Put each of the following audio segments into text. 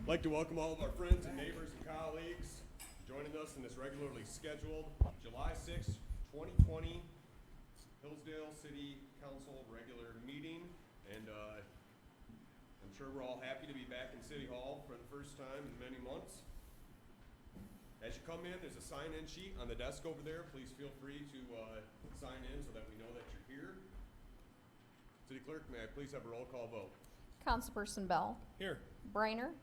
I'd like to welcome all of our friends and neighbors and colleagues joining us in this regularly scheduled July 6, 2020 Hillsdale City Council regular meeting. And I'm sure we're all happy to be back in City Hall for the first time in many months. As you come in, there's a sign-in sheet on the desk over there. Please feel free to sign in so that we know that you're here. City Clerk, may I please have a roll call vote? Councilperson Bell. Here. Briner.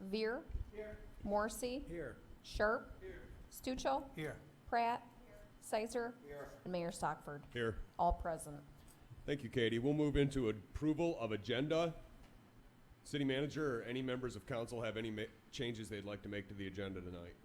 Veer. Here. Morrissey. Here. Sharp. Here. Stuchel. Here. Pratt. Sizer. Here. And Mayor Stockford. Here. All present. Thank you, Katie. We'll move into approval of agenda. City Manager or any members of council have any changes they'd like to make to the agenda tonight?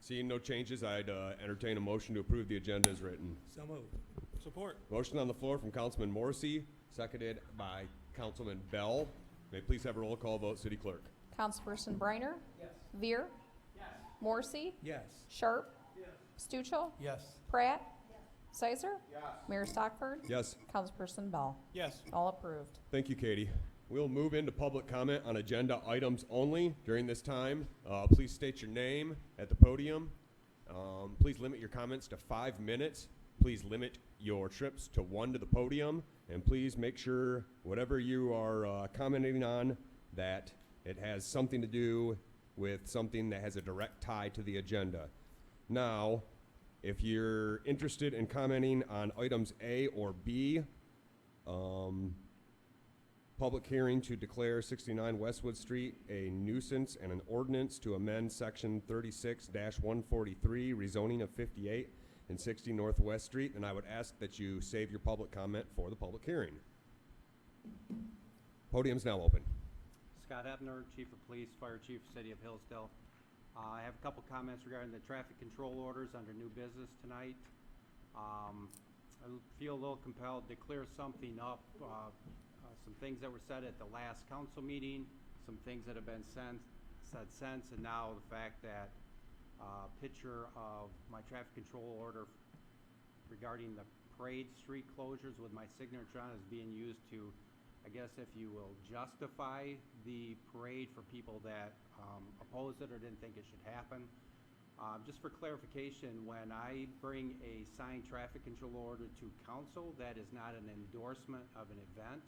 Seeing no changes, I'd entertain a motion to approve the agenda as written. So moved. Support. Motion on the floor from Councilman Morrissey, seconded by Councilman Bell. May I please have a roll call vote, City Clerk? Councilperson Briner. Yes. Veer. Yes. Morrissey. Yes. Sharp. Yes. Stuchel. Yes. Pratt. Sizer. Yes. Mayor Stockford. Yes. Councilperson Bell. Yes. All approved. Thank you, Katie. We'll move into public comment on agenda items only during this time. Please state your name at the podium. Please limit your comments to 5 minutes. Please limit your trips to 1 to the podium. And please make sure whatever you are commenting on, that it has something to do with something that has a direct tie to the agenda. Now, if you're interested in commenting on items A or B, public hearing to declare 69 Westwood Street a nuisance and an ordinance to amend section 36-143 rezoning of 58 and 60 Northwest Street, and I would ask that you save your public comment for the public hearing. Podium's now open. Scott Ebner, Chief of Police, Fire Chief, City of Hillsdale. I have a couple comments regarding the traffic control orders under new business tonight. I feel a little compelled to clear something up. Some things that were said at the last council meeting, some things that have been said since, and now the fact that picture of my traffic control order regarding the parade street closures with my signature on is being used to, I guess if you will, justify the parade for people that opposed it or didn't think it should happen. Just for clarification, when I bring a signed traffic control order to council, that is not an endorsement of an event.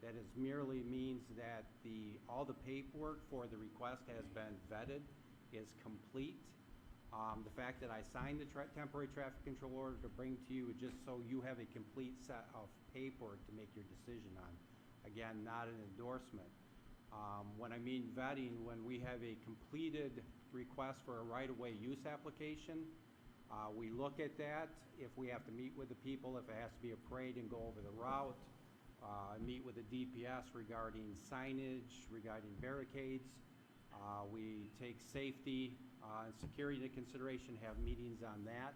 That is merely means that all the paperwork for the request has been vetted, is complete. The fact that I signed the temporary traffic control order to bring to you is just so you have a complete set of paperwork to make your decision on. Again, not an endorsement. When I mean vetting, when we have a completed request for a right-of-way use application, we look at that. If we have to meet with the people, if it has to be a parade and go over the route, meet with the DPS regarding signage, regarding barricades. We take safety and security into consideration, have meetings on that.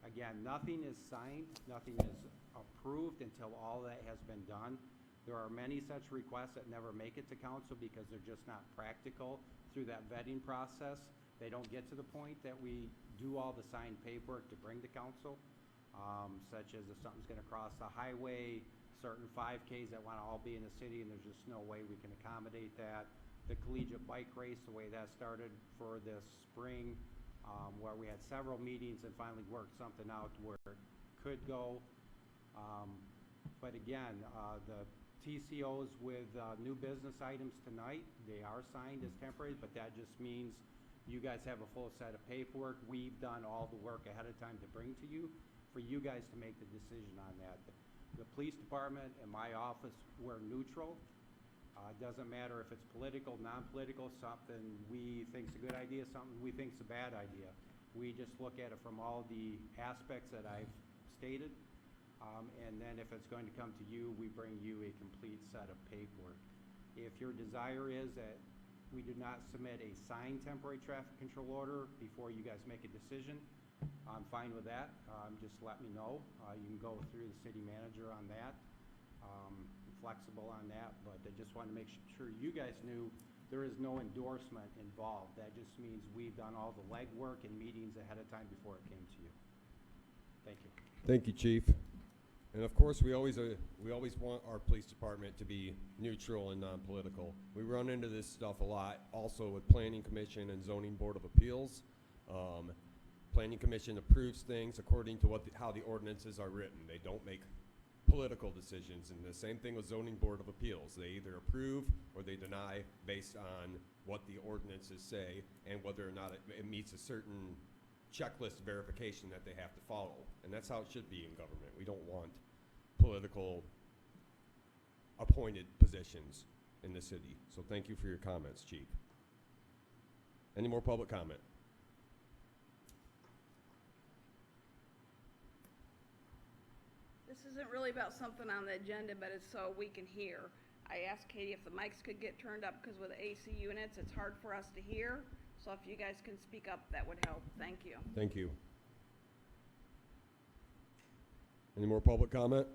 Again, nothing is signed, nothing is approved until all that has been done. There are many such requests that never make it to council because they're just not practical through that vetting process. They don't get to the point that we do all the signed paperwork to bring to council, such as if something's gonna cross the highway, certain 5Ks that wanna all be in the city, and there's just no way we can accommodate that. The collegiate bike race, the way that started for this spring, where we had several meetings and finally worked something out where it could go. But again, the TCOs with new business items tonight, they are signed as temporary, but that just means you guys have a full set of paperwork. We've done all the work ahead of time to bring to you for you guys to make the decision on that. The police department and my office, we're neutral. It doesn't matter if it's political, non-political, something we think's a good idea, something we think's a bad idea. We just look at it from all the aspects that I've stated. And then if it's going to come to you, we bring you a complete set of paperwork. If your desire is that we do not submit a signed temporary traffic control order before you guys make a decision, I'm fine with that. Just let me know. You can go through the city manager on that. Flexible on that, but I just want to make sure you guys knew there is no endorsement involved. That just means we've done all the legwork and meetings ahead of time before it came to you. Thank you. Thank you, Chief. And of course, we always want our police department to be neutral and non-political. We run into this stuff a lot, also with Planning Commission and Zoning Board of Appeals. Planning Commission approves things according to how the ordinances are written. They don't make political decisions, and the same thing with Zoning Board of Appeals. They either approve or they deny based on what the ordinances say and whether or not it meets a certain checklist verification that they have to follow. And that's how it should be in government. We don't want political appointed positions in the city. So thank you for your comments, Chief. Any more public comment? This isn't really about something on the agenda, but it's so we can hear. I asked Katie if the mics could get turned up because with AC units, it's hard for us to hear. So if you guys can speak up, that would help. Thank you. Thank you. Any more public comment?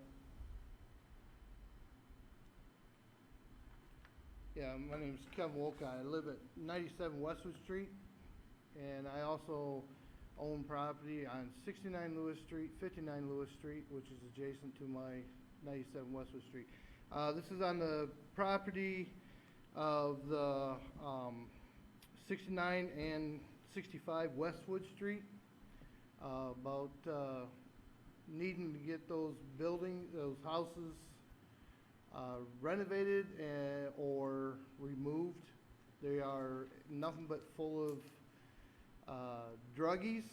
Yeah, my name is Kevin Wolka. I live at 97 Westwood Street, and I also own property on 69 Lewis Street, 59 Lewis Street, which is adjacent to my 97 Westwood Street. This is on the property of the 69 and 65 Westwood Street, about needing to get those houses renovated or removed. They are nothing but full of druggies.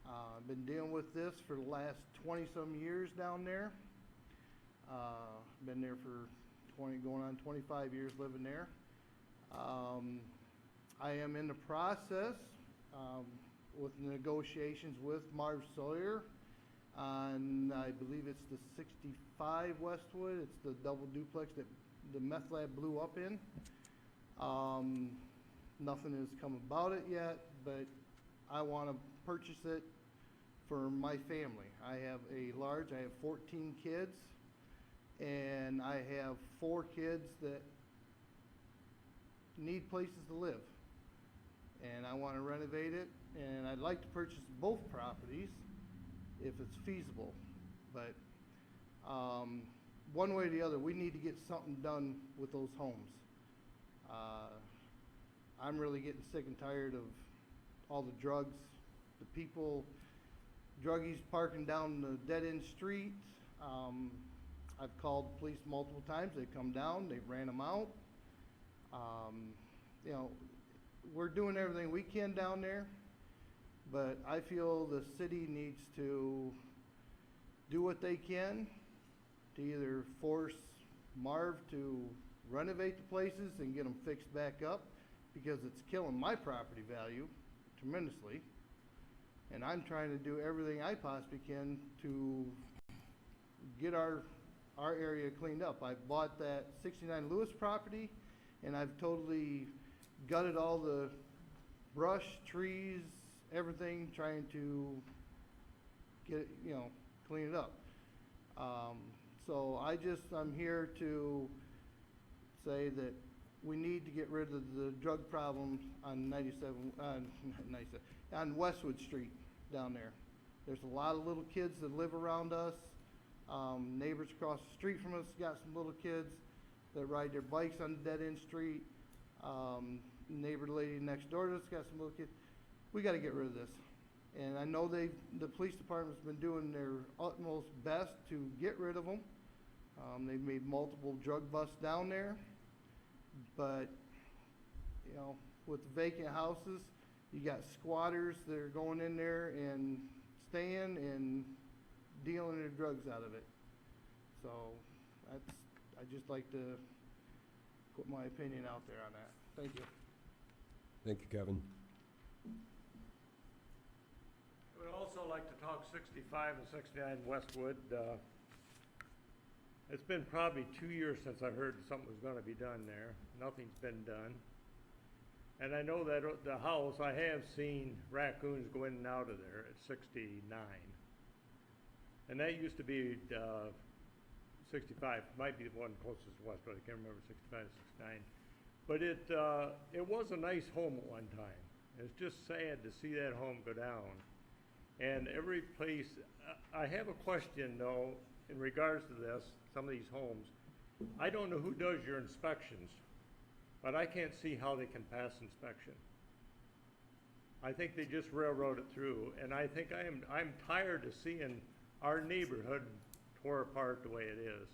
I've been dealing with this for the last 20-some years down there. Been there for going on 25 years living there. I am in the process with negotiations with Marv Sawyer on, I believe it's the 65 Westwood. It's the double duplex that the meth lab blew up in. Nothing has come about it yet, but I want to purchase it for my family. I have 14 kids, and I have 4 kids that need places to live. And I want to renovate it, and I'd like to purchase both properties if it's feasible. But one way or the other, we need to get something done with those homes. I'm really getting sick and tired of all the drugs, the people, druggies parking down the dead-end street. I've called the police multiple times. They come down, they ran them out. You know, we're doing everything we can down there, but I feel the city needs to do what they can to either force Marv to renovate the places and get them fixed back up, because it's killing my property value tremendously. And I'm trying to do everything I possibly can to get our area cleaned up. I bought that 69 Lewis property, and I've totally gutted all the brush, trees, everything, trying to get it, clean it up. So I'm here to say that we need to get rid of the drug problem on on Westwood Street down there. There's a lot of little kids that live around us. Neighbors across the street from us got some little kids that ride their bikes on the dead-end street. Neighbor lady next door to us got some little kids. We got to get rid of this. And I know the police department's been doing their utmost best to get rid of them. They've made multiple drug busts down there. But, with vacant houses, you got squatters that are going in there and staying and dealing their drugs out of it. So I'd just like to put my opinion out there on that. Thank you. Thank you, Kevin. I would also like to talk 65 and 69 Westwood. It's been probably 2 years since I heard something was going to be done there. Nothing's been done. And I know that the house, I have seen raccoons go in and out of there at 69. And that used to be 65, might be the one closest to Westwood. I can't remember 65 and 69. But it was a nice home at one time. It's just sad to see that home go down. And every place, I have a question though, in regards to this, some of these homes, I don't know who does your inspections, but I can't see how they can pass inspection. I think they just railroad it through, and I think I'm tired of seeing our neighborhood tore apart the way it is.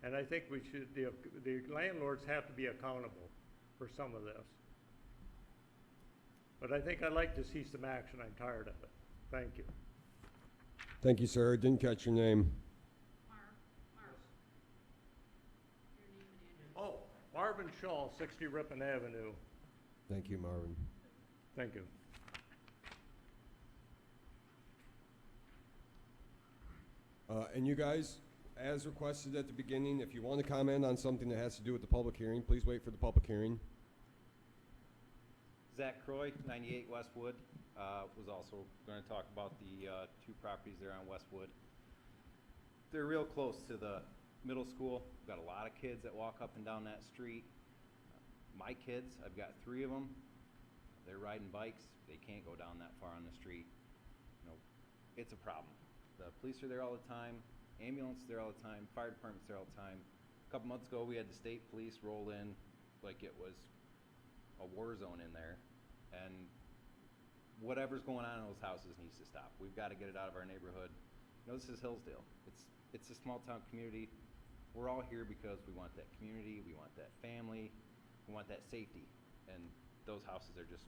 And I think the landlords have to be accountable for some of this. But I think I'd like to see some action. I'm tired of it. Thank you. Thank you, sir. Didn't catch your name. Oh, Marvin Shaw, 60 Ripon Avenue. Thank you, Marvin. Thank you. And you guys, as requested at the beginning, if you want to comment on something that has to do with the public hearing, please wait for the public hearing. Zach Croy, 98 Westwood, was also going to talk about the two properties there on Westwood. They're real close to the middle school. We've got a lot of kids that walk up and down that street. My kids, I've got 3 of them. They're riding bikes. They can't go down that far on the street. You know, it's a problem. The police are there all the time. Ambulance is there all the time. Fire department's there all the time. A couple months ago, we had the state police roll in like it was a war zone in there, and whatever's going on in those houses needs to stop. We've got to get it out of our neighborhood. You know, this is Hillsdale. It's a small town community. We're all here because we want that community, we want that family, we want that safety, and those houses are just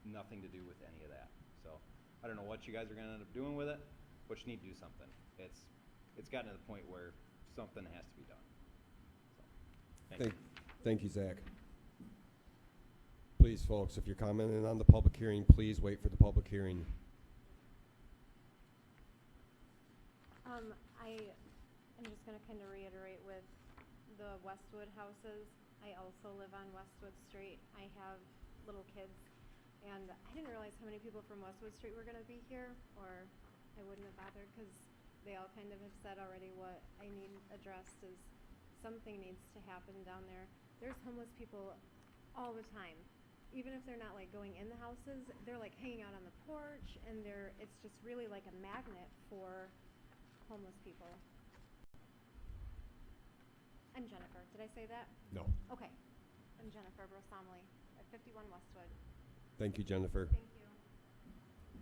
nothing to do with any of that. So I don't know what you guys are going to end up doing with it, but you need to do something. It's gotten to the point where something has to be done. So, thank you. Thank you, Zach. Please, folks, if you're commenting on the public hearing, please wait for the public hearing. I'm just gonna kind of reiterate with the Westwood houses. I also live on Westwood Street. I have little kids, and I didn't realize how many people from Westwood Street were gonna be here, or I wouldn't have bothered, because they all kind of have said already what I need addressed is something needs to happen down there. There's homeless people all the time. Even if they're not like going in the houses, they're like hanging out on the porch, and it's just really like a magnet for homeless people. I'm Jennifer. Did I say that? No. Okay. I'm Jennifer Brosomley at 51 Westwood. Thank you, Jennifer. Thank you.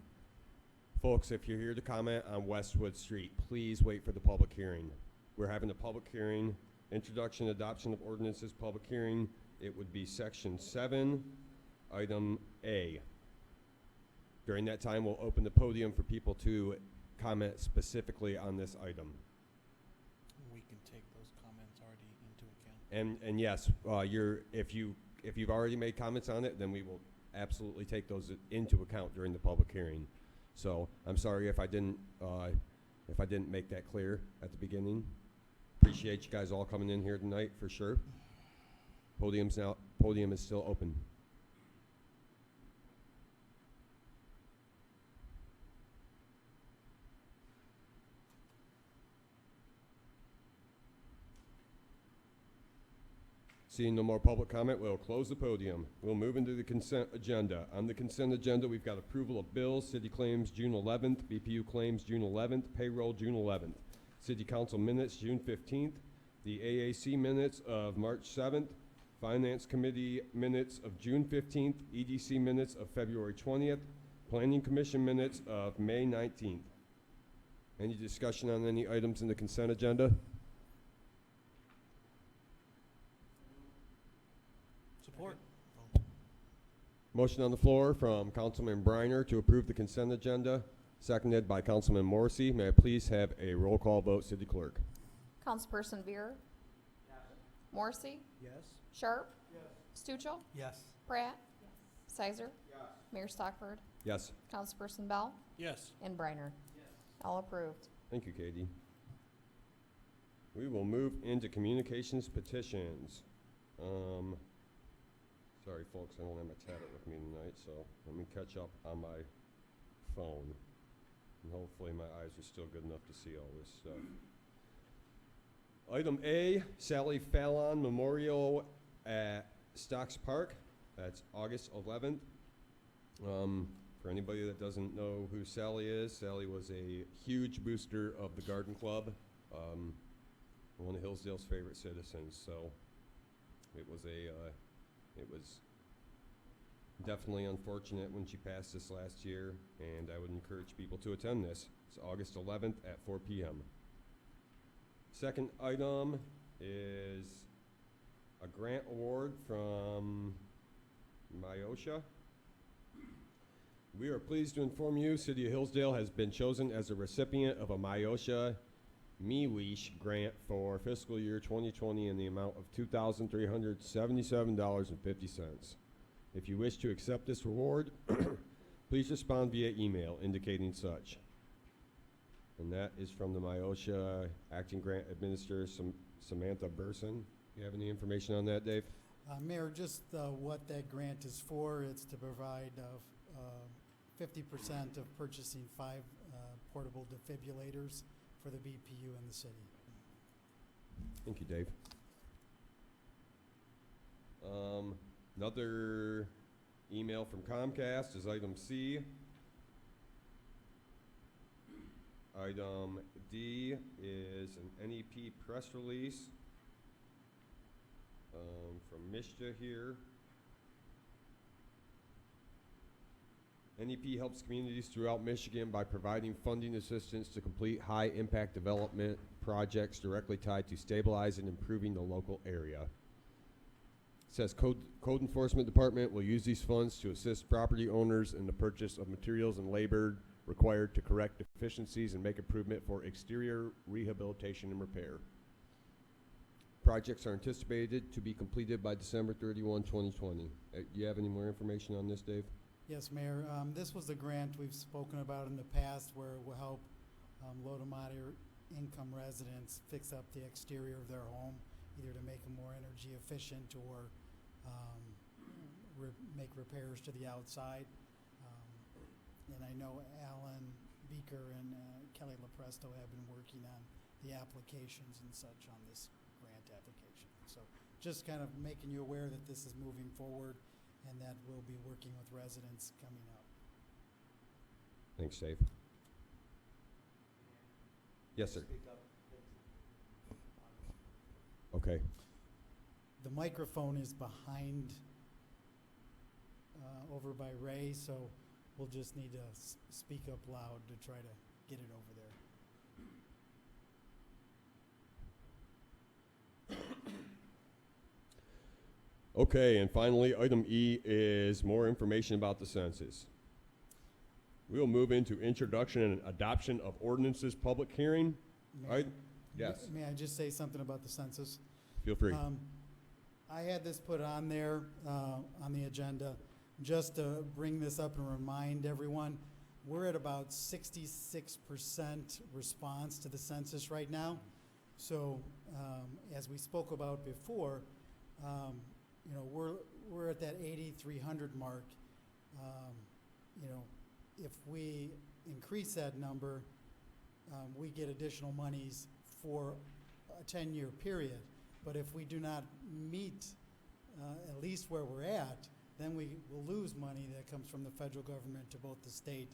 Folks, if you're here to comment on Westwood Street, please wait for the public hearing. We're having a public hearing, introduction, adoption of ordinances, public hearing. It would be section 7, item A. During that time, we'll open the podium for people to comment specifically on this item. We can take those comments already into account. And yes, if you've already made comments on it, then we will absolutely take those into account during the public hearing. So I'm sorry if I didn't make that clear at the beginning. Appreciate you guys all coming in here tonight for sure. Podium is still open. Seeing no more public comment, we'll close the podium. We'll move into the consent agenda. On the consent agenda, we've got approval of bills, city claims June 11th, BPU claims June 11th, payroll June 11th, city council minutes June 15th, the AAC minutes of March 7th, finance committee minutes of June 15th, EDC minutes of February 20th, planning commission minutes of May 19th. Any discussion on any items in the consent agenda? Support. Motion on the floor from Councilman Briner to approve the consent agenda, seconded by Councilman Morrissey. May I please have a roll call vote, City Clerk? Councilperson Beer? Yes. Morrissey? Yes. Sharp? Yes. Stuchel? Yes. Pratt? Yes. Sizer? Yes. Mayor Stockford? Yes. Councilperson Bell? Yes. And Briner? Yes. All approved. Thank you, Katie. We will move into communications petitions. Sorry, folks, I don't have my tablet with me tonight, so let me catch up on my phone. And hopefully my eyes are still good enough to see all this stuff. Item A, Sally Fallon Memorial at Stocks Park. That's August 11th. For anybody that doesn't know who Sally is, Sally was a huge booster of the garden club, one of Hillsdale's favorite citizens. So it was definitely unfortunate when she passed this last year, and I would encourage people to attend this. It's August 11th at 4 p.m. Second item is a grant award from Myosha. We are pleased to inform you, City of Hillsdale has been chosen as a recipient of a Myosha MeWish grant for fiscal year 2020 in the amount of $2,377.50. If you wish to accept this reward, please respond via email indicating such. And that is from the Myosha Acting Grant Administrator Samantha Burson. You have any information on that, Dave? Mayor, just what that grant is for, it's to provide 50% of purchasing 5 portable defibrillators for the BPU in the city. Thank you, Dave. Another email from Comcast is item C. Item D is an NEP press release from Mishta here. NEP helps communities throughout Michigan by providing funding assistance to complete high-impact development projects directly tied to stabilizing and improving the local area. It says Code Enforcement Department will use these funds to assist property owners in the purchase of materials and labor required to correct deficiencies and make improvement for exterior rehabilitation and repair. Projects are anticipated to be completed by December 31, 2020. Do you have any more information on this, Dave? Yes, Mayor. This was a grant we've spoken about in the past where it will help low to moderate income residents fix up the exterior of their home, either to make them more energy efficient or make repairs to the outside. And I know Alan Beaker and Kelly LaPresto have been working on the applications and such on this grant application. So just kind of making you aware that this is moving forward and that we'll be working with residents coming up. Thanks, Dave. Yes, sir. Okay. The microphone is behind over by Ray, so we'll just need to speak up loud to try to get it over there. Okay, and finally, item E is more information about the census. We will move into introduction and adoption of ordinances public hearing. Yes. May I just say something about the census? Feel free. I had this put on there on the agenda just to bring this up and remind everyone. We're at about 66% response to the census right now. So as we spoke about before, you know, we're at that 8,300 mark. You know, if we increase that number, we get additional monies for a 10-year period. But if we do not meet at least where we're at, then we will lose money that comes from the federal government to both the state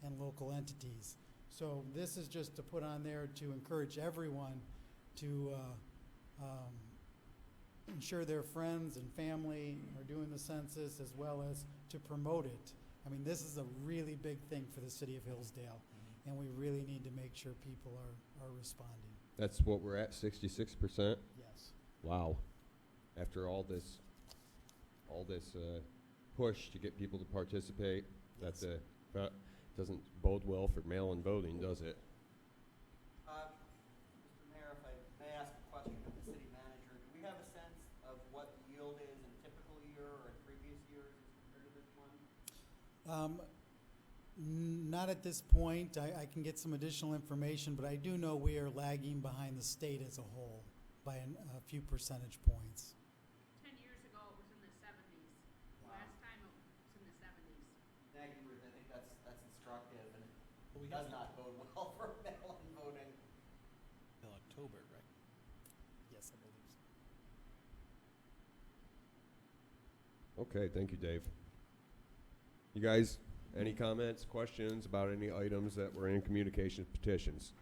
and local entities. So this is just to put on there to encourage everyone to ensure their friends and family are doing the census, as well as to promote it. I mean, this is a really big thing for the city of Hillsdale, and we really need to make sure people are responding. That's what we're at, 66%? Yes. Wow. After all this push to get people to participate, that doesn't bode well for mail-in voting, does it? Mr. Mayor, if I may ask a question of the city manager, do we have a sense of what the yield is in a typical year or in previous years as compared to this one? Not at this point. I can get some additional information, but I do know we are lagging behind the state as a whole by a few percentage points. 10 years ago, it was in the 70s. Wow. Last time it was in the 70s. Thank you, Ruth. I think that's instructive, and But we it does have not bode well for mail-in voting. till October, right? Yes, I believe so. Okay, thank you, Dave. You guys, Any comments, questions about any items that were in communications petitions?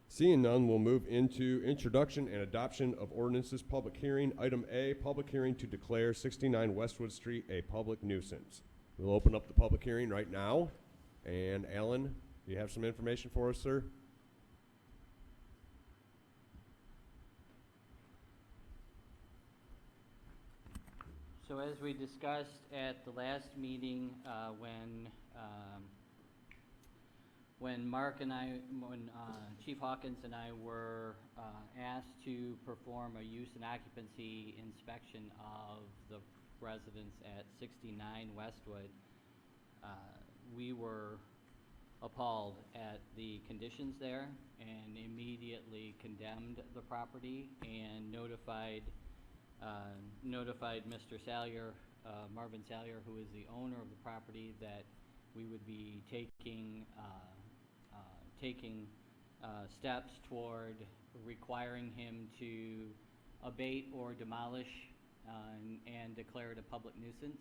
Seeing none, we'll move into introduction and adoption of ordinances, public hearing. Item A, public hearing to declare 69 Westwood Street a public nuisance. We'll open up the public hearing right now. And Alan, do you have some information for us, sir? So as we discussed at the last meeting, when Mark and I, Chief Hawkins and I were asked to perform a use and occupancy inspection of the residents at 69 Westwood, we were appalled at the conditions there and immediately condemned the property and notified Mr. Salyer, Marvin Salyer, who is the owner of the property, that we would be taking steps toward requiring him to abate or demolish and declare it a public nuisance.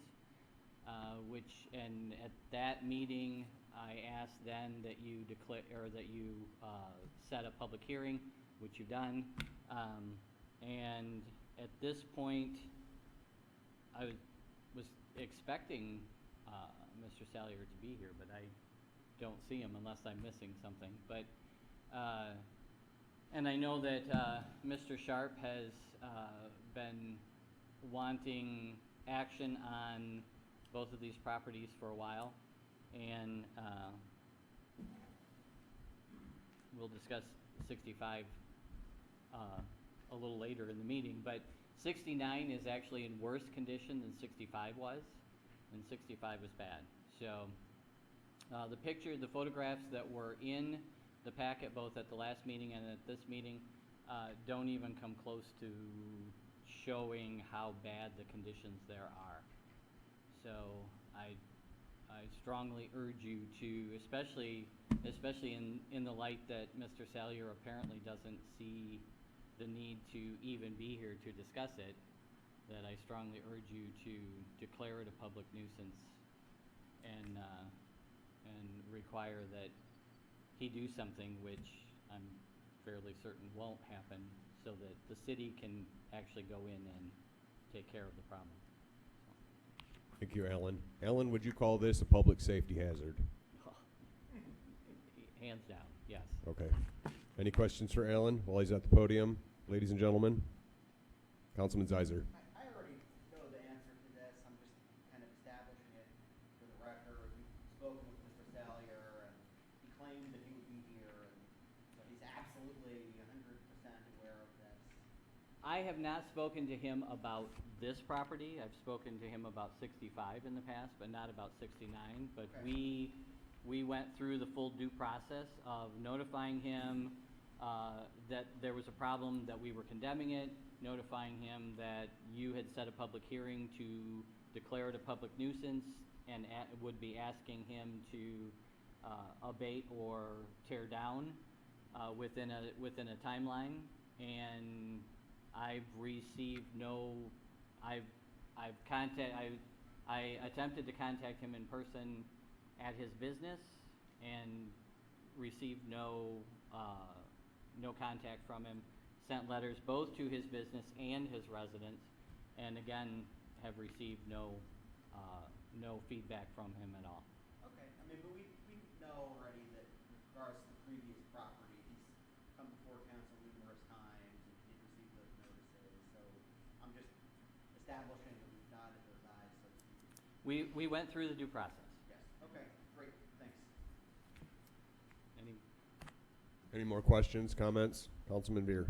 And at that meeting, I asked then that you declare, or that you set a public hearing, which you've done, and at this point, I was expecting Mr. Salyer to be here, but I don't see him unless I'm missing something. But and I know that Mr. Sharp has been wanting action on both of these properties for a while, and we'll discuss 65 a little later in the meeting, but 69 is actually in worse condition than 65 was, and 65 was bad. So the photographs that were in the packet, both at the last meeting and at this meeting, don't even come close to showing how bad the conditions there are. So I strongly urge you to, especially in the light that Mr. Salyer apparently doesn't see the need to even be here to discuss it, that I strongly urge you to declare it a public nuisance and require that he do something, which I'm fairly certain won't happen, so that the city can actually go in and take care of the problem. Thank you, Alan. Alan, would you call this a public safety hazard? Hands down, yes. Okay. Any questions for Alan while he's at the podium? Ladies and gentlemen, Councilman Zeiser. I already know the answer to this. I'm just kind of establishing it for the record. You've spoken with Mr. Salyer, and he claimed that he would be here, and so he's absolutely 100% aware of this. I have not spoken to him about this property. I've spoken to him about 65 in the past, but not about 69. But Okay. we went through the full due process of notifying him that there was a problem, that we were condemning it, notifying him that you had set a public hearing to declare it a public nuisance, and would be asking him to abate or tear down within a timeline. And I've received no. I attempted to contact him in person at his business and received no contact from him. Sent letters both to his business and his residence, and again have received no feedback from him at all. Okay. I mean, but we know already that with regards to the previous property, he's come before council numerous times and did receive those notices. So I'm just establishing that we've dotted those I's, so to speak. We went through the due process. Yes. Okay. Great. Thanks. Any more questions, comments? Councilman Beer.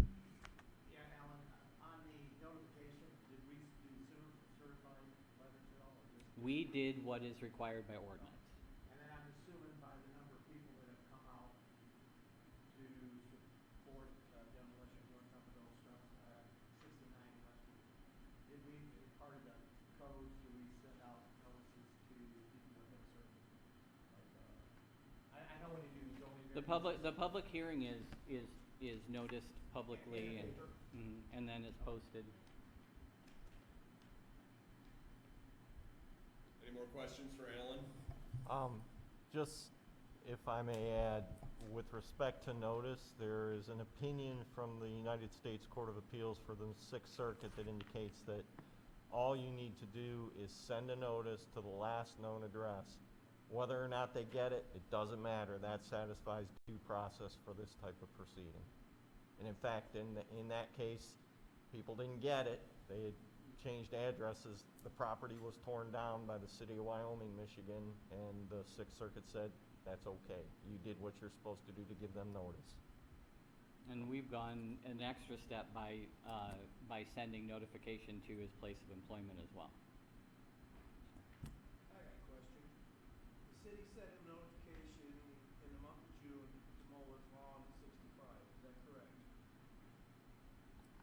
Yeah, Alan, on the notification, did we do certified letters at all? Or just We did what is required by ordinance. And then I'm assuming by the number of people that have come out to support demolition, doing some of those stuff, 69 Westwood, did we, as part of the codes, do we send out notices to people within a certain, like, I know when you do zoning. The public hearing is noticed publicly, In the and paper? and then it's posted. Any more questions for Alan? Just, if I may add, with respect to notice, there is an opinion from the United States Court of Appeals for the Sixth Circuit that indicates that all you need to do is send a notice to the last known address. Whether or not they get it, it doesn't matter. That satisfies due process for this type of proceeding. And in fact, in that case, people didn't get it. They had changed addresses. The property was torn down by the city of Wyoming, Michigan, and the Sixth Circuit said, that's okay. You did what you're supposed to do to give them notice. And we've gone an extra step by sending notification to his place of employment as well. I got a question. The city sent a notification in the month of June to mow its lawn at 65, is that correct?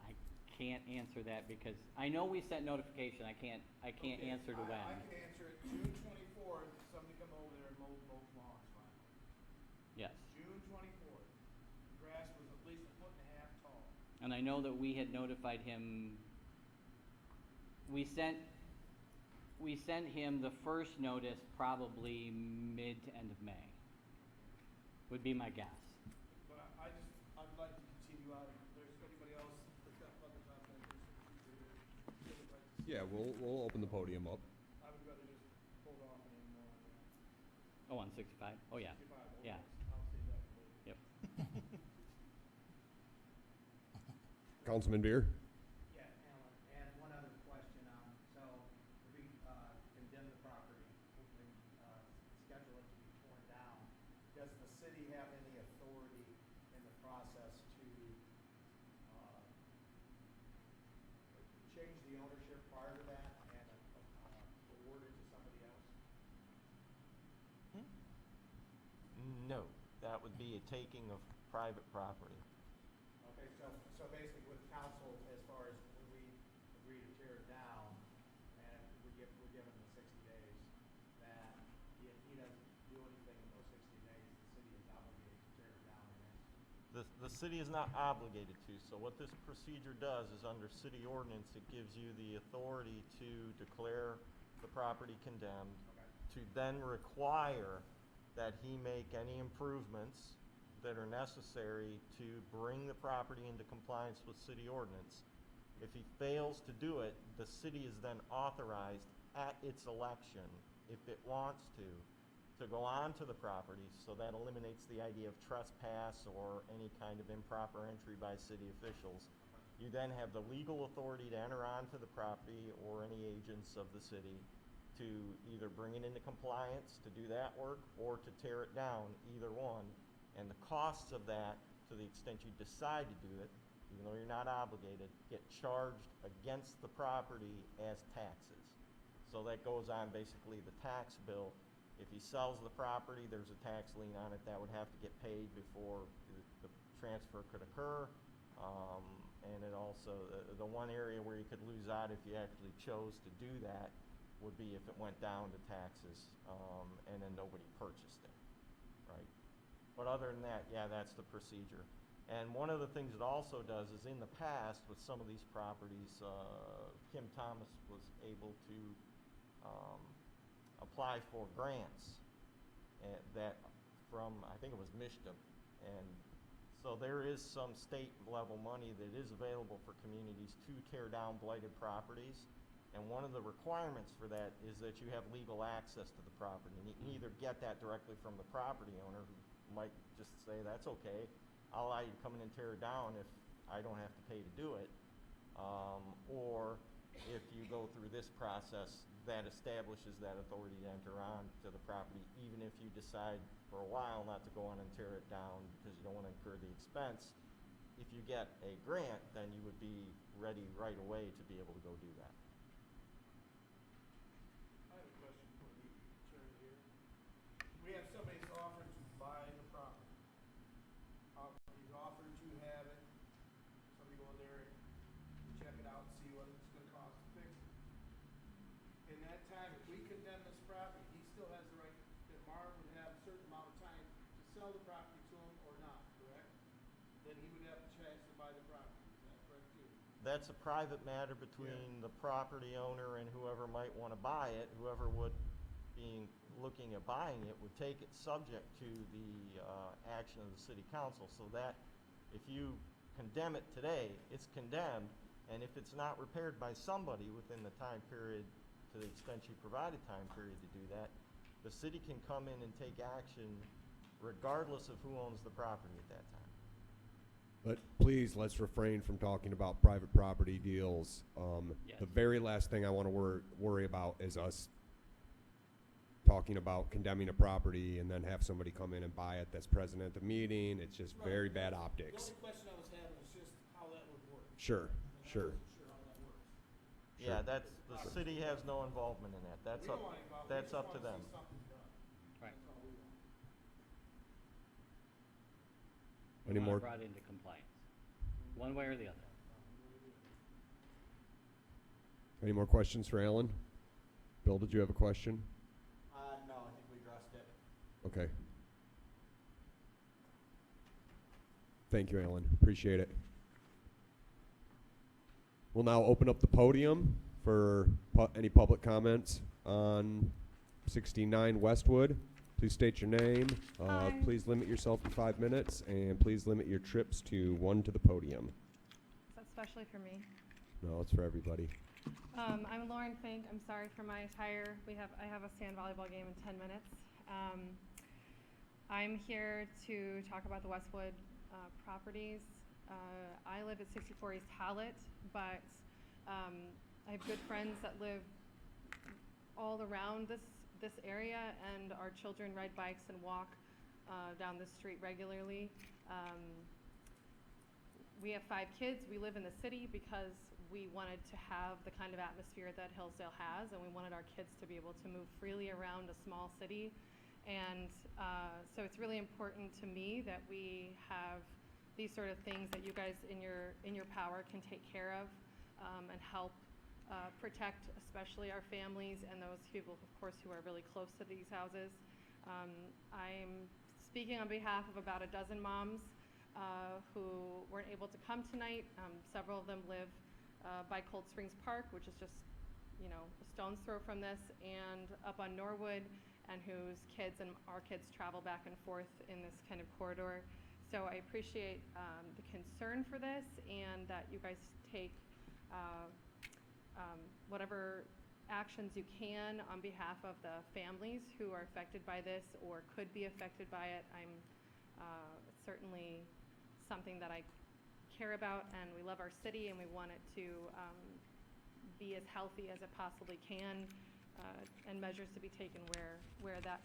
I can't answer that because I know we sent notification. I can't Okay, answer to when. I can answer it. June 24th, somebody come over there and mowed both lawns finally. Yes. June 24th. The grass was at least 1.5 feet tall. And I know that we had notified him. We sent him the first notice probably mid to end of May. Would be my guess. But I'd like to continue on. If there's anybody else that's got other comments, Yeah, we'll open the podium up. I would rather just hold off any more on that. Oh, on 65? Oh, yeah. 65, Yeah. I'll save that for later. Yep. Councilman Beer? Yeah, Alan, and one other question, so we, condemn the property, and, schedule it to be torn down. Does the city have any authority in the process to, change the ownership prior to that and, award it to somebody else? No, that would be a taking of private property. Okay, so basically with council, as far as when we agree to tear it down, and we're given the 60 days, that if he doesn't do anything in those 60 days, the city is obligated to tear it down the next. The city is not obligated to, so what this procedure does is under city ordinance, it gives you the authority to declare the property condemned, to then require that he make any improvements that are necessary to bring the property into compliance with city ordinance. If he fails to do it, the city is then authorized at its election, if it wants to go on to the property, so that eliminates the idea of trespass or any kind of improper entry by city officials. You then have the legal authority to enter onto the property or any agents of the city to either bring it into compliance, to do that work, or to tear it down, either one. And the costs of that, to the extent you decide to do it, even though you're not obligated, get charged against the property as taxes. So that goes on basically the tax bill. If he sells the property, there's a tax lien on it that would have to get paid before the transfer could occur. And it also, the one area where you could lose out if you actually chose to do that would be if it went down to taxes, and then nobody purchased it, right? But other than that, yeah, that's the procedure. And one of the things it also does is in the past with some of these properties, Kim Thomas was able to apply for grants that from, I think it was Michigan. And so there is some state level money that is available for communities to tear down blighted properties. And one of the requirements for that is that you have legal access to the property. And you can either get that directly from the property owner, who might just say, that's okay, I'll allow you to come in and tear it down if I don't have to pay to do it. Or if you go through this process, that establishes that authority to enter on to the property, even if you decide for a while not to go on and tear it down because you don't want to incur the expense. If you get a grant, then you would be ready right away to be able to go do that. I have a question for the attorney here. We have somebody who's offered to buy the property. He's offered to have it, somebody go in there and check it out and see what it's gonna cost to fix it. In that time, if we condemn this property, he still has the right, that Marv would have a certain amount of time to sell the property to him or not, correct? Then he would have a chance to buy the property, is that correct too? That's a private matter between the property owner and whoever might want to buy it. Whoever would looking at buying it would take it subject to the action of the city council, so that if you condemn it today, it's condemned, and if it's not repaired by somebody within the time period, to the extent you provide a time period to do that, the city can come in and take action regardless of who owns the property at that time. But please, let's refrain from talking about private property deals. Yes. The very last thing I want to worry about is us talking about condemning a property and then have somebody come in and buy it that's present at the meeting. It's just very bad optics. The only question I was having is just how that would work. Sure, sure. I wasn't sure how that works. Yeah, that's, the city has no involvement in that. That's We up, don't want involvement. We that's just up to wanna them. see something done. Right. That's all we want. Any more? Brought into compliance, one way or the other. Any more questions for Alan? Bill, did you have a question? No, I think we addressed it. Okay. Thank you, Alan. Appreciate it. We'll now open up the podium for any public comments on 69 Westwood. Please state your name. Please limit yourself to 5 minutes, and please limit your trips to 1 to the podium. Is that especially for me? No, it's for everybody. I'm Lauren Fink. I'm sorry for my attire. I have a sand volleyball game in 10 minutes. I'm here to talk about the Westwood properties. I live at 64 East Hallett, but I have good friends that live all around this area, and our children ride bikes and walk down the street regularly. We have 5 kids. We live in the city because we wanted to have the kind of atmosphere that Hillsdale has, and we wanted our kids to be able to move freely around a small city. And so it's really important to me that we have these sort of things that you guys in your power can take care of and help protect, especially our families and those people, of course, who are really close to these houses. I'm speaking on behalf of about a dozen moms who weren't able to come tonight. Several of them live by Cold Springs Park, which is just, a stone's throw from this, and up on Norwood, and whose kids and our kids travel back and forth in this kind of corridor. So I appreciate the concern for this, and that you guys take whatever actions you can on behalf of the families who are affected by this or could be affected by it. It's certainly something that I care about, and we love our city, and we want it to be as healthy as it possibly can, and measures to be taken where that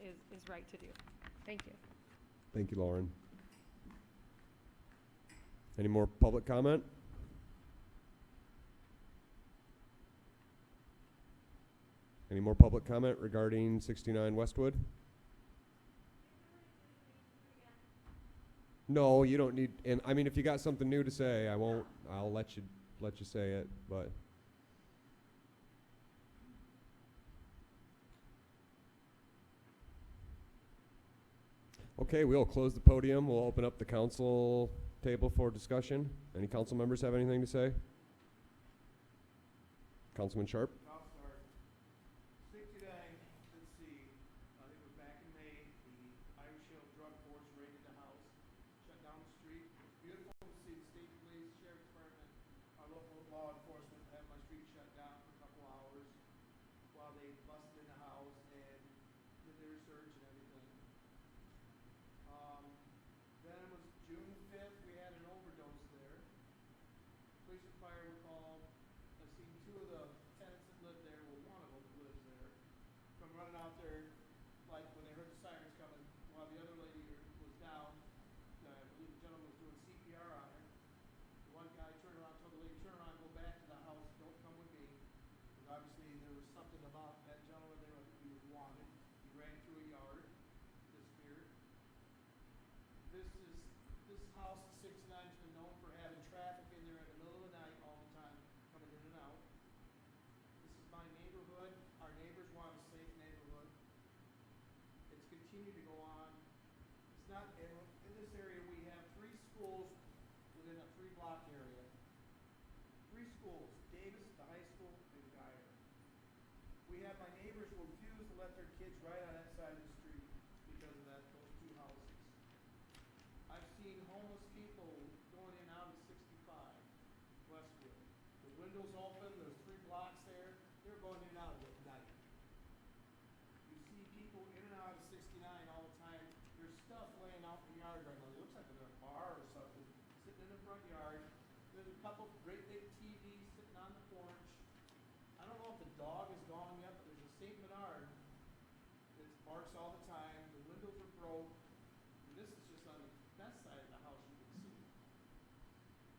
is right to do. Thank you. Thank you, Lauren. Any more public comment? Any more public comment regarding 69 Westwood? No, you don't need, and I mean, if you got something new to say, I'll let you say it, but. Okay, we'll close the podium. We'll open up the council table for discussion. Any council members have anything to say? Councilman Sharp? I'll start. 69, let's see, I think it was back in May, the Irish Hill drug force raided the house, shut down the street. It's beautiful to see the state police, sheriff's department, our local law enforcement have my street shut down for a couple hours while they busted in the house and did their search and everything. Then it was June 5th, we had an overdose there. Police and fire were called. I've seen 2 of the tenants that live there, well, one of them lives there, come running out there, like when they heard the sirens coming, while the other lady was down. I believe the gentleman was doing CPR on her. The one guy turned around, told the lady, turn around, go back to the house, don't come with me. Because obviously there was something about that gentleman there, I think he was wanted. He ran through a yard, disappeared. This house at 69 has been known for having traffic in there in the middle of the night all the time, coming in and out. This is my neighborhood. Our neighbors want a safe neighborhood. It's continued to go on. It's not, in this area, we have 3 schools within a 3-block area. 3 schools, Davis, the high school, and Geyer. we have, my neighbors will refuse to let their kids ride on that side of the street because of those two houses. I've seen homeless people going in and out of 65 Westwood. The windows open, there's 3 blocks there, they're going in and out of it at night. You see people in and out of 69 all the time. There's stuff laying out in the yard right now. It looks like a bar or something, sitting in the front yard. There's a couple great big TVs sitting on the porch. I don't know if the dog is gone yet, but there's a St. Bernard that barks all the time. The windows are broke. And this is just on the best side of the house you can see.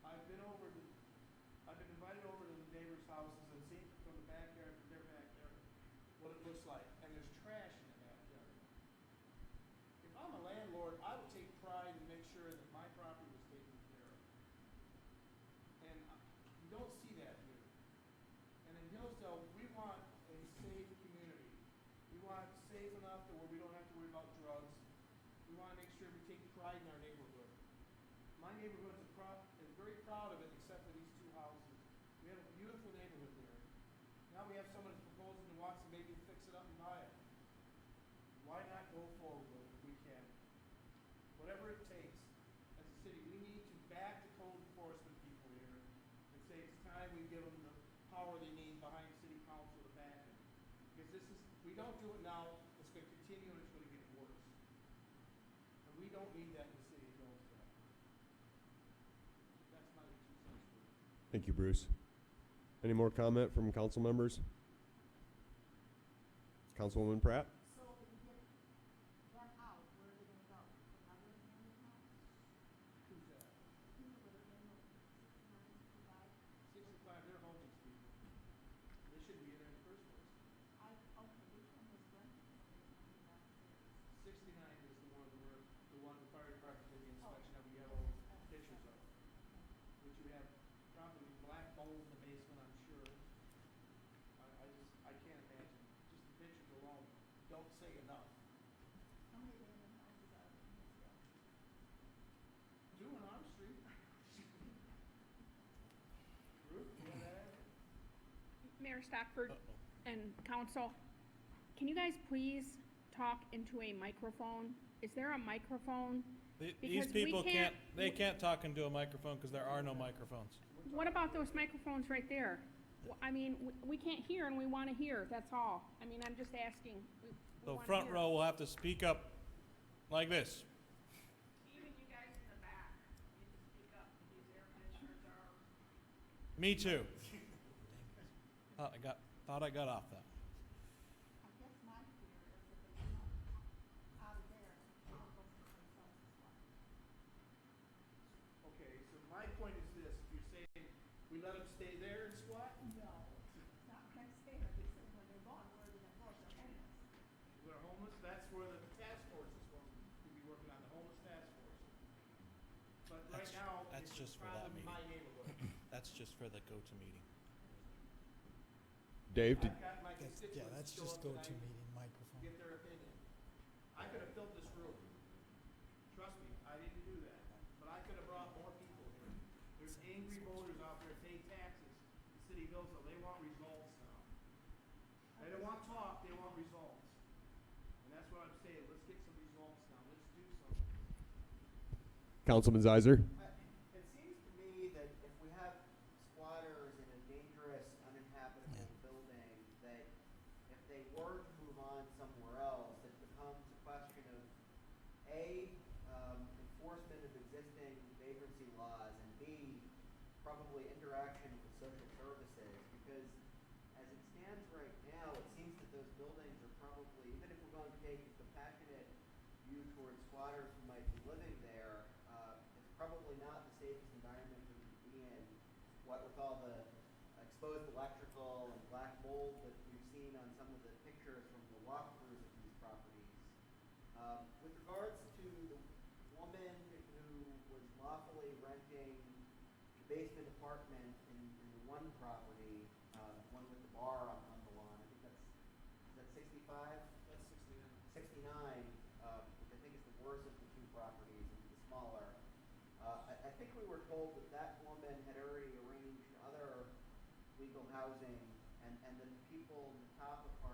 I've been invited over to the neighbors' houses and seen from the backyard, from their backyard, what it looks like. And there's trash in the backyard. If I'm a landlord, I would take pride and make sure that my property was taken care of. And you don't see that here. And in Hillsdale, we want a safe community. We want it safe enough to where we don't have to worry about drugs. We want to make sure we take pride in our neighborhood. My neighborhood is very proud of it, except for these 2 houses. We have a beautiful neighborhood there. Now we have someone that's proposing and wants to maybe fix it up and buy it. Why not go forward with it if we can? Whatever it takes, as a city, we need to back the code enforcement people here and say it's time we give them the power they need behind city council to back them. Because if we don't do it now, it's going to continue and it's going to get worse. And we don't need that in the city of Hillsdale. That's my 2 cents worth. Thank you, Bruce. Any more comment from council members? Councilwoman Pratt? So if you get them out, where are they gonna go? Another abandoned house? Who's that? People that are in the 69, 65, they're homeless people. They shouldn't be in there in the first place. okay, which one was rented? Somebody's renting downstairs. 69 is the one where, the fire department did the Oh. inspection of, we have all those pictures of. Which you have probably black mold in the basement, I'm sure. I can't imagine. Just the pictures alone don't say enough. How many abandoned houses are there in Hillsdale? 2 on our street. Ruth, you know that? Mayor Stockford and council, can you guys please talk into a microphone? Is there a microphone? These Because we people can't- they can't talk into a microphone because there are no microphones. What about those microphones right there? I mean, we can't hear and we want to hear, that's all. I mean, I'm just asking. We The wanna front hear. row will have to speak up like this. Even you guys in the back need to speak up. These air conditioners are. Me too. Thought I got off that. I guess my fear is that they come out of there and they'll go someplace else as well. Okay, so my point is this, if you're saying we let them stay there and squat, No, it's not next day, like you said, when they're gone, where are they gonna go? If they're homeless. they're homeless, that's where the task force is going to be working on, the homeless task force. But right now, That's it's a just for that problem in my meeting. neighborhood. That's just for the go-to meeting. Dave, did, I've got my constituents Yeah, that's show just up go-to tonight, meeting microphone. get their opinion. I could have filled this room. Trust me, I didn't do that. But I could have brought more people here. There's angry voters out there paying taxes in City of Hillsdale. They want results now. They don't want talk, they want results. And that's what I'm saying. Let's get some results now. Let's do something. Councilman Zeiser? It seems to me that if we have squatters in a dangerous, uninhabitable building, that if they were to move on somewhere else, it becomes a question of A, enforcement of existing vagrancy laws, and B, probably interaction with social services, because as it stands right now, it seems that those buildings are probably, even if we're going to take a compassionate view towards squatters who might be living there, it's probably not the safest environment for them to be in. What with all the exposed electrical and black mold that we've seen on some of the pictures from the walkthroughs of these properties. With regards to the woman who was lawfully renting the basement apartment in the one property, one with the bar on the lawn, I think is that 65? That's 69. 69, which I think is the worst of the 2 properties and the smaller. I think we were told that that woman had already arranged other legal housing and that the people in the top apartment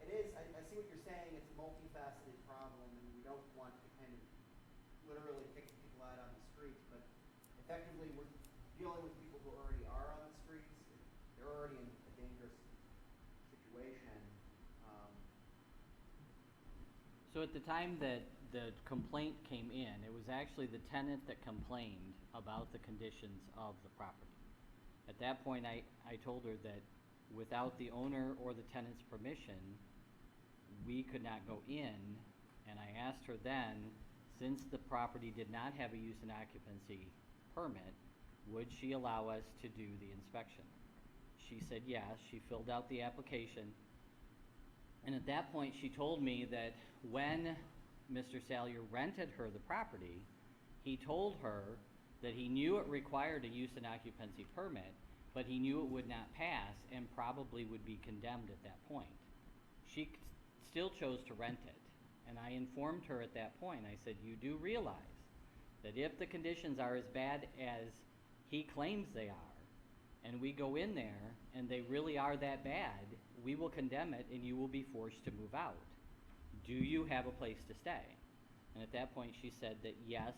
it is, I see what you're saying, it's a multifaceted problem, and we don't want to kind of literally kick people out on the streets, but effectively, we're dealing with people who already are on the streets, they're already in a dangerous situation. So at the time that the complaint came in, it was actually the tenant that complained about the conditions of the property. At that point, I told her that without the owner or the tenant's permission, we could not go in, and I asked her then, since the property did not have a use and occupancy permit, would she allow us to do the inspection? She said yes. She filled out the application. And at that point, she told me that when Mr. Salyer rented her the property, he told her that he knew it required a use and occupancy permit, but he knew it would not pass and probably would be condemned at that point. She still chose to rent it. And I informed her at that point, I said, you do realize that if the conditions are as bad as he claims they are, and we go in there and they really are that bad, we will condemn it and you will be forced to move out. Do you have a place to stay? And at that point she said that yes,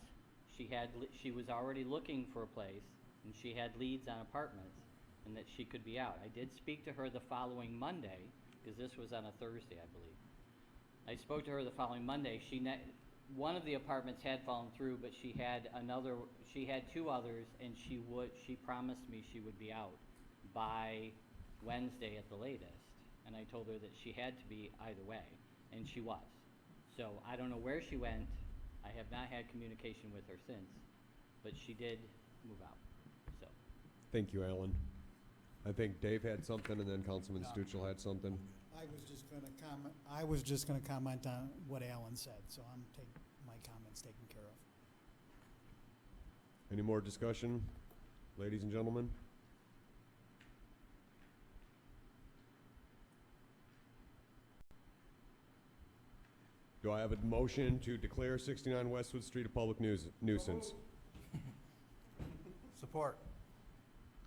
she was already looking for a place and she had leads on apartments and that she could be out. I did speak to her the following Monday, because this was on a Thursday, I believe. I spoke to her the following Monday. One of the apartments had fallen through, but she had two others, and she promised me she would be out by Wednesday at the latest. And I told her that she had to be either way, and she was. So I don't know where she went. I have not had communication with her since, but she did move out. So. Thank you, Alan. I think Dave had something, and then Councilman Stuchel had something. I was just gonna comment on what Alan said, so my comments taken care of. Any more discussion, ladies and gentlemen? Do I have a motion to declare 69 Westwood Street a public nuisance? Support.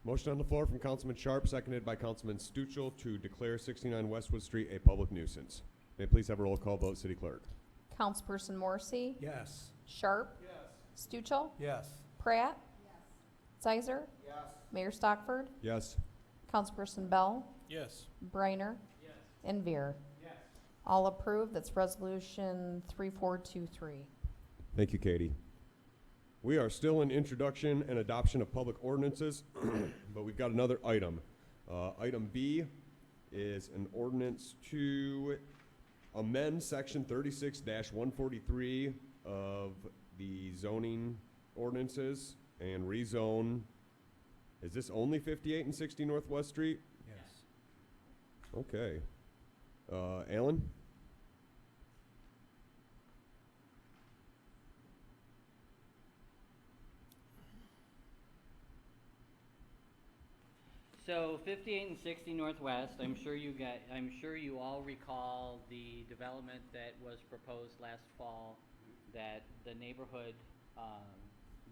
Motion on the floor from Councilman Sharp, seconded by Councilman Stuchel, to declare 69 Westwood Street a public nuisance. May I please have a roll call vote, City Clerk? Councilperson Morrissey? Yes. Sharp? Yes. Stuchel? Yes. Pratt? Sizer? Yes. Mayor Stockford? Yes. Councilperson Bell? Yes. Briner? Yes. And Veer. Yes. All approved. That's resolution 3423. Thank you, Katie. We are still in introduction and adoption of public ordinances, but we've got another item. Item B is an ordinance to amend section 36-143 of the zoning ordinances and rezone. Is this only 58 and 60 Northwest Street? Yes. Okay. Alan? So 58 and 60 Northwest, I'm sure you all recall the development that was proposed last fall that the neighborhood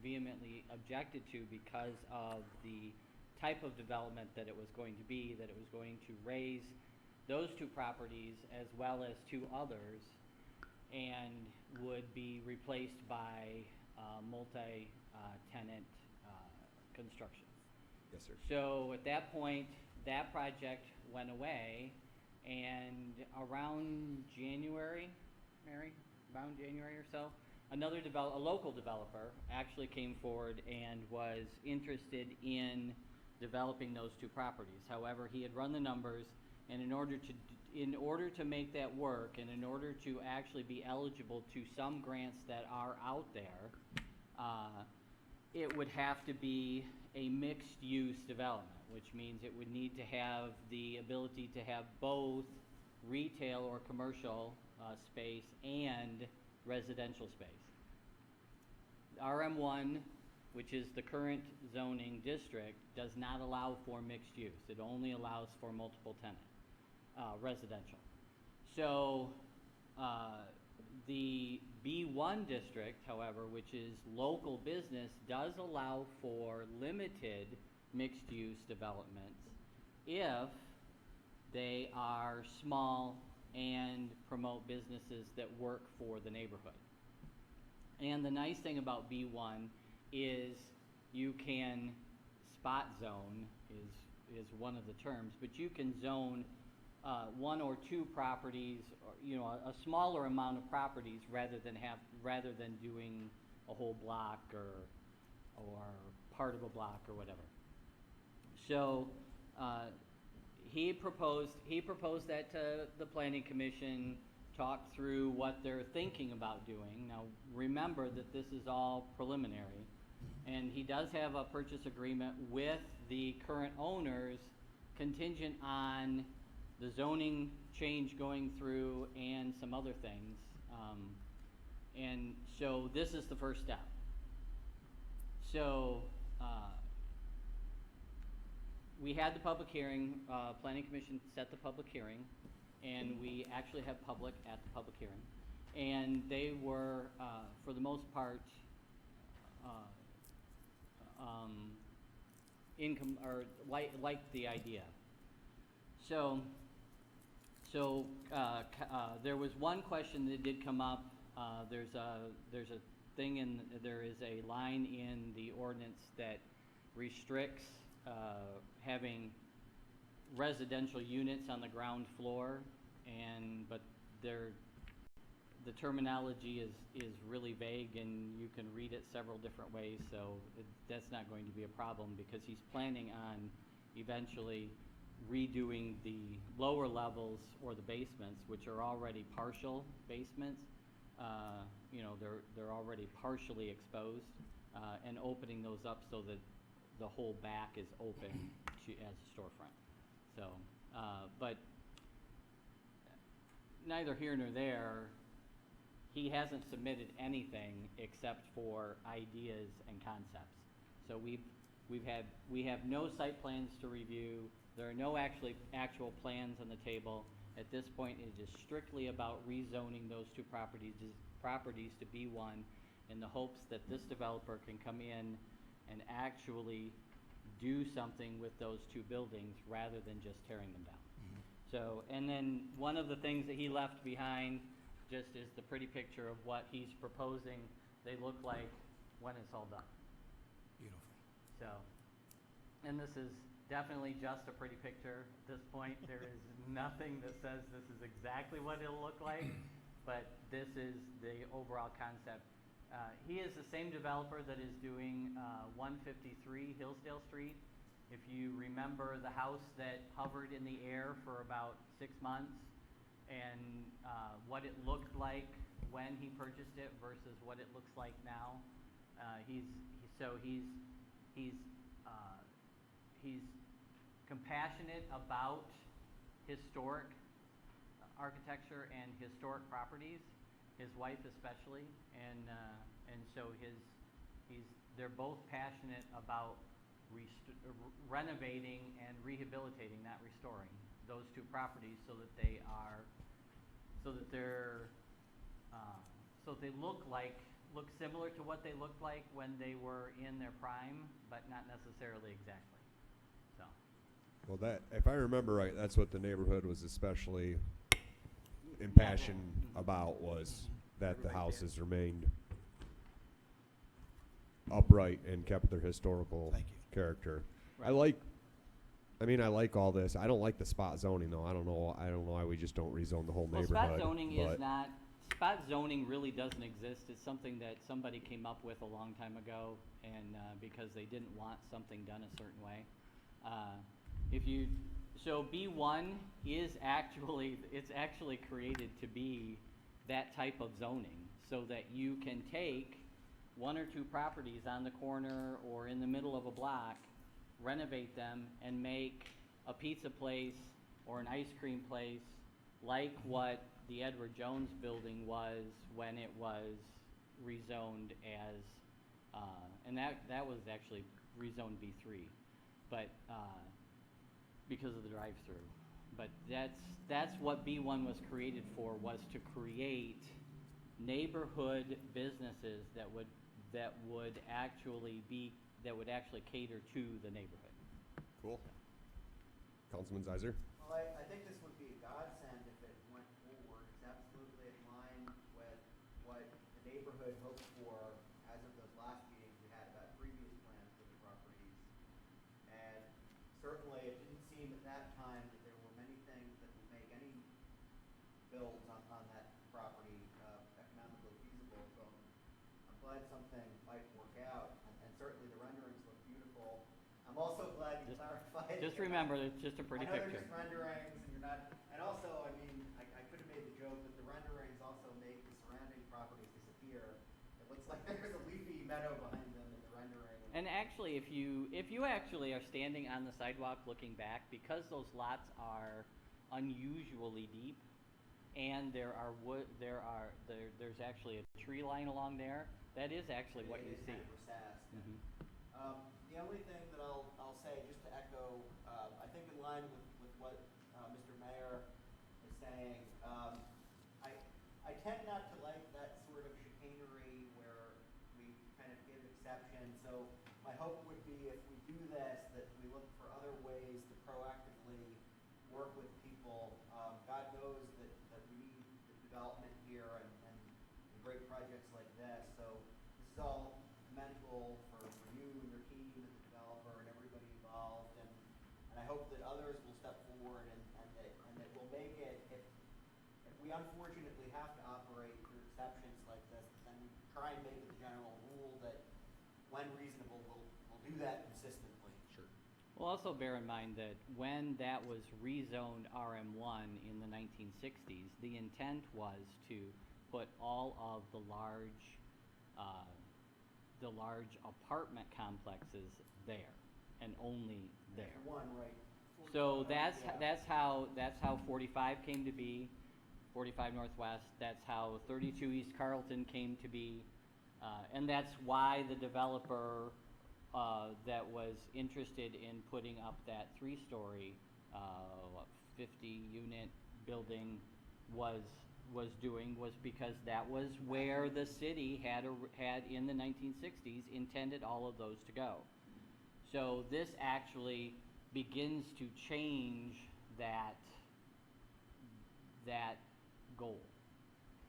vehemently objected to because of the type of development that it was going to be, that it was going to raise those two properties as well as two others and would be replaced by multi-tenant construction. Yes, sir. So at that point, that project went away, and around January, Mary, around January or so, a local developer actually came forward and was interested in developing those two properties. However, he had run the numbers, and in order to make that work, and in order to actually be eligible to some grants that are out there, it would have to be a mixed-use development, which means it would need to have the ability to have both retail or commercial space and residential space. RM1, which is the current zoning district, does not allow for mixed use. It only allows for multiple tenant residential. So the B1 district, however, which is local business, does allow for limited mixed-use developments if they are small and promote businesses that work for the neighborhood. And the nice thing about B1 is you can spot zone is one of the terms, but you can zone one or two properties, or, you know, a smaller amount of properties rather than doing a whole block or part of a block or whatever. So he proposed that to the Planning Commission, talked through what they're thinking about doing. Now remember that this is all preliminary, and he does have a purchase agreement with the current owners contingent on the zoning change going through and some other things. And so this is the first step. So we had the public hearing, Planning Commission set the public hearing, and we actually have public at the public hearing. And they were, for the most part, liked the idea. So there was one question that did come up. There is a line in the ordinance that restricts having residential units on the ground floor, but the terminology is really vague, and you can read it several different ways, so that's not going to be a problem, because he's planning on eventually redoing the lower levels or the basements, which are already partial basements. You know, they're already partially exposed, and opening those up so that the whole back is open as a storefront. So, but neither here nor there, he hasn't submitted anything except for ideas and concepts. So we have no site plans to review. There are no actual plans on the table. At this point, it is strictly about rezoning those two properties to B1 in the hopes that this developer can come in and actually do something with those two buildings rather than just tearing them down. So, and then one of the things that he left behind just is the pretty picture of what he's proposing they look like when it's all done. Beautiful. So, and this is definitely just a pretty picture at this point. There is nothing that says this is exactly what it'll look like, but this is the overall concept. He is the same developer that is doing 153 Hillsdale Street. If you remember the house that hovered in the air for about 6 months, and what it looked like when he purchased it versus what it looks like now, he's compassionate about historic architecture and historic properties. His wife especially, and so they're both passionate about renovating and rehabilitating, not restoring, those two properties so that they look similar to what they looked like when they were in their prime, but not necessarily exactly. So. Well, that, if I remember right, that's what the neighborhood was especially impassioned about, was that the houses remained upright and kept their historical character. Right. I like all this. I don't like the spot zoning though. I don't know why we just don't rezone the whole neighborhood. Spot zoning really doesn't exist. It's something that somebody came up with a long time ago, and because they didn't want something done a certain way. So B1 is actually created to be that type of zoning, so that you can take one or two properties on the corner or in the middle of a block, renovate them, and make a pizza place or an ice cream place like what the Edward Jones building was when it was rezoned as, and that was actually rezoned B3, but because of the drive-through. But that's what B1 was created for, was to create neighborhood businesses that would actually cater to the neighborhood. Cool. Councilman Zeiser? Well, I think this would be a godsend if it went could hope for, as of those last meetings we had about previous plans for the properties. And certainly it didn't seem at that time that there were many things that would make any builds on that property economically feasible. So I'm glad something might work out, and certainly the renderings look beautiful. I'm also glad you clarified. Just remember, it's just a pretty I know picture. they're just renderings, and you're not. And also, I mean, I could have made the joke that the renderings also make the surrounding properties disappear. It looks like there's a leafy meadow behind them in the rendering. And actually, if you actually are standing on the sidewalk looking back, because those lots are unusually deep, and there's actually a tree line along there, that is actually what you see. Kind of recessed. Mhm. The only thing that I'll say, just to echo, I think in line with what Mr. Mayor is saying, I tend not to like that sort of chicanery where we kind of give exceptions. So my hope would be if we do this, that we look for other ways to proactively work with people. God knows that we need the development here and great projects like this. So this is all commendable for you and your team and the developer and everybody involved. And I hope that others will step forward and that we'll make it, if we unfortunately have to operate through exceptions like this, then we try and make it the general rule that when reasonable, we'll do that consistently. Sure. Well, also bear in mind that when that was rezoned RM1 in the 1960s, the intent was to put all of the large apartment complexes there, and only there. One, right. So that's how 45 came to be, 45 Northwest. That's how 32 East Carlton came to be, and that's why the developer that was interested in putting up that 3-story, 50-unit building was because that was where the city had in the 1960s intended all of those to go. So this actually begins to change that goal.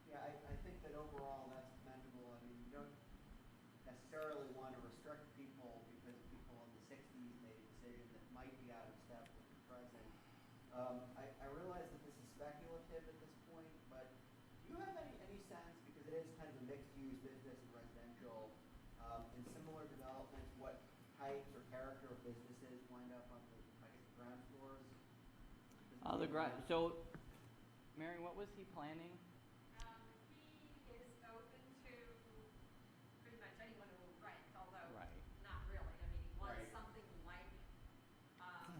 Yeah, I think that overall that's commendable. I mean, you don't necessarily want to restrict people because people in the 60s made a decision that might be out of step with the present. I realize that this is speculative at this point, but do you have any sense, because it is kind of a mixed-use business and residential, in similar developments, what types or character of businesses wind up on the ground floors? So, Mary, what was he planning? He is open to pretty much anyone who will rent, although Right. not really. I mean, he wants Right. something like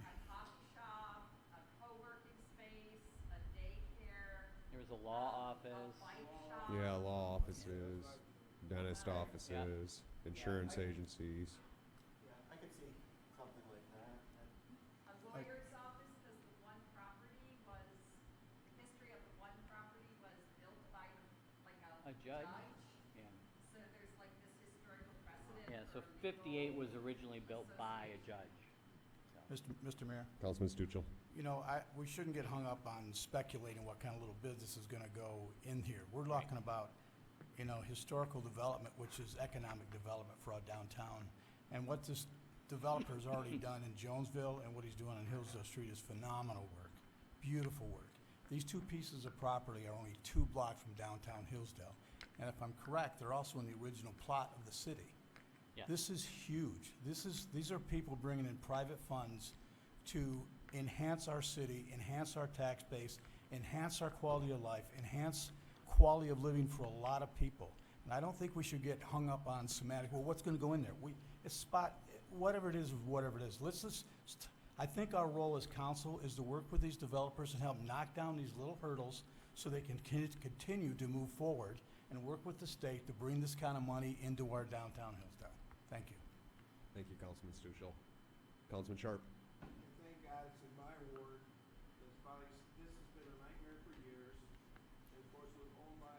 a coffee shop, a co-working space, a daycare, There was a law office. a bike shop. Yeah, law offices, dentist offices, insurance agencies. Yeah, I could see something like that. A lawyer's office, because the one property was, the history of the one property was built by A judge? Yeah. So there's like this historical precedent. Yeah, so for 58 legal was originally built by a judge. Mr. Mayor, Councilman Stuchel. you know, we shouldn't get hung up on speculating what kind of little business is gonna go in here. We're talking about, you know, historical development, which is economic development for our downtown. And what this developer's already done in Jonesville and what he's doing on Hillsdale Street is phenomenal work, beautiful work. These two pieces of property are only 2 blocks from downtown Hillsdale. And if I'm correct, they're also in the original plot of the city. Yeah. This is huge. These are people bringing in private funds to enhance our city, enhance our tax base, enhance our quality of life, enhance quality of living for a lot of people. And I don't think we should get hung up on semantic, well, what's gonna go in there? Whatever it is, whatever it is. I think our role as council is to work with these developers and help knock down these little hurdles so they can continue to move forward and work with the state to bring this kind of money into our downtown Hillsdale. Thank you. Thank you, Councilman Stuchel. Councilman Sharp. Thank God it's in my ward. This has been a nightmare for years. And of course, it was owned by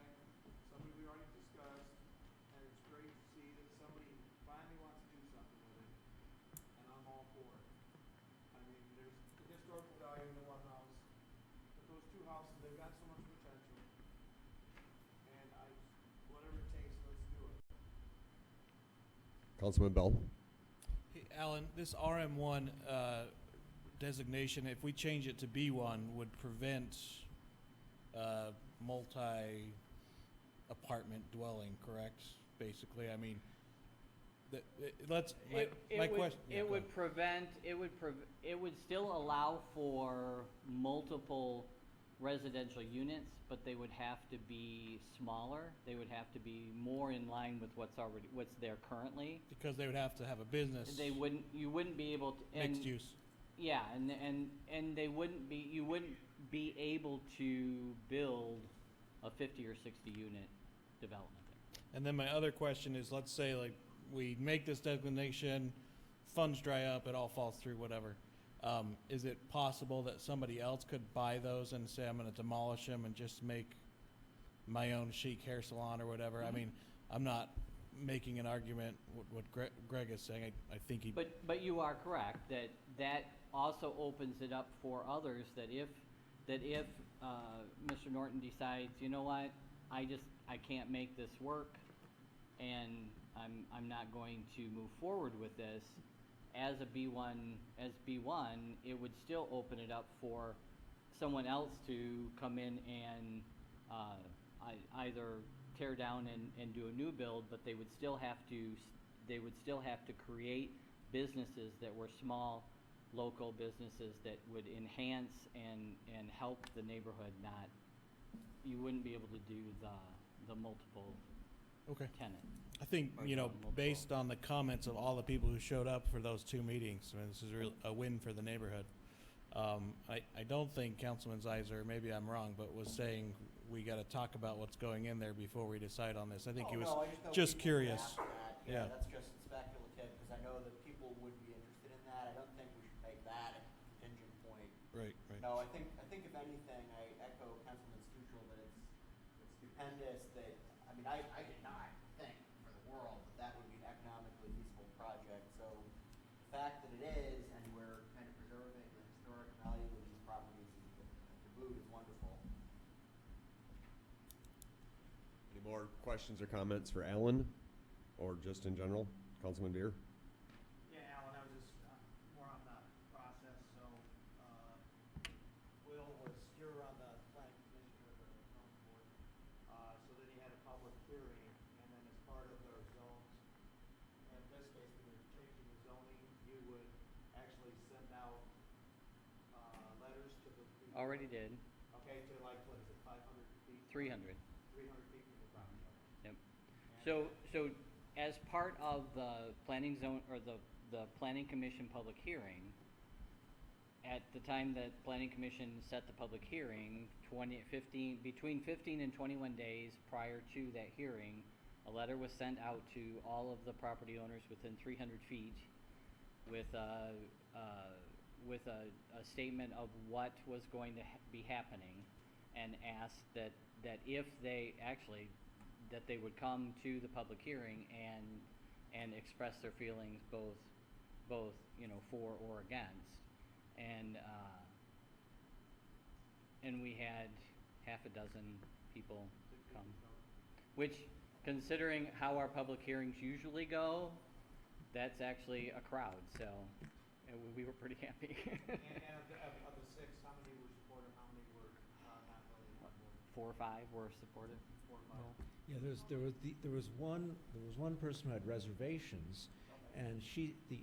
somebody we already discussed. And it's great to see that somebody finally wants to do something with it. And I'm all for it. I mean, there's the historical value in the one house. But those 2 houses, they've got so much potential. And whatever it takes, let's do Councilman Bell. Hey, Alan, this RM1 designation, if we change it to B1, would prevent multi-apartment dwelling, correct? Basically, I mean, my question. It would still allow for multiple residential units, but they would have to be smaller. They would have to be more in line with what's there currently. Because they would have to have a business. You wouldn't be able to. Mixed use. Yeah, and you wouldn't be able to build a 50 or 60 unit development there. And then my other question is, let's say like we make this designation, funds dry up, it all falls through, whatever. Is it possible that somebody else could buy those and say, I'm going to demolish them and just make my own chic hair salon or whatever? I mean, I'm not making an argument what Greg is saying. I think he. But you are correct that also opens it up for others that if Mr. Norton decides, you know what, I can't make this work, and I'm not going to move forward with this. As B1, it would still open it up for someone else to come in and either tear down and do a new build, but they would still have to create businesses that were small, local businesses that would enhance and help the neighborhood. You wouldn't be able to do the multiple tenant. I think, based on the comments of all the people who showed up for those two meetings, I mean, this is a win for the neighborhood. I don't think Councilman Zeiser, maybe I'm wrong, but was saying we got to talk about what's going in there before we decide on this. I think he was just curious. Yeah, that's just speculative, because I know that people would be interested in that. I don't think we should make that a contingent point. Right. No, I think if anything, I echo Councilman Stuchel that it's stupendous that, I mean, I did not think for the world that would be an economically feasible project. So the fact that it is, and we're kind of preserving the historic value of these properties to boot is wonderful. Any more questions or comments for Alan, or just in general? Councilman Beer? Yeah, Alan, I was just more on the process. So Will was, you're on the planning commission or the zoning board. So then he had a public hearing, and then as part of their zones, in this case, when you're changing the zoning, you would actually send out letters to the people. Already did. Okay, to like, what is it, 500 feet? 300. 300 feet from the property. Yep. So as part of the planning zone, or the planning commission public hearing, at the time that planning commission set the public hearing, between 15 and 21 days prior to that hearing, a letter was sent out to all of the property owners within 300 feet with a statement of what was going to be happening, and asked that if they that they would come to the public hearing and express their feelings both for or against, and we had half a dozen people come, which, considering how our public hearings usually go, that's actually a crowd, so we were pretty happy. And of the six, how many were supportive, how many were not really on board? 4 or 5 were supportive. 4 or 5. Yeah, there was one person who had reservations, and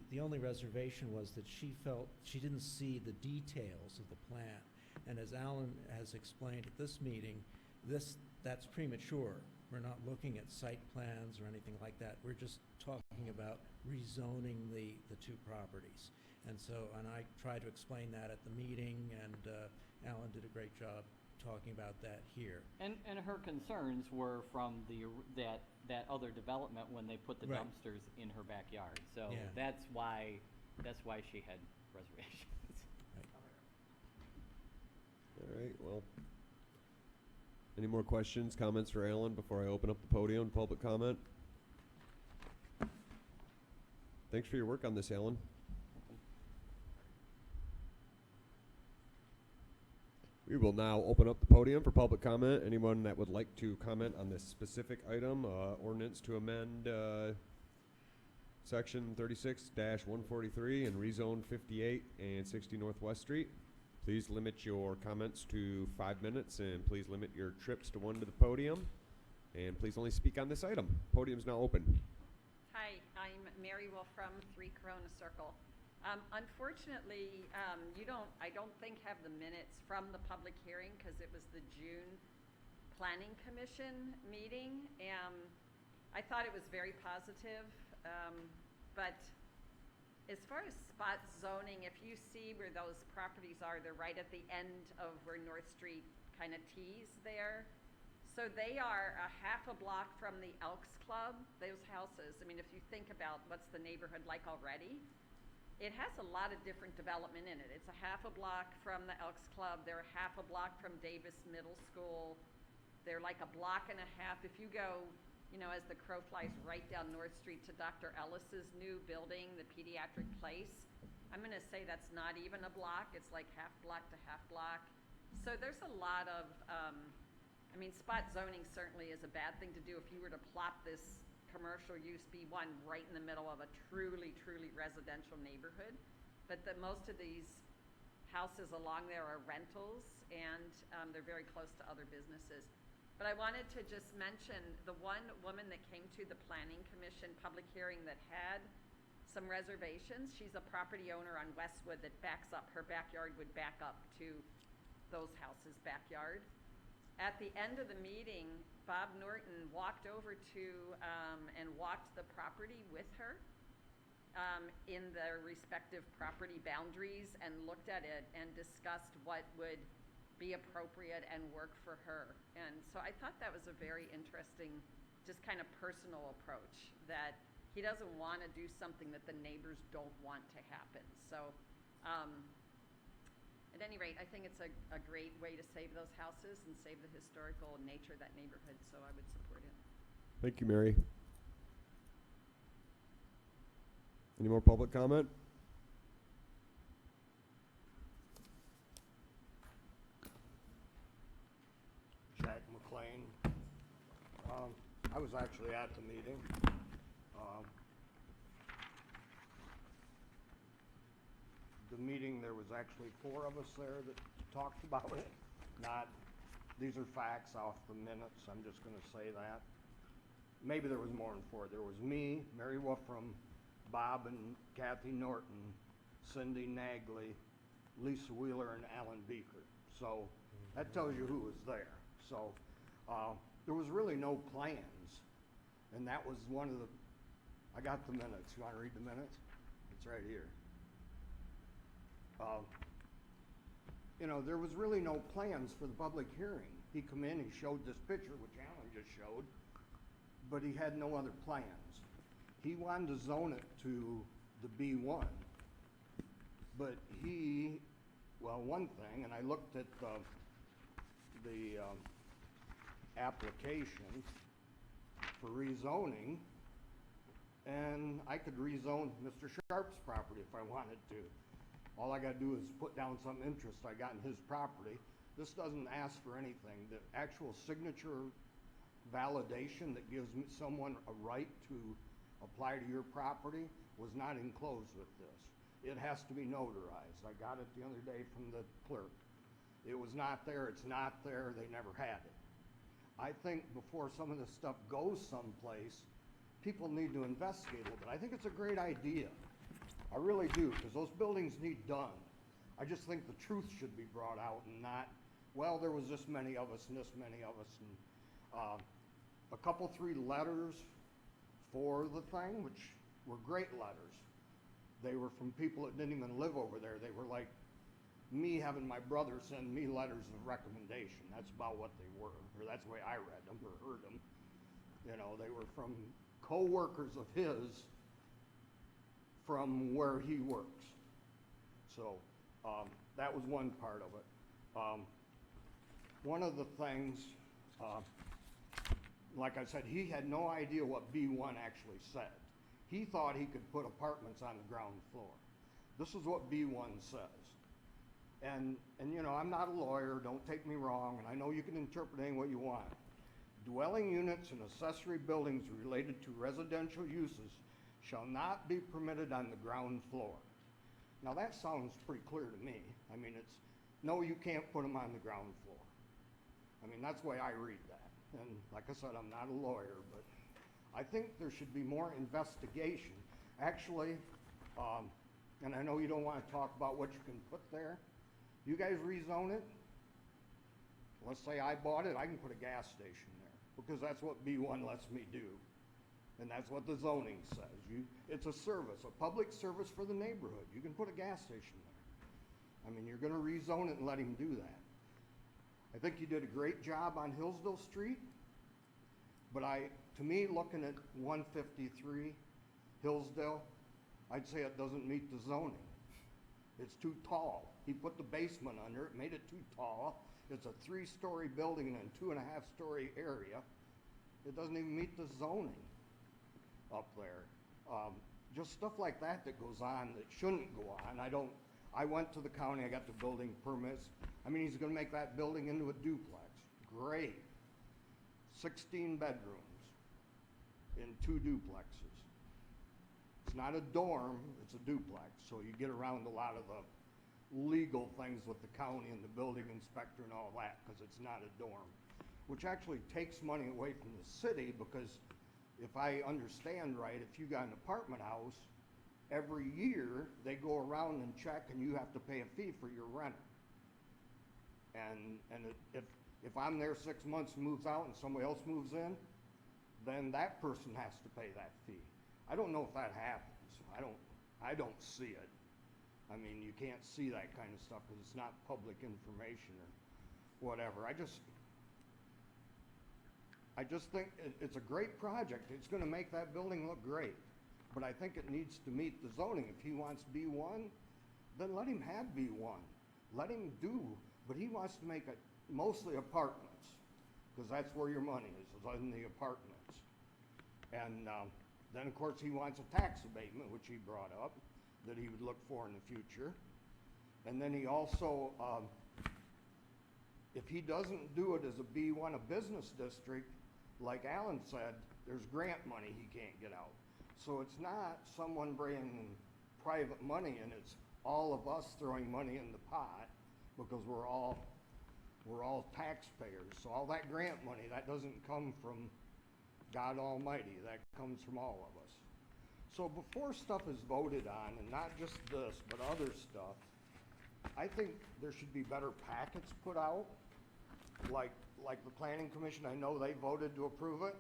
the only reservation was that she felt she didn't see the details of the plan. And as Alan has explained at this meeting, that's premature. We're not looking at site plans or anything like that. We're just talking about rezoning the two properties. And I tried to explain that at the meeting, and Alan did a great job talking about that here. And her concerns were from that other development when they put the Right. dumpsters in her backyard. So Yeah. that's why she had reservations. All right, well, any more questions, comments for Alan before I open up the podium, public comment? Thanks for your work on this, Alan. We will now open up the podium for public comment. Anyone that would like to comment on this specific item, ordinance to amend Section 36-143 and rezone 58 and 60 Northwest Street. Please limit your comments to 5 minutes, and please limit your trips to one to the podium. And please only speak on this item. Podium's now open. Hi, I'm Mary Wolf from 3 Corona Circle. Unfortunately, I don't think have the minutes from the public hearing because it was the June Planning Commission meeting. I thought it was very positive, but as far as spot zoning, if you see where those properties are, they're right at the end of where North Street kind of tees there. So they are a half a block from the Elks Club, those houses. I mean, if you think about what's the neighborhood like already, it has a lot of different development in it. It's a half a block from the Elks Club. They're a half a block from Davis Middle School. They're like a block and a half. If you go, as the crow flies right down North Street to Dr. Ellis's new building, the pediatric place, I'm gonna say that's not even a block. It's like half block to half block. So there's a lot of, spot zoning certainly is a bad thing to do if you were to plop this commercial use B1 right in the middle of a truly, truly residential neighborhood. But most of these houses along there are rentals, and they're very close to other businesses. But I wanted to just mention the one woman that came to the Planning Commission public hearing that had some reservations. She's a property owner on Westwood that backs up. Her backyard would back up to those houses' backyard. At the end of the meeting, Bob Norton walked over to and walked the property with her in their respective property boundaries and looked at it and discussed what would be appropriate and work for her. And so I thought that was a very interesting, just kind of personal approach, that he doesn't want to do something that the neighbors don't want to happen. So at any rate, I think it's a great way to save those houses and save the historical nature of that neighborhood, so I would support it. Thank you, Mary. Any more public comment? Jack McLean. I was actually at the meeting. The meeting, there was actually 4 of us there that talked about it. These are facts off the minutes, I'm just gonna say that. Maybe there was more than 4. There was me, Mary Wolfram, Bob and Kathy Norton, Cindy Nagley, Lisa Wheeler, and Alan Beaker. So that tells you who was there. So there was really no plans, and that was one of the, I got the minutes. You wanna read the minutes? It's right here. There was really no plans for the public hearing. He come in, he showed this picture, which Alan just showed, but he had no other plans. He wanted to zone it to the B1, but one thing, and I looked at the application for rezoning, and I could rezone Mr. Sharp's property if I wanted to. All I gotta do is put down some interest I got in his property. This doesn't ask for anything. The actual signature validation that gives someone a right to apply to your property was not enclosed with this. It has to be notarized. I got it the other day from the clerk. It was not there, it's not there, they never had it. I think before some of this stuff goes someplace, people need to investigate a little bit. I think it's a great idea. I really do, because those buildings need done. I just think the truth should be brought out and not, well, there was this many of us and this many of us. And a couple, 3 letters for the thing, which were great letters. They were from people that didn't even live over there. They were like me having my brother send me letters of recommendation. That's about what they were, or that's the way I read them or heard them. They were from co-workers of his from where he works. So that was one part of it. One of the things, like I said, he had no idea what B1 actually said. He thought he could put apartments on the ground floor. This is what B1 says. And I'm not a lawyer, don't take me wrong, and I know you can interpret any way you want. Dwelling units and accessory buildings related to residential uses shall not be permitted on the ground floor. Now that sounds pretty clear to me. I mean, it's, no, you can't put them on the ground floor. I mean, that's the way I read that. And like I said, I'm not a lawyer, but I think there should be more investigation. Actually, and I know you don't want to talk about what you can put there. You guys rezone it. Let's say I bought it, I can put a gas station there because that's what B1 lets me do. And that's what the zoning says. It's a service, a public service for the neighborhood. You can put a gas station there. I mean, you're gonna rezone it and let him do that. I think you did a great job on Hillsdale Street, but to me, looking at 153 Hillsdale, I'd say it doesn't meet the zoning. It's too tall. He put the basement under it, made it too tall. It's a 3-story building in a 2.5-story area. It doesn't even meet the zoning up there. Just stuff like that goes on that shouldn't go on. I went to the county, I got the building permits. I mean, he's gonna make that building into a duplex. Great. 16 bedrooms in 2 duplexes. It's not a dorm, it's a duplex. So you get around a lot of the legal things with the county and the building inspector and all that, because it's not a dorm, which actually takes money away from the city, because if I understand right, if you got an apartment house, every year they go around and check and you have to pay a fee for your renter. And if I'm there 6 months and moves out and somebody else moves in, then that person has to pay that fee. I don't know if that happens. I don't see it. I mean, you can't see that kind of stuff because it's not public information or whatever. I just think it's a great project. It's going to make that building look great. But I think it needs to meet the zoning. If he wants B1, then let him have B1. Let him do, but he wants to make it mostly apartments, because that's where your money is in the apartments. And then, of course, he wants a tax abatement, which he brought up, that he would look for in the future. And then he also, if he doesn't do it as a B1, a business district, like Alan said, there's grant money he can't get out. So it's not someone bringing private money in, it's all of us throwing money in the pot, because we're all taxpayers. So all that grant money, that doesn't come from God Almighty, that comes from all of us. So before stuff is voted on, and not just this, but other stuff, I think there should be better packets put out, like the Planning Commission. I know they voted to approve it,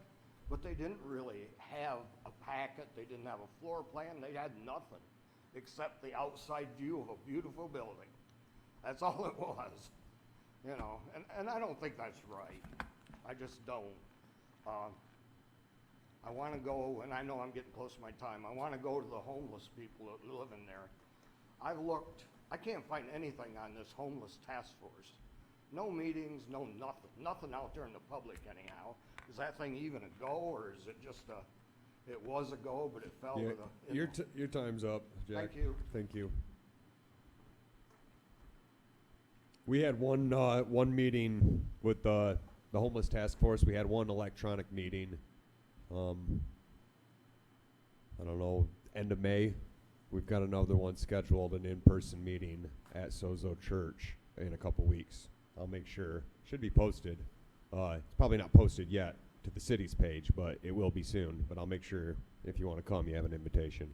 but they didn't really have a packet. They didn't have a floor plan. They had nothing except the outside view of a beautiful building. That's all it was, you know, and I don't think that's right. I just don't. I want to go, and I know I'm getting close to my time, I want to go to the homeless people that live in there. I've looked, I can't find anything on this homeless task force. No meetings, no nothing out there in the public anyhow. Is that thing even a go, or is it just it was a go, but it fell with a... Your time's up, Jack. Thank you. Thank you. We had one meeting with the homeless task force. We had one electronic meeting. I don't know, end of May. We've got another one scheduled, an in-person meeting at Sozo Church in a couple weeks. I'll make sure. Should be posted. It's probably not posted yet to the city's page, but it will be soon. But I'll make sure if you want to come, you have an invitation.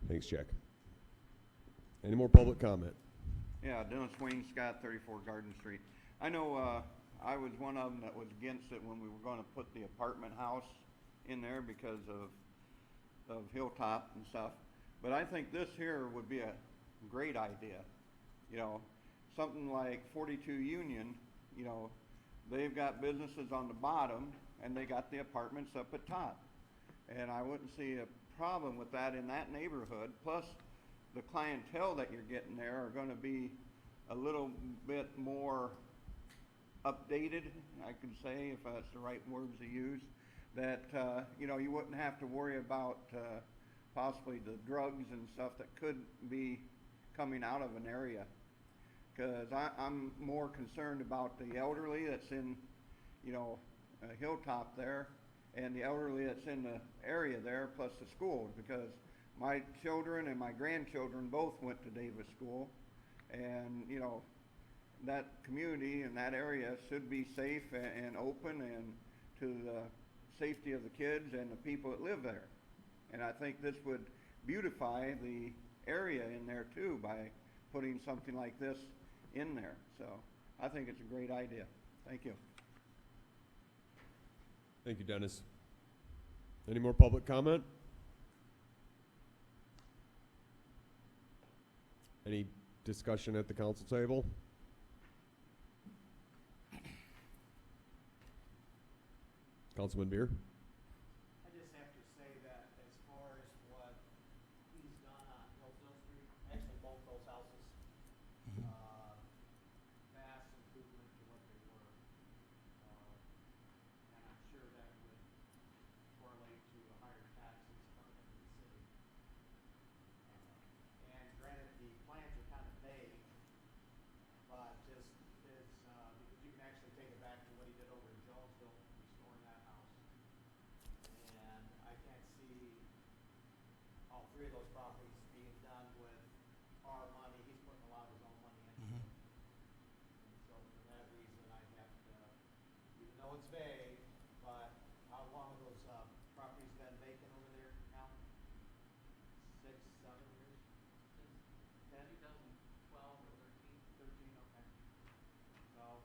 Thanks, Jack. Any more public comment? Yeah, Dennis Wayne Scott, 34 Garden Street. I know I was one of them that was against it when we were going to put the apartment house in there because of Hilltop and stuff. But I think this here would be a great idea. You know, something like 42 Union, you know, they've got businesses on the bottom and they got the apartments up at top. And I wouldn't see a problem with that in that neighborhood. Plus, the clientele that you're getting there are going to be a little bit more updated, I can say, if that's the right words to use, that, you know, you wouldn't have to worry about possibly the drugs and stuff that could be coming out of an area. Because I'm more concerned about the elderly that's in, you know, Hilltop there, and the elderly that's in the area there, plus the schools, because my children and my grandchildren both went to Davis School, and, you know, that community and that area should be safe and open and to the safety of the kids and the people that live there. And I think this would beautify the area in there too by putting something like this in there. So I think it's a great idea. Thank you. Thank you, Dennis. Any more public comment? Any discussion at the council table? Councilman Beer? I just have to say that as far as what he's done on Hillsdale Street, actually both those houses, vast improvement to what they were. And I'm sure that would correlate to higher taxes coming into the city. And granted, the plans are kind of vague, but just is, because you can actually take it back to what he did over in Jonesville, restoring that house. And I can't see all three of those properties being done with our money. He's putting a lot of his own money into it. And so for that reason, I have to, even though it's vague, but how long have those properties been vacant over there now? 6, 7 years? Since 2012 or 13? 13, okay. So,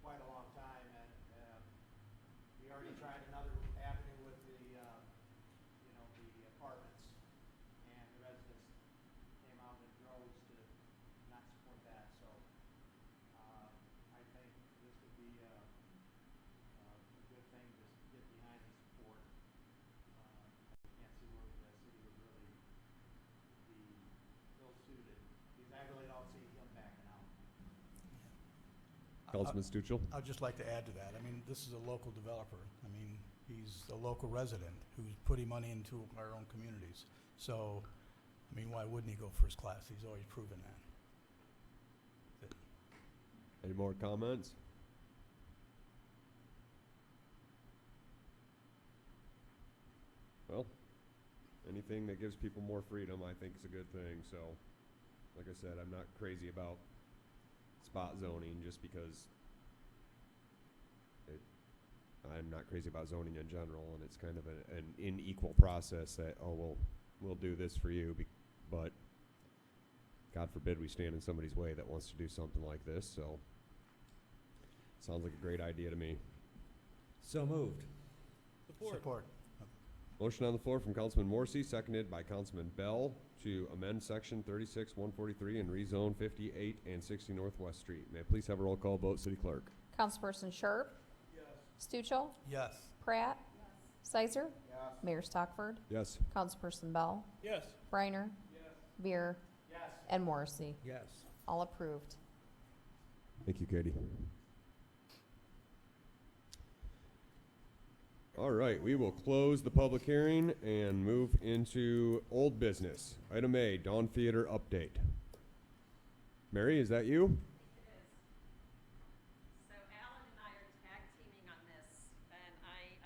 quite a long time, and we already tried another avenue with the, you know, the apartments, and the residents came out in droves to not support that, so, I think this would be, a good thing to get behind and support. I can't see where the city would really be ill-suited, because I really don't see him backing out. Councilman Stuchel? I'd just like to add to that. I mean, this is a local developer. I mean, he's a local resident who's putting money into our own communities. So, I mean, why wouldn't he go first class? He's always proven that. Any more comments? Well, anything that gives people more freedom, I think is a good thing. So, like I said, I'm not crazy about spot zoning just because I'm not crazy about zoning in general, and it's kind of an unequal process that, oh, we'll do this for you, but God forbid we stand in somebody's way that wants to do something like this. So, sounds like a great idea to me. So moved. Support. Motion on the floor from Councilman Morrissey, seconded by Councilman Bell, to amend section 36-143 and rezone 58 and 60 Northwest Street. May I please have a roll call vote, City Clerk? Councilperson Sharp? Yes. Stuchel? Yes. Pratt? Sizer? Yes. Mayor Stockford? Yes. Councilperson Bell? Yes. Briner? Yes. Beer? Yes. And Morrissey? Yes. All approved. Thank you, Katie. All right, we will close the public hearing and move into old business. Item A, Dawn Theater update. Mary, is that you? It is. So Alan and I are tag teaming on this, and I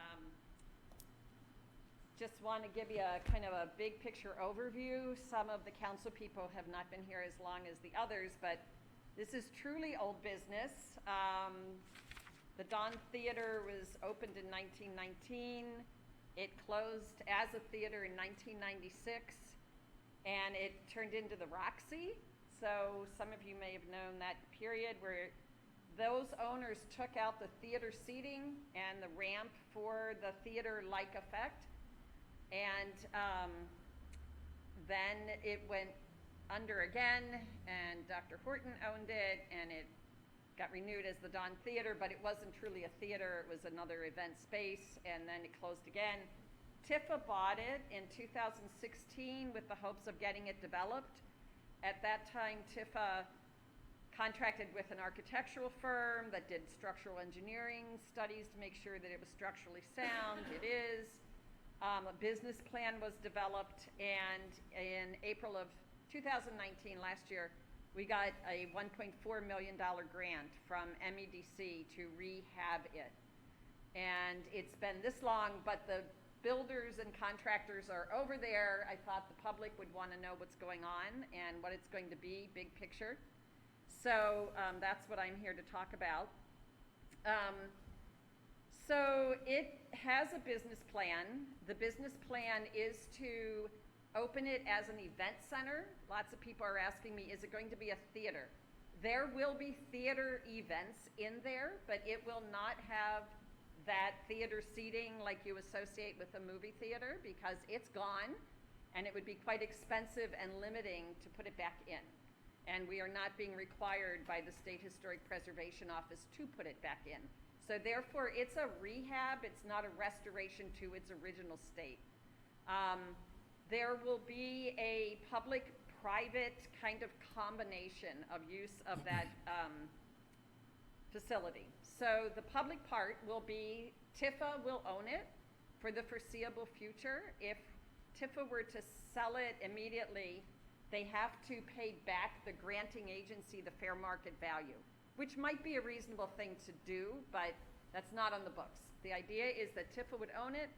just want to give you a kind of a big picture overview. Some of the council people have not been here as long as the others, but this is truly old business. The Dawn Theater was opened in 1919. It closed as a theater in 1996, and it turned into the Roxy. So some of you may have known that period where those owners took out the theater seating and the ramp for the theater-like effect. And then it went under again, and Dr. Horton owned it, and it got renewed as the Dawn Theater, but it wasn't truly a theater. It was another event space, and then it closed again. Tifa bought it in 2016 with the hopes of getting it developed. At that time, Tifa contracted with an architectural firm that did structural engineering studies to make sure that it was structurally sound. It is. A business plan was developed, and in April of 2019, last year, we got a $1.4 million grant from MEDC to rehab it. And it's been this long, but the builders and contractors are over there. I thought the public would want to know what's going on and what it's going to be, big picture. So that's what I'm here to talk about. So it has a business plan. The business plan is to open it as an event center. Lots of people are asking me, is it going to be a theater? There will be theater events in there, but it will not have that theater seating like you associate with a movie theater, because it's gone, and it would be quite expensive and limiting to put it back in. And we are not being required by the State Historic Preservation Office to put it back in. So therefore, it's a rehab, it's not a restoration to its original state. There will be a public-private kind of combination of use of that facility. So the public part will be, Tifa will own it for the foreseeable future. If Tifa were to sell it immediately, they have to pay back the granting agency the fair market value, which might be a reasonable thing to do, but that's not on the books. The idea is that Tifa would own it,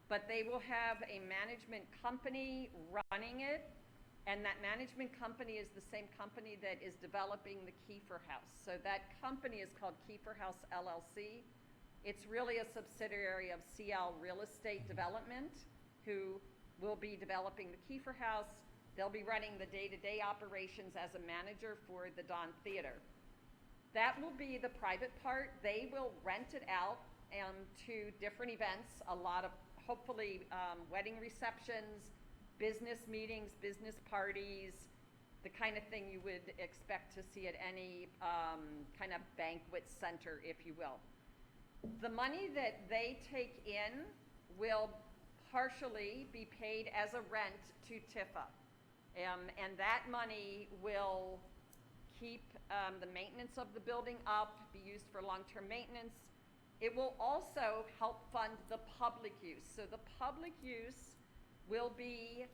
but they will have a management company running it, and that management company is the same company that is developing the Kiefer House. So that company is called Kiefer House LLC. It's really a subsidiary of CL Real Estate Development, who will be developing the Kiefer House. They'll be running the day-to-day operations as a manager for the Dawn Theater. That will be the private part. They will rent it out to different events, a lot of, hopefully, wedding receptions, business meetings, business parties, the kind of thing you would expect to see at any kind of banquet center, if you will. The money that they take in will partially be paid as a rent to Tifa. And that money will keep the maintenance of the building up, be used for long-term maintenance. It will also help fund the public use. So the public use will be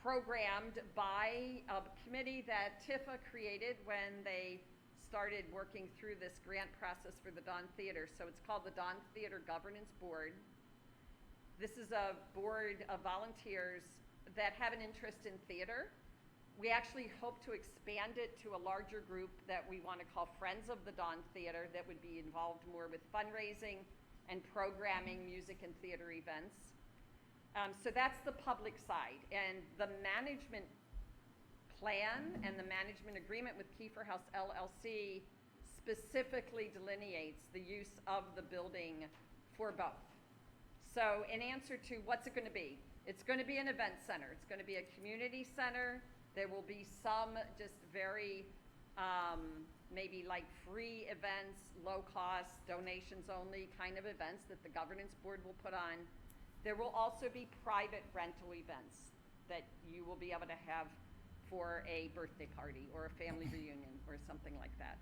programmed by a committee that Tifa created when they started working through this grant process for the Dawn Theater. So it's called the Dawn Theater Governance Board. This is a board of volunteers that have an interest in theater. We actually hope to expand it to a larger group that we want to call Friends of the Dawn Theater, that would be involved more with fundraising and programming music and theater events. So that's the public side. And the management plan and the management agreement with Kiefer House LLC specifically delineates the use of the building for both. So in answer to what's it going to be? It's going to be an event center. It's going to be a community center. There will be some just very maybe like free events, low cost, donations only kind of events that the governance board will put on. There will also be private rental events that you will be able to have for a birthday party or a family reunion or something like that.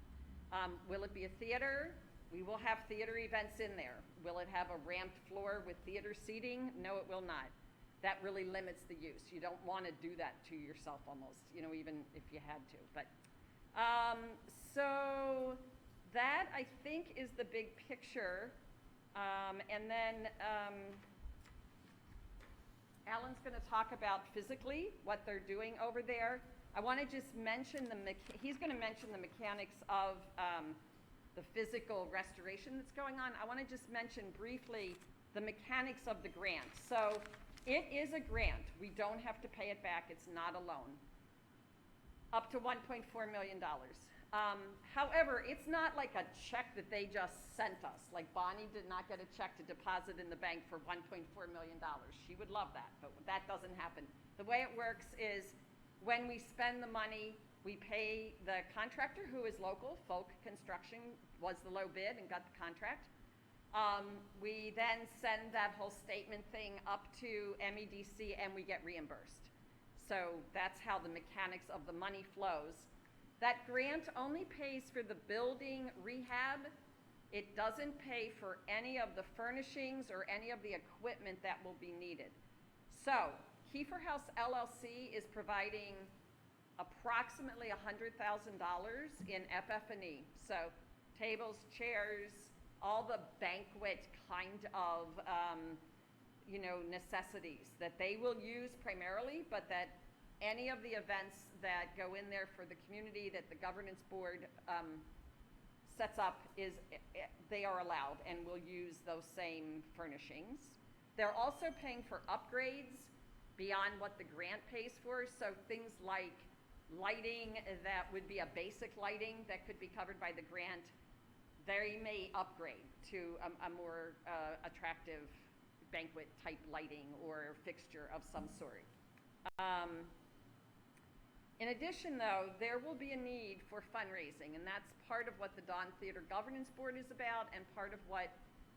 Will it be a theater? We will have theater events in there. Will it have a ramped floor with theater seating? No, it will not. That really limits the use. You don't want to do that to yourself almost, you know, even if you had to. But so that, I think, is the big picture. And then Alan's going to talk about physically what they're doing over there. I want to just mention he's going to mention the mechanics of the physical restoration that's going on. I want to just mention briefly the mechanics of the grant. So it is a grant. We don't have to pay it back. It's not a loan. Up to $1.4 million. However, it's not like a check that they just sent us. Like Bonnie did not get a check to deposit in the bank for $1.4 million. She would love that, but that doesn't happen. The way it works is when we spend the money, we pay the contractor, who is local. Folk Construction was the low bid and got the contract. We then send that whole statement thing up to MEDC and we get reimbursed. So that's how the mechanics of the money flows. That grant only pays for the building rehab. It doesn't pay for any of the furnishings or any of the equipment that will be needed. So Kiefer House LLC is providing approximately $100,000 in FF&E. So tables, chairs, all the banquet kind of, necessities that they will use primarily, but that any of the events that go in there for the community that the governance board sets up they are allowed and will use those same furnishings. They're also paying for upgrades beyond what the grant pays for, so things like lighting that would be a basic lighting that could be covered by the grant, they may upgrade to a more attractive banquet type lighting or fixture of some sort. In addition, though, there will be a need for fundraising, and that's part of what the Dawn Theater Governance Board is about and part of what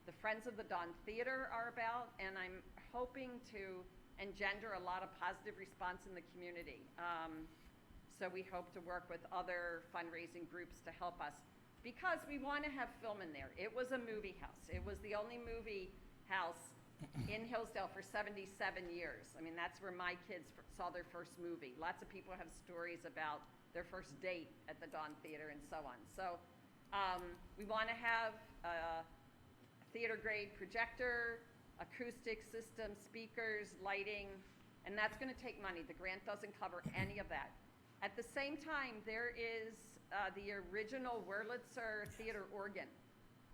the Friends of the Dawn Theater are about, and I'm hoping to engender a lot of positive response in the community. So we hope to work with other fundraising groups to help us, because we want to have film in there. It was a movie house. It was the only movie house in Hillsdale for 77 years. I mean, that's where my kids saw their first movie. Lots of people have stories about their first date at the Dawn Theater and so on. So we want to have a theater-grade projector, acoustic system, speakers, lighting, and that's going to take money. The grant doesn't cover any of that. At the same time, there is the original Wurlitzer theater organ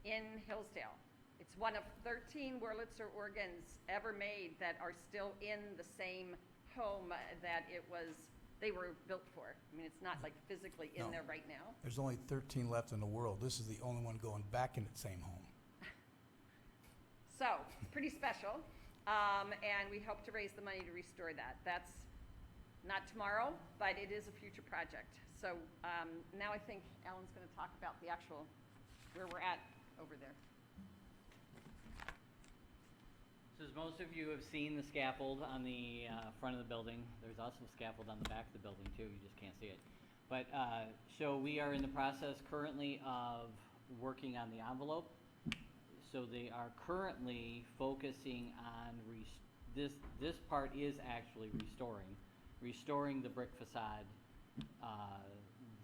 in Hillsdale. It's one of 13 Wurlitzer organs ever made that are still in the same home that they were built for. I mean, it's not like physically in there right now. There's only 13 left in the world. This is the only one going back in its same home. So, pretty special. And we hope to raise the money to restore that. That's not tomorrow, but it is a future project. So now I think Alan's going to talk about the actual, where we're at over there. So as most of you have seen the scaffold on the front of the building, there's also a scaffold on the back of the building too, you just can't see it. But so we are in the process currently of working on the envelope. So they are currently focusing on, this part is actually restoring the brick facade,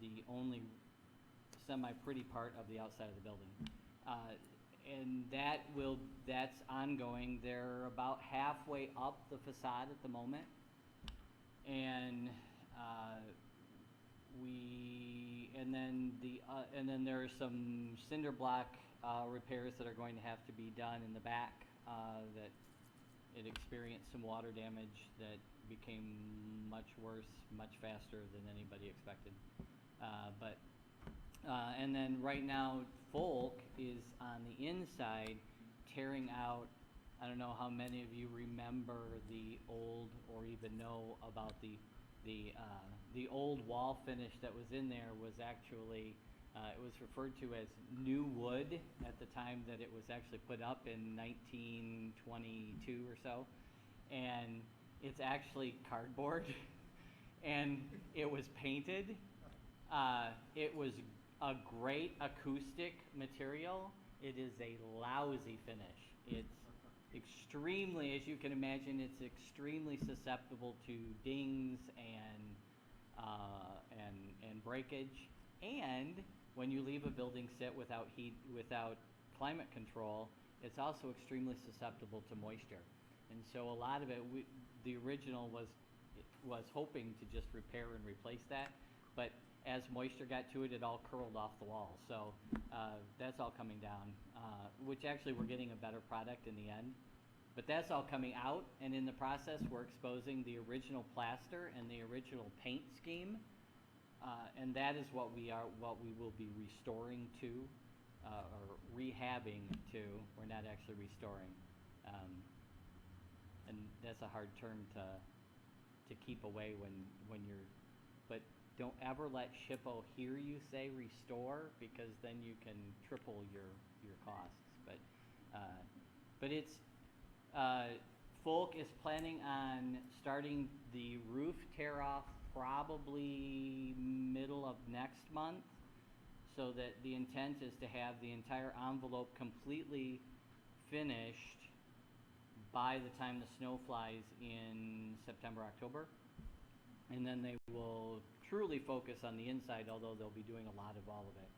the only semi-pretty part of the outside of the building. And that's ongoing. They're about halfway up the facade at the moment. And then there are some cinder block repairs that are going to have to be done in the back, that it experienced some water damage that became much worse, much faster than anybody expected. And then right now, Folk is on the inside tearing out. I don't know how many of you remember the old, or even know about the old wall finish that was in there. Was actually it was referred to as new wood at the time that it was actually put up in 1922 or so, and it's actually cardboard, and it was painted. It was a great acoustic material. It is a lousy finish. It's extremely, as you can imagine, it's extremely susceptible to dings and breakage. And when you leave a building sit without heat, without climate control, it's also extremely susceptible to moisture. And so a lot of it, the original was hoping to just repair and replace that, but as moisture got to it, it all curled off the wall. So that's all coming down, which actually we're getting a better product in the end. But that's all coming out, and in the process, we're exposing the original plaster and the original paint scheme, and that is what we will be restoring to, or rehabbing to. We're not actually restoring, and that's a hard term to keep away when you're. But don't ever let SHPO hear you say restore, because then you can triple your costs. But it's. Folk is planning on starting the roof tear off probably middle of next month, so that the intent is to have the entire envelope completely finished by the time the snow flies in September, October. And then they will truly focus on the inside, although they'll be doing a lot of all of it.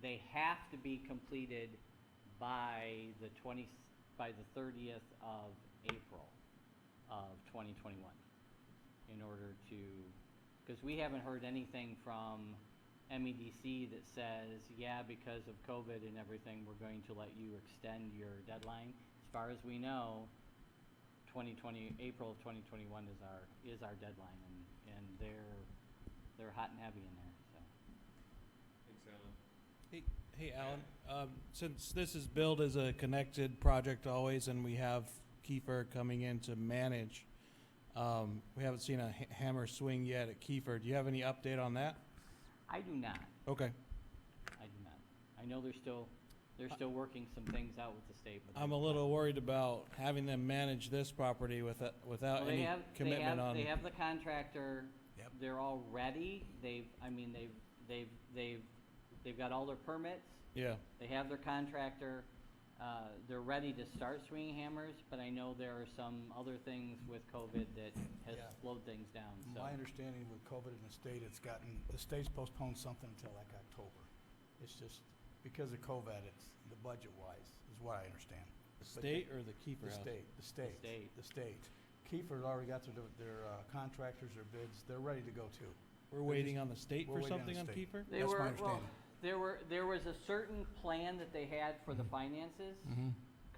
they have to be completed by the 30th of April of 2021 in order to, because we haven't heard anything from MEDC that says, yeah, because of COVID and everything, we're going to let you extend your deadline. As far as we know, April of 2021 is our deadline, and they're hot and heavy in there. So. Thanks, Alan. Hey, Alan, since this is billed as a connected project always, and we have Kiefer coming in to manage, we haven't seen a hammer swing yet at Kiefer. Do you have any update on that? I do not. Okay. I do not. I know they're still working some things out with the state. But I'm a little worried about having them manage this property without well, any commitment on. They have the contractor. Yep. They're all ready. They've got all their permits. Yeah. They have their contractor. They're ready to start swinging hammers, but I know there are some other things with COVID that has slowed things down. So. My understanding with COVID in the state, the state's postponed something until like October. It's just because of COVID, it's the budget-wise is what I understand. The state or the Kiefer house? The state. Kiefer's already got their contractors, their bids. They're ready to go too. We're waiting on the state for something on state. Kiefer? They That's were, my understanding. there was a certain plan that they had for the finances, Mm-hmm.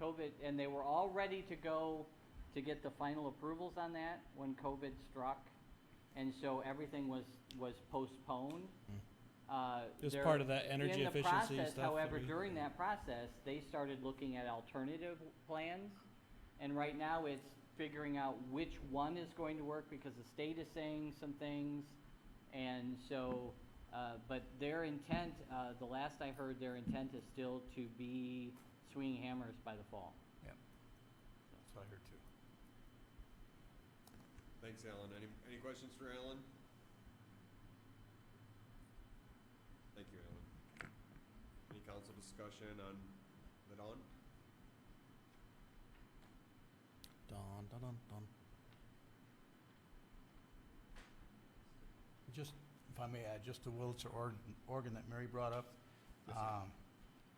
COVID, and they were all ready to go to get the final approvals on that when COVID struck, and so everything was postponed. Just part of that energy in the efficiency process, stuff. However, during that process, they started looking at alternative plans, and right now it's figuring out which one is going to work because the state is saying some things, and so. But their intent, the last I heard, their intent is still to be swinging hammers by the fall. Yep. That's what I heard too. Thanks, Alan. Any questions for Alan? Thank you, Alan. Any council discussion on the Dawn? Dun, dun, dun, dun. Just, if I may add, just the Wurlitzer organ that Mary brought up.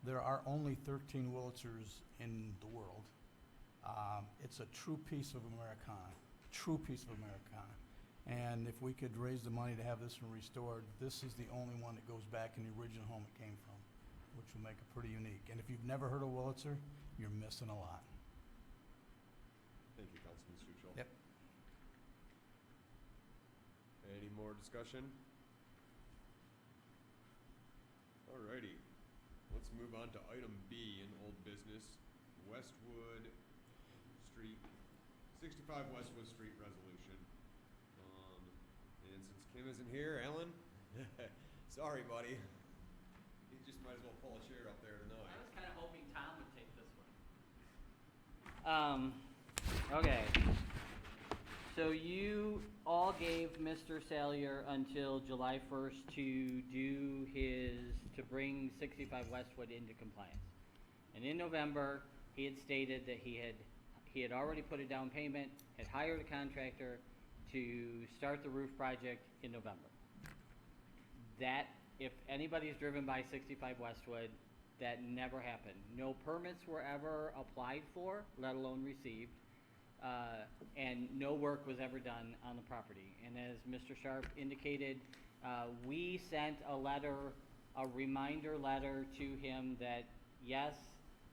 There are only 13 Wurlitzers in the world. It's a true piece of Americana, And if we could raise the money to have this one restored, this is the only one that goes back in the original home it came from, which will make it pretty unique. And if you've never heard of Wurlitzer, you're missing a lot. Thank you, Councilman Stuchel. Yep. Any more discussion? Alrighty, let's move on to item B in old business, Westwood Street, 65 Westwood Street resolution. And since Kim isn't here, Alan, sorry buddy, you just might as well pull a chair up there tonight. I was kind of hoping Tom would take this one. Okay. So you all gave Mr. Salyer until July 1st to bring 65 Westwood into compliance. And in November, he had stated that he had already put a down payment, had hired a contractor to start the roof project in November. That, if anybody's driven by 65 Westwood, that never happened. No permits were ever applied for, let alone received. And no work was ever done on the property. And as Mr. Sharp indicated, we sent a reminder letter to him that, yes,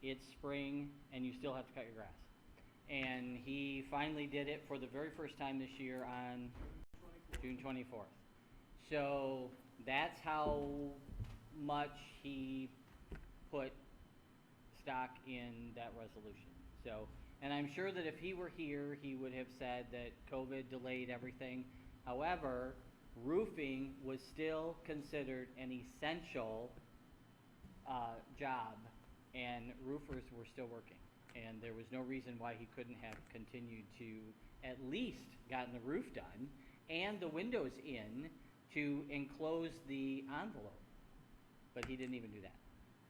it's spring and you still have to cut your grass. And he finally did it for the very first time this year on June 24th. So that's how much he put stock in that resolution. So. And I'm sure that if he were here, he would have said that COVID delayed everything. However, roofing was still considered an essential job, and roofers were still working. And there was no reason why he couldn't have continued to at least gotten the roof done and the windows in to enclose the envelope. But he didn't even do that.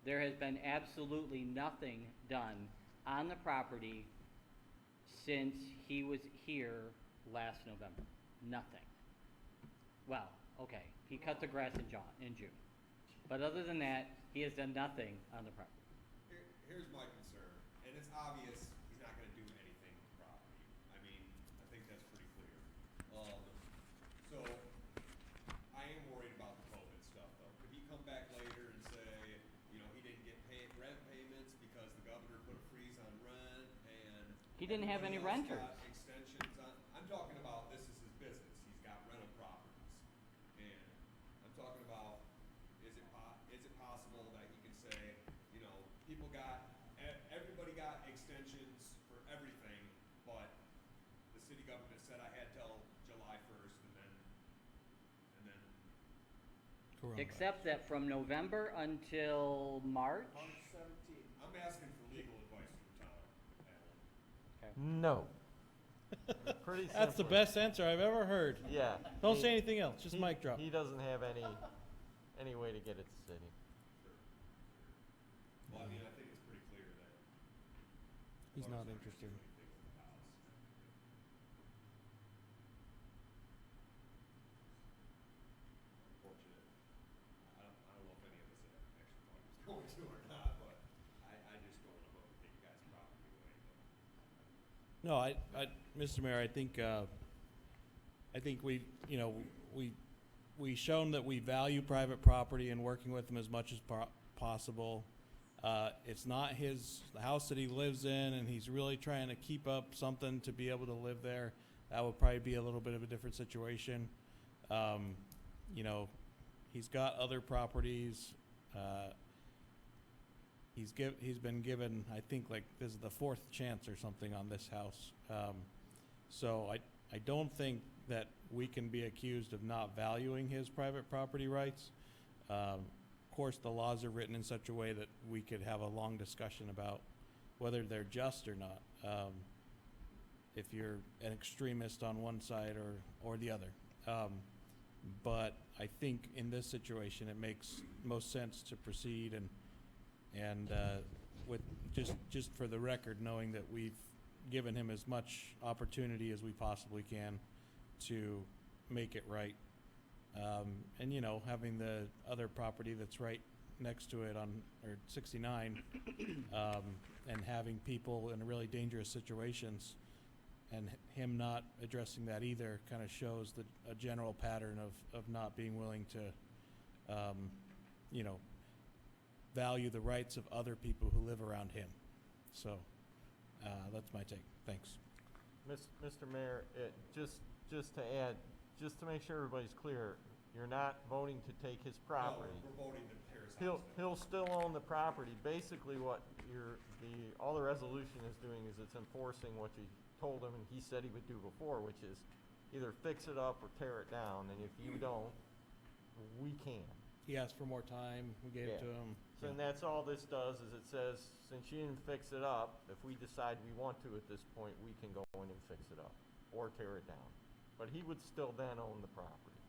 There has been absolutely nothing done on the property since he was here last November. Nothing. Well, okay, he cut the grass in June. But other than that, he has done nothing on the property. Here's my concern, and it's obvious he's not gonna do anything with the property. I mean, I think that's pretty clear. So, I am worried about the COVID stuff though. Could he come back later and say, you know, he didn't get rent payments because the governor put a freeze on rent and He didn't have any everybody else renters. got extensions on, I'm talking about this is his business. He's got rental properties. And I'm talking about, is it possible that he can say, you know, people got, everybody got extensions for everything, but the city government said I had till July 1st and then Except that from November until March, March 17th. I'm asking for legal advice from Tom, Alan. No. Pretty That's the simply. best answer I've ever heard. Yeah. Don't he- say anything else, just he- mic drop. He doesn't have any way to get it to city. Well, I mean, I think it's pretty clear that He's not Clark's gonna interested. do anything with the house. Unfortunate. I don't know if any of us actually thought he was going to or not, but I just don't want to vote to take you guys' property away. But No, Mr. Mayor, I think we, you know, we shown that we value private property and working with them as much as possible. It's not the house that he lives in, and he's really trying to keep up something to be able to live there. That would probably be a little bit of a different situation. You know, he's got other properties. He's been given, I think, like this is the 4th chance or something on this house. So I don't think that we can be accused of not valuing his private property rights. Of course, the laws are written in such a way that we could have a long discussion about whether they're just or not. If you're an extremist on one side or the other. But I think in this situation, it makes most sense to proceed and with just for the record, knowing that we've given him as much opportunity as we possibly can to make it right. And you know, having the other property that's right next to it or 69, and having people in really dangerous situations, and him not addressing that either kind of shows a general pattern of not being willing to, you know, value the rights of other people who live around him. So that's my take. Thanks. Mr. Mayor, just to add, just to make sure everybody's clear, you're not voting to take his property. No, we're voting to tear his house down. He'll still own the property. Basically, what all the resolution is doing is it's enforcing what you told him and he said he would do before, which is either fix it up or tear it down. And if you don't, we can. He asked for more time. We gave it to him. So and that's all this does is it says, since you didn't fix it up, if we decide we want to at this point, we can go in and fix it up or tear it down. But he would still then own the property.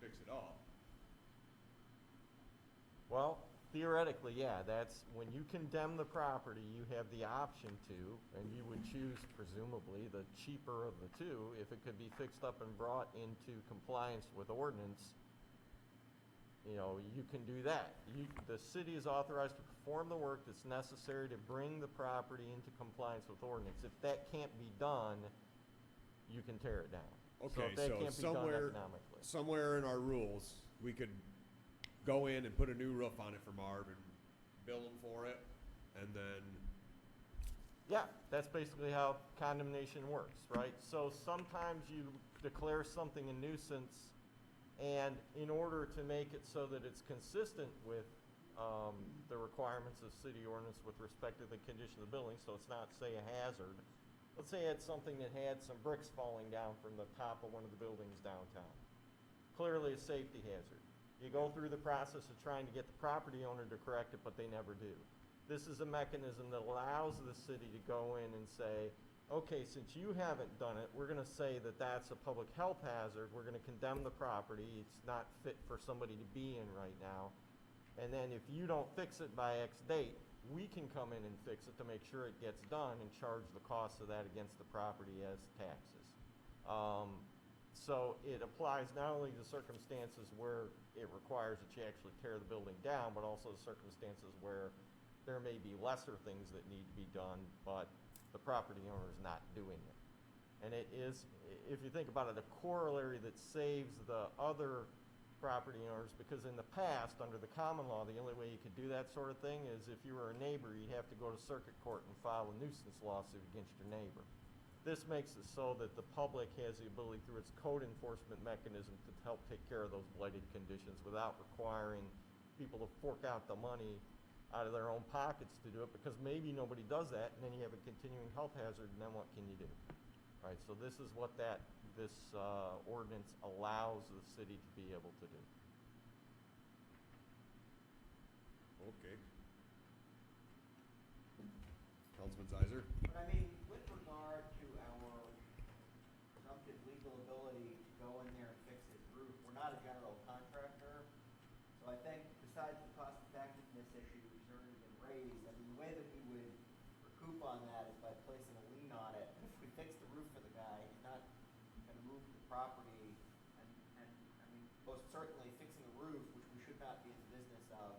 Fix it up. Well, theoretically, yeah, that's when you condemn the property, you have the option to, and you would choose presumably the cheaper of the two if it could be fixed up and brought into compliance with ordinance. You know, you can do that. The city is authorized to perform the work that's necessary to bring the property into compliance with ordinance. If that can't be done, you can tear it down. Okay, if that so can't be done somewhere economically. in our rules, we could go in and put a new roof on it for Marv and bill him for it, and then Yeah, that's basically how condemnation works, right? So sometimes you declare something a nuisance, and in order to make it so that it's consistent with the requirements of city ordinance with respect to the condition of the building, so it's not, say, a hazard. Let's say it's something that had some bricks falling down from the top of one of the buildings downtown. Clearly a safety hazard. You go through the process of trying to get the property owner to correct it, but they never do. This is a mechanism that allows the city to go in and say, okay, since you haven't done it, we're going to say that that's a public health hazard. We're going to condemn the property. It's not fit for somebody to be in right now. And then if you don't fix it by X date, we can come in and fix it to make sure it gets done and charge the cost of that against the property as taxes. So it applies not only to circumstances where it requires that you actually tear the building down, but also circumstances where there may be lesser things that need to be done, but the property owner is not doing it. And it is, if you think about it, a corollary that saves the other property owners, because in the past, under the common law, the only way you could do that sort of thing is if you were a neighbor, you'd have to go to circuit court and file a nuisance lawsuit against your neighbor. This makes it so that the public has the ability through its code enforcement mechanism to help take care of those blighted conditions without requiring people to fork out the money out of their own pockets to do it, because maybe nobody does that, and then you have a continuing health hazard, and then what can you do? Right, so this is what this ordinance allows the city to be able to do. Okay. Councilman Zeiser? But I mean, with regard to our presumptive legal ability to go in there and fix his roof, we're not a general contractor. So I think besides the cost effectiveness issue which has already been raised, I mean, the way that we would recoup on that is by placing a lien on it. And if we fix the roof for the guy, he's not gonna move the property. And I mean, most certainly fixing a roof, which we should not be in the business of,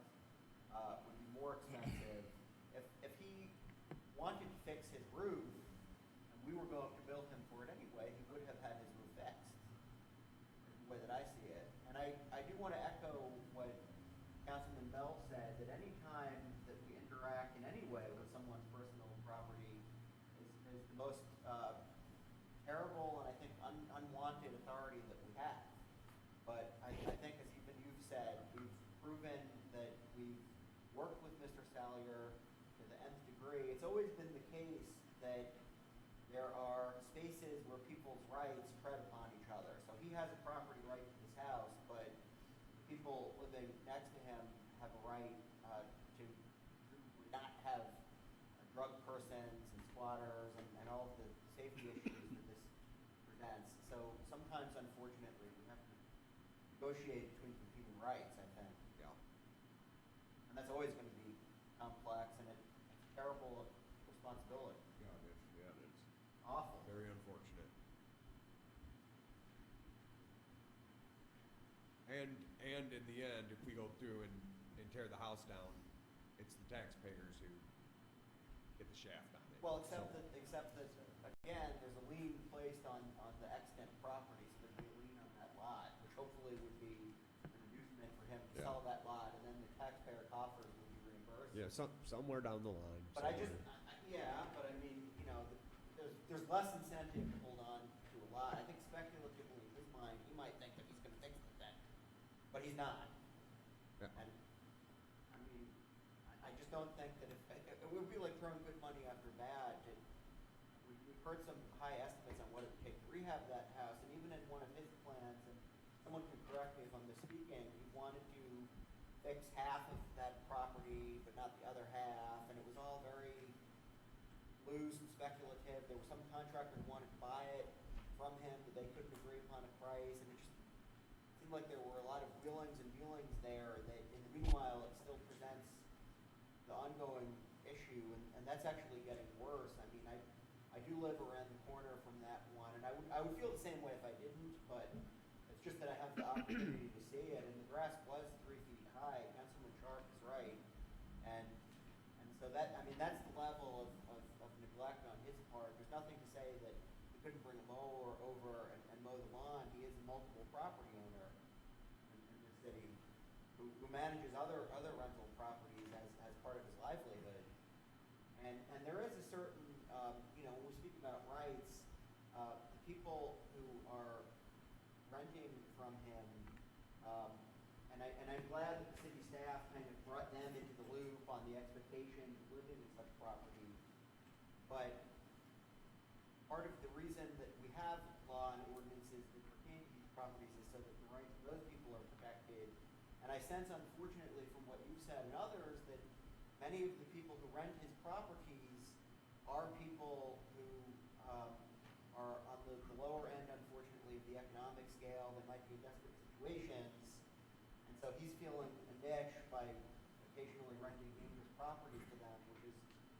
would be more expensive. If he wanted to fix his roof, and we were going to bill him for it anyway, he would have had his roof fixed, is the way that I see it. And I do want to echo what Councilman Bell said, that any time that we interact in any way with someone's personal property is the most terrible and I think unwanted authority that we have. But I think, as even you've said, we've proven that we've worked with Mr. Salyer to the nth degree. It's always been the case that there are spaces where people's rights tread upon each other. So he has a property right to his house, but people living next to him have a right to not have drug persons and squatters and all of the safety issues that this presents. So sometimes, unfortunately, we have to negotiate between competing rights, I think. Yeah. And that's always going to be complex, and it's a terrible responsibility. Yeah, it is. Yeah, it is. Awful. Very unfortunate. And in the end, if we go through and tear the house down, it's the taxpayers who get the shaft on it. Well, except that again, there's a lien placed on the extant property, so there'd be a lien on that lot, which hopefully would be an inducement for him to Yeah. sell that lot, and then the taxpayer coffers would be reimbursed. Yeah, somewhere down the line. But I somewhere. but I mean, you know, there's less incentive to hold on to a lot. I think speculatively in his mind, he might think that he's going to fix the thing, but he's not. Yeah. And I mean, I just don't think that if it would be like throwing good money after bad. We've heard some high estimates on what it would take to rehab that house, and even in one of his plans, and someone can correct me if I'm misspeaking, he wanted to fix half of that property, but not the other half, and it was all very loose and speculative. There was some contractor who wanted to buy it from him, but they couldn't agree upon a price, and it just seemed like there were a lot of wheelings and dealings there that in the meanwhile it still presents the ongoing issue, and that's actually getting worse. I mean, I do live around the corner from that one, and I would feel the same way if I didn't, but it's just that I have the opportunity to see it, and the grass was 3 feet high. Councilman Sharp is right, and so that, I mean, that's the level of neglect on his part. There's nothing to say that he couldn't bring a mower over and mow the lawn. He is a multiple property owner in the city who manages other rental properties as part of his livelihood. And there is a certain, you know, when we speak about rights, the people who are renting from him, and I'm glad that the city staff kind of brought them into the loop on the expectation of living in such property. But part of the reason that we have law and ordinances that pertain to these properties is so that the rights of those people are protected. And I sense, unfortunately, from what you've said and others, that many of the people who rent his properties are people who are on the lower end, unfortunately, of the economic scale. They might be in desperate situations. And so he's feeling a niche by occasionally renting dangerous property to them, which is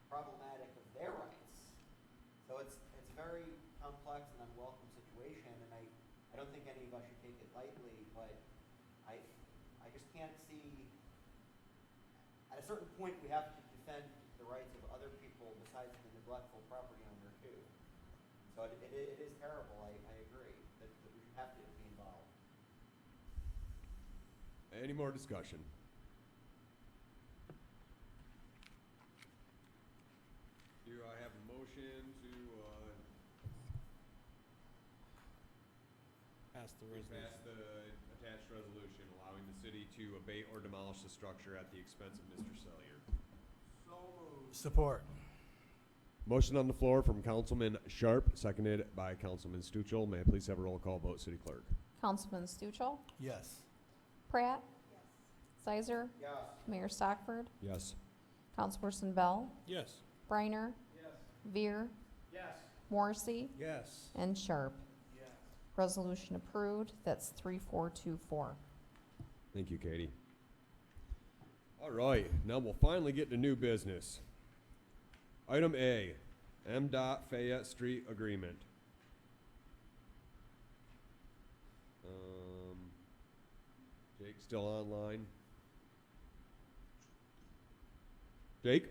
problematic of their rights. So it's a very complex and unwelcome situation, and I don't think nobody should take it lightly, but I just can't see, at a certain point, we have to defend the rights of other people besides the neglectful property owner too. So it is terrible, I agree, that we have to be involved. Any more discussion? Do I have a motion to Pass the resolution. pass the attached resolution allowing the city to abate or demolish the structure at the expense of Mr. Sellier? So moved. Support. Motion on the floor from Councilman Sharp, seconded by Councilman Stuchel. May I please have a roll call vote, City Clerk? Councilman Stuchel, Yes. Pratt, Sizer, Yes. Mayor Stockford, Yes. Councilperson Bell, Yes. Briner, Veer, Yes. Morrissey, Yes. and Sharp. Yes. Resolution approved. That's 3424. Thank you, Katie. All right, now we'll finally get to new business. Item A, MDOT Fayette Street Agreement. Jake still online? Jake?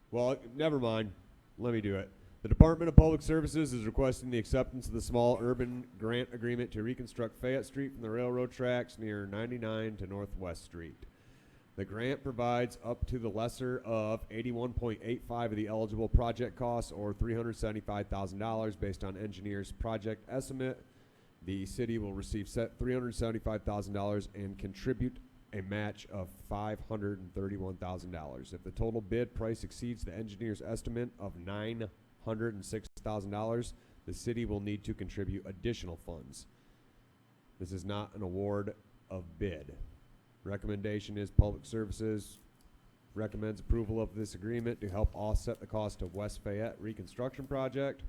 Well, never mind. Let me do it. The Department of Public Services is requesting the acceptance of the small urban grant agreement to reconstruct Fayette Street from the railroad tracks near 99 to Northwest Street. The grant provides up to the lesser of 81.85 of the eligible project costs, or $375,000 based on engineer's project estimate. The city will receive set $375,000 and contribute a match of $531,000. If the total bid price exceeds the engineer's estimate of $906,000, the city will need to contribute additional funds. This is not an award of bid. Recommendation is Public Services recommends approval of this agreement to help offset the cost of West Fayette reconstruction project.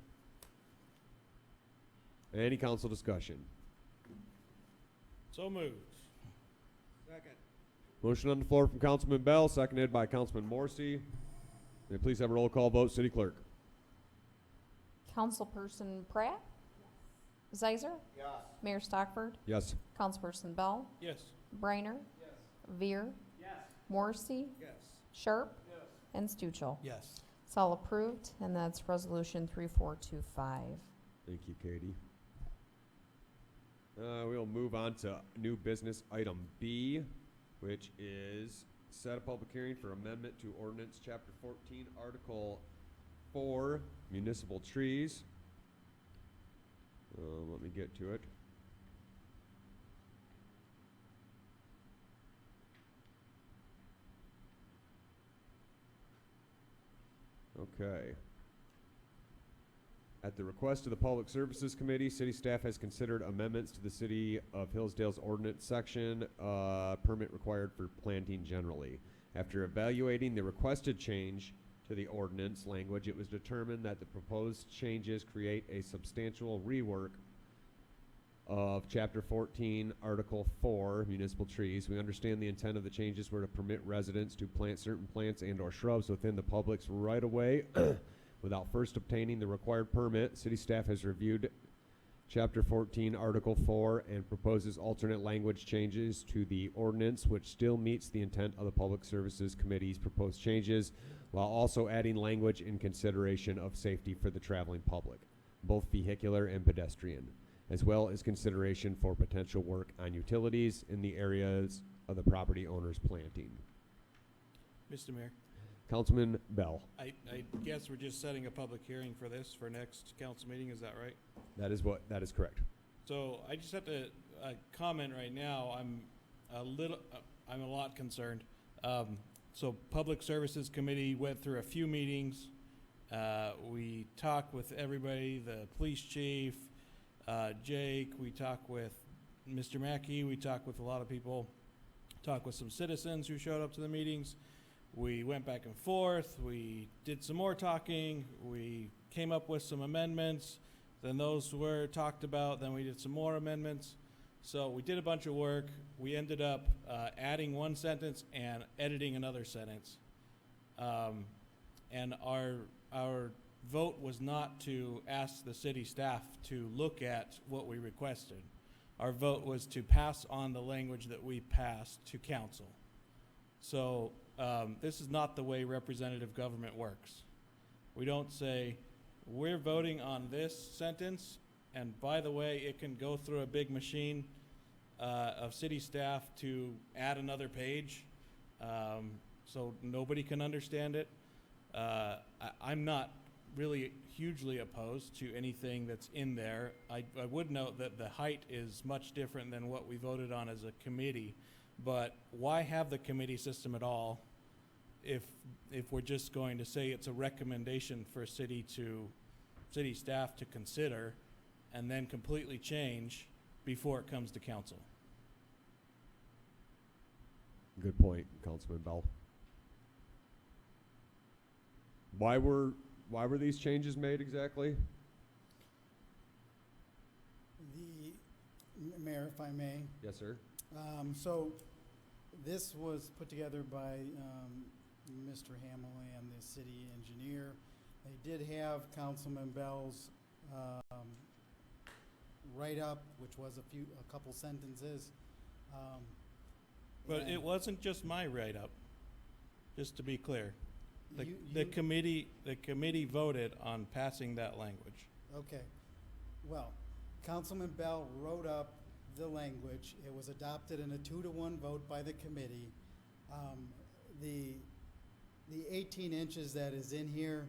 Any council discussion? So moved. Second. Motion on the floor from Councilman Bell, seconded by Councilman Morrissey. May I please have a roll call vote, City Clerk? Councilperson Pratt, Sizer, Yes. Mayor Stockford, Yes. Councilperson Bell, Yes. Briner, Veer, Yes. Morrissey, Yes. Sharp, Yes. and Stuchel. Yes. It's all approved, and that's resolution 3425. Thank you, Katie. We'll move on to new business item B, which is set a public hearing for amendment to ordinance chapter 14, article 4, municipal trees. Let me get to it. Okay. At the request of the Public Services Committee, city staff has considered amendments to the City of Hillsdale's ordinance section, permit required for planting generally. After evaluating the requested change to the ordinance language, it was determined that the proposed changes create a substantial rework of Chapter 14, Article 4, municipal trees. We understand the intent of the changes were to permit residents to plant certain plants and/or shrubs within the public's right-of-way without first obtaining the required permit. City staff has reviewed Chapter 14, Article 4, and proposes alternate language changes to the ordinance, which still meets the intent of the Public Services Committee's proposed changes, while also adding language in consideration of safety for the traveling public, both vehicular and pedestrian, as well as consideration for potential work on utilities in the areas of the property owner's planting. Mr. Mayor, Councilman Bell. I guess we're just setting a public hearing for this for next council meeting, is that right? That is correct. So I just have to comment right now. I'm a lot concerned. So Public Services Committee went through a few meetings. We talked with everybody, the police chief, Jake. We talked with Mr. Mackey. We talked with a lot of people. Talked with some citizens who showed up to the meetings. We went back and forth. We did some more talking. We came up with some amendments. Then those were talked about. Then we did some more amendments. So we did a bunch of work. We ended up adding one sentence and editing another sentence. And our vote was not to ask the city staff to look at what we requested. Our vote was to pass on the language that we passed to council. So this is not the way representative government works. We don't say, we're voting on this sentence, and by the way, it can go through a big machine of city staff to add another page, so nobody can understand it. I'm not really hugely opposed to anything that's in there. I would note that the height is much different than what we voted on as a committee, but why have the committee system at all if we're just going to say it's a recommendation for city staff to consider and then completely change before it comes to council? Good point, Councilman Bell. Why were these changes made exactly? Mayor, if I may. Yes, sir. So this was put together by Mr. Hamill and the city engineer. They did have Councilman Bell's write-up, which was a couple sentences. But it wasn't just my write-up, just to be clear. The committee voted on passing that language. Okay. Well, Councilman Bell wrote up the language. It was adopted in a 2-to-1 vote by the committee. The 18 inches that is in here,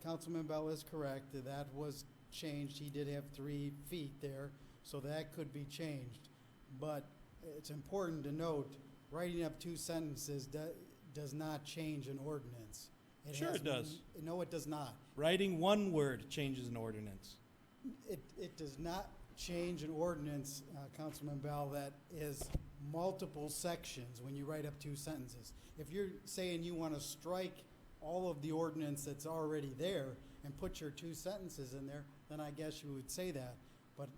Councilman Bell is correct. That was changed. He did have 3 feet there, so that could be changed. But it's important to note, writing up 2 sentences does not change an ordinance. Sure it does. No, it does not. Writing 1 word changes an ordinance. It does not change an ordinance, Councilman Bell, that is multiple sections when you write up 2 sentences. If you're saying you want to strike all of the ordinance that's already there and put your 2 sentences in there, then I guess you would say that. But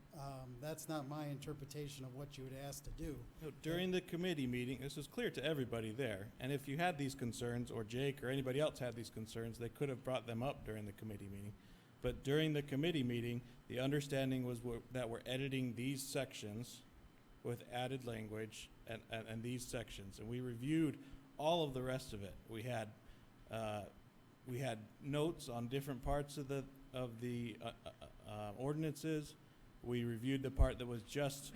that's not my interpretation of what you would ask to do. During the committee meeting, this was clear to everybody there. And if you had these concerns, or Jake or anybody else had these concerns, they could have brought them up during the committee meeting. But during the committee meeting, the understanding was that we're editing these sections with added language and these sections. And we reviewed all of the rest of it. We had notes on different parts of the ordinances. We reviewed the part that was just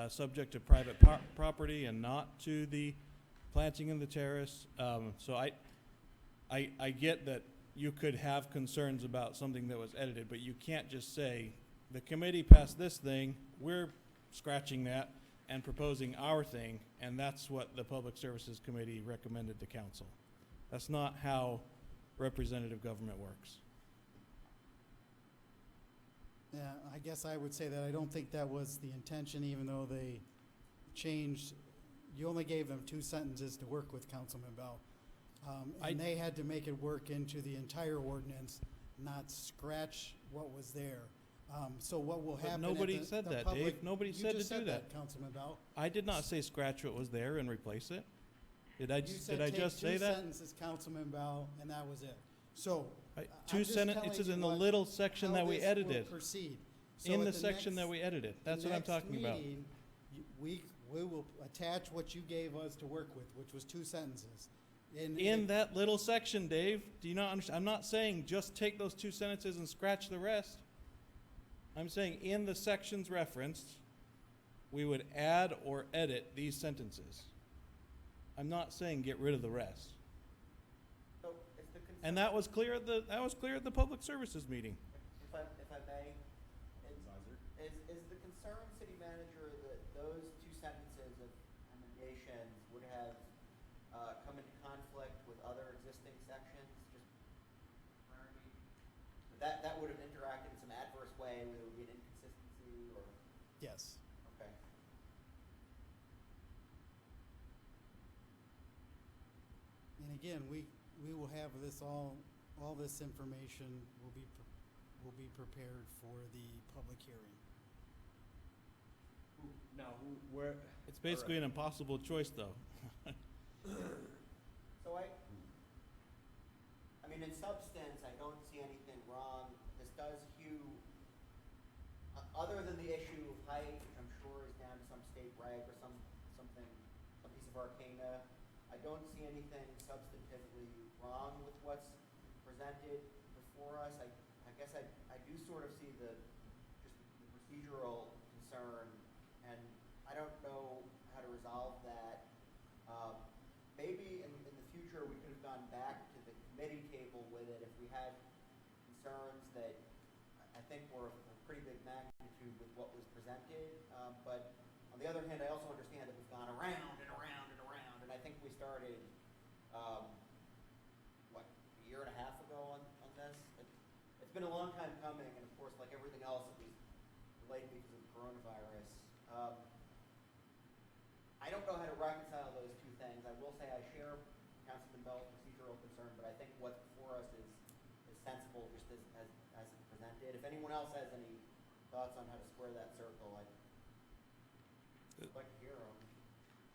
subject to private property and not to the planting in the terrace. So I get that you could have concerns about something that was edited, but you can't just say, the committee passed this thing, we're scratching that and proposing our thing, and that's what the Public Services Committee recommended to council. That's not how representative government works. Yeah, I guess I would say that I don't think that was the intention, even though they changed. You only gave them 2 sentences to work with, Councilman Bell. And they had to make it work into the entire ordinance, not scratch what was there. So what will happen? Nobody said that, Dave. Nobody said to do that. Councilman Bell. I did not say scratch what was there and replace it. Did I just say that? You said take 2 sentences, Councilman Bell, and that was it. So 2 sentences in the little section that we edited. Proceed. In the section that we edited. That's what I'm talking about. We will attach what you gave us to work with, which was 2 sentences. In that little section, Dave, do you not understand? I'm not saying just take those 2 sentences and scratch the rest. I'm saying in the sections referenced, we would add or edit these sentences. I'm not saying get rid of the rest. So if the And that was clear at the Public Services meeting. If I may, is the concern, city manager, that those 2 sentences of emendations would have come into conflict with other existing sections? Just clarity. That would have interacted in some adverse way, where there would be an inconsistency, or? Yes. Okay. And again, we will have this all this information will be prepared for the public hearing. Now, where? It's basically an impossible choice, though. So I mean, in substance, I don't see any than the issue of height, which I'm sure is down to some state reg or some piece of arcana, I don't see anything substantively wrong with what's presented before us. I guess I do sort of see the procedural concern, and I don't know how to resolve that. Maybe in the future we could have gone back to the committee table with it if we had concerns that I think were of a pretty big magnitude with what was presented. But on the other hand, I also understand that we've gone around and around and around, and I think we started, a year and a half ago on this? It's been a long time coming, and of course, like everything else, it was delayed because of coronavirus. I don't know how to reconcile those two things. I will say I share Councilman Bell's procedural concern, but I think what's before us is sensible just as it's presented. If anyone else has any thoughts on how to square that circle, I'd like to hear them.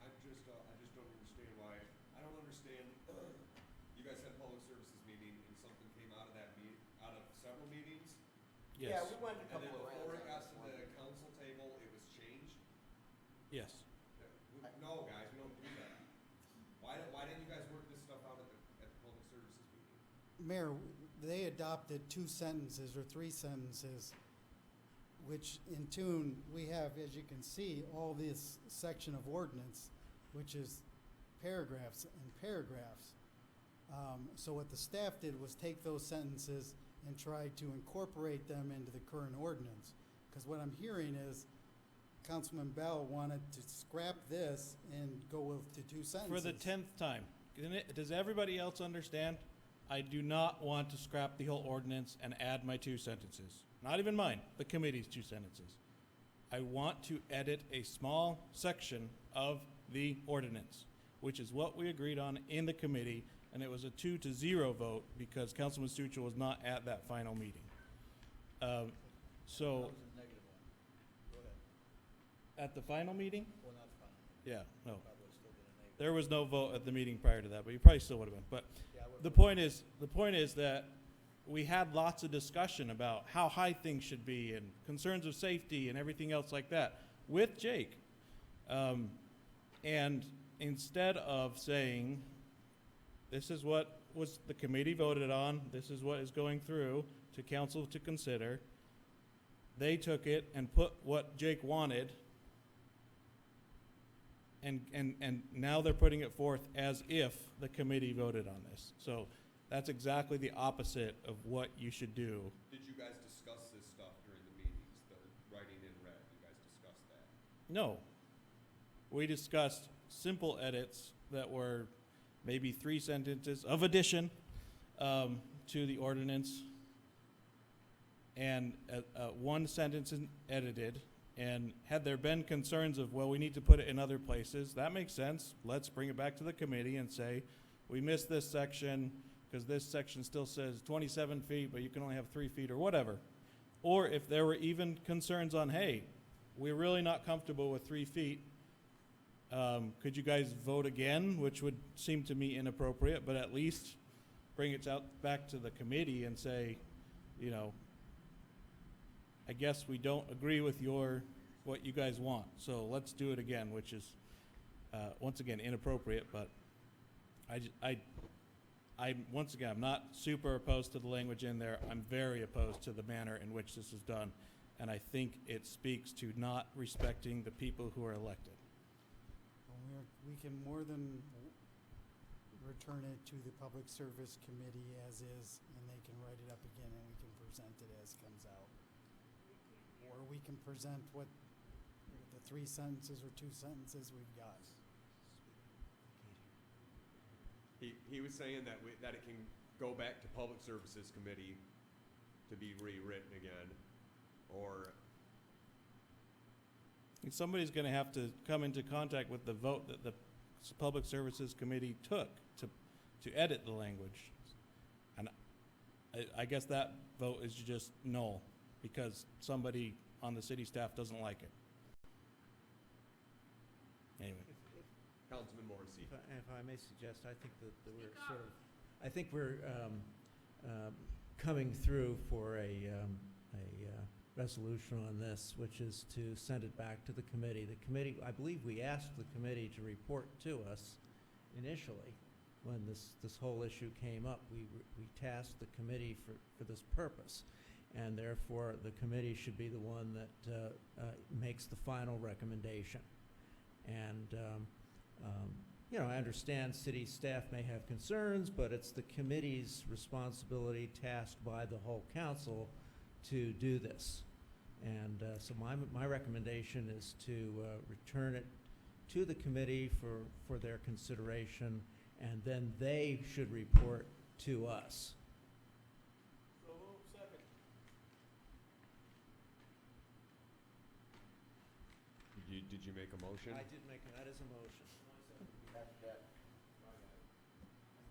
I just don't understand why. I don't understand. You guys had a public services meeting, and something came out of that out of several meetings. Yeah, we went a And couple then of rounds. before it on got this to one. the council table, it was changed. Yes. No, guys, we don't do that. Why didn't you guys work this stuff out at the public services meeting? Mayor, they adopted 2 sentences or 3 sentences, which in tune, we have, as you can see, all this section of ordinance, which is paragraphs and paragraphs. So what the staff did was take those sentences and try to incorporate them into the current ordinance. Because what I'm hearing is Councilman Bell wanted to scrap this and go with the 2 sentences. For the 10th time, does everybody else understand? I do not want to scrap the whole ordinance and add my 2 sentences. Not even mine, the committee's 2 sentences. I want to edit a small section of the ordinance, which is what we agreed on in the committee, and it was a 2-0 vote because Councilman Stucci was not at that final meeting. So, at the final meeting? Well, not final. Yeah, no. Probably still been a negative. There was no vote at the meeting prior to that, but you probably still would have been. But the point is that we had lots of discussion about how high things should be and concerns of safety and everything else like that with Jake. And instead of saying, this is what was the committee voted on, this is what is going through to council to consider, they took it and put what Jake wanted, and now they're putting it forth as if the committee voted on this. So that's exactly the opposite of what you should do. Did you guys discuss this stuff during the meetings, the writing in red? You guys discussed that? No. We discussed simple edits that were maybe 3 sentences of addition to the ordinance, and 1 sentence edited. And had there been concerns of, well, we need to put it in other places, that makes sense. Let's bring it back to the committee and say, we missed this section because this section still says 27 feet, but you can only have 3 feet or whatever. Or if there were even concerns on, hey, we're really not comfortable with 3 feet, could you guys vote again, which would seem to me inappropriate, but at least bring it out back to the committee and say, you know, I guess we don't agree with what you guys want, so let's do it again, which is, once again, inappropriate, but once again, I'm not super opposed to the language in there. I'm very opposed to the manner in which this is done, and I think it speaks to not respecting the people who are elected. We can more than return it to the Public Service Committee as is, and they can write it up again, and we can present it as comes out. Or we can present what the 3 sentences or 2 sentences we've got. He was saying that that it can go back to Public Services Committee to be rewritten again, or somebody's going to have to come into contact with the vote that the Public Services Committee took to edit the language. And I guess that vote is just null because somebody on the city staff doesn't like it. Anyway. Councilman Morrissey. If I may suggest, I think that we're coming through for a resolution on this, which is to send it back to the committee. The committee, I believe we asked the committee to report to us initially when this whole issue came up. We tasked the committee for this purpose, and therefore the committee should be the one that makes the final recommendation. And you know, I understand city staff may have concerns, but it's the committee's responsibility, tasked by the whole council, to do this. And so my recommendation is to return it to the committee for their consideration, and then they should report to us. So second. Did you make a motion? I did make, that is a motion.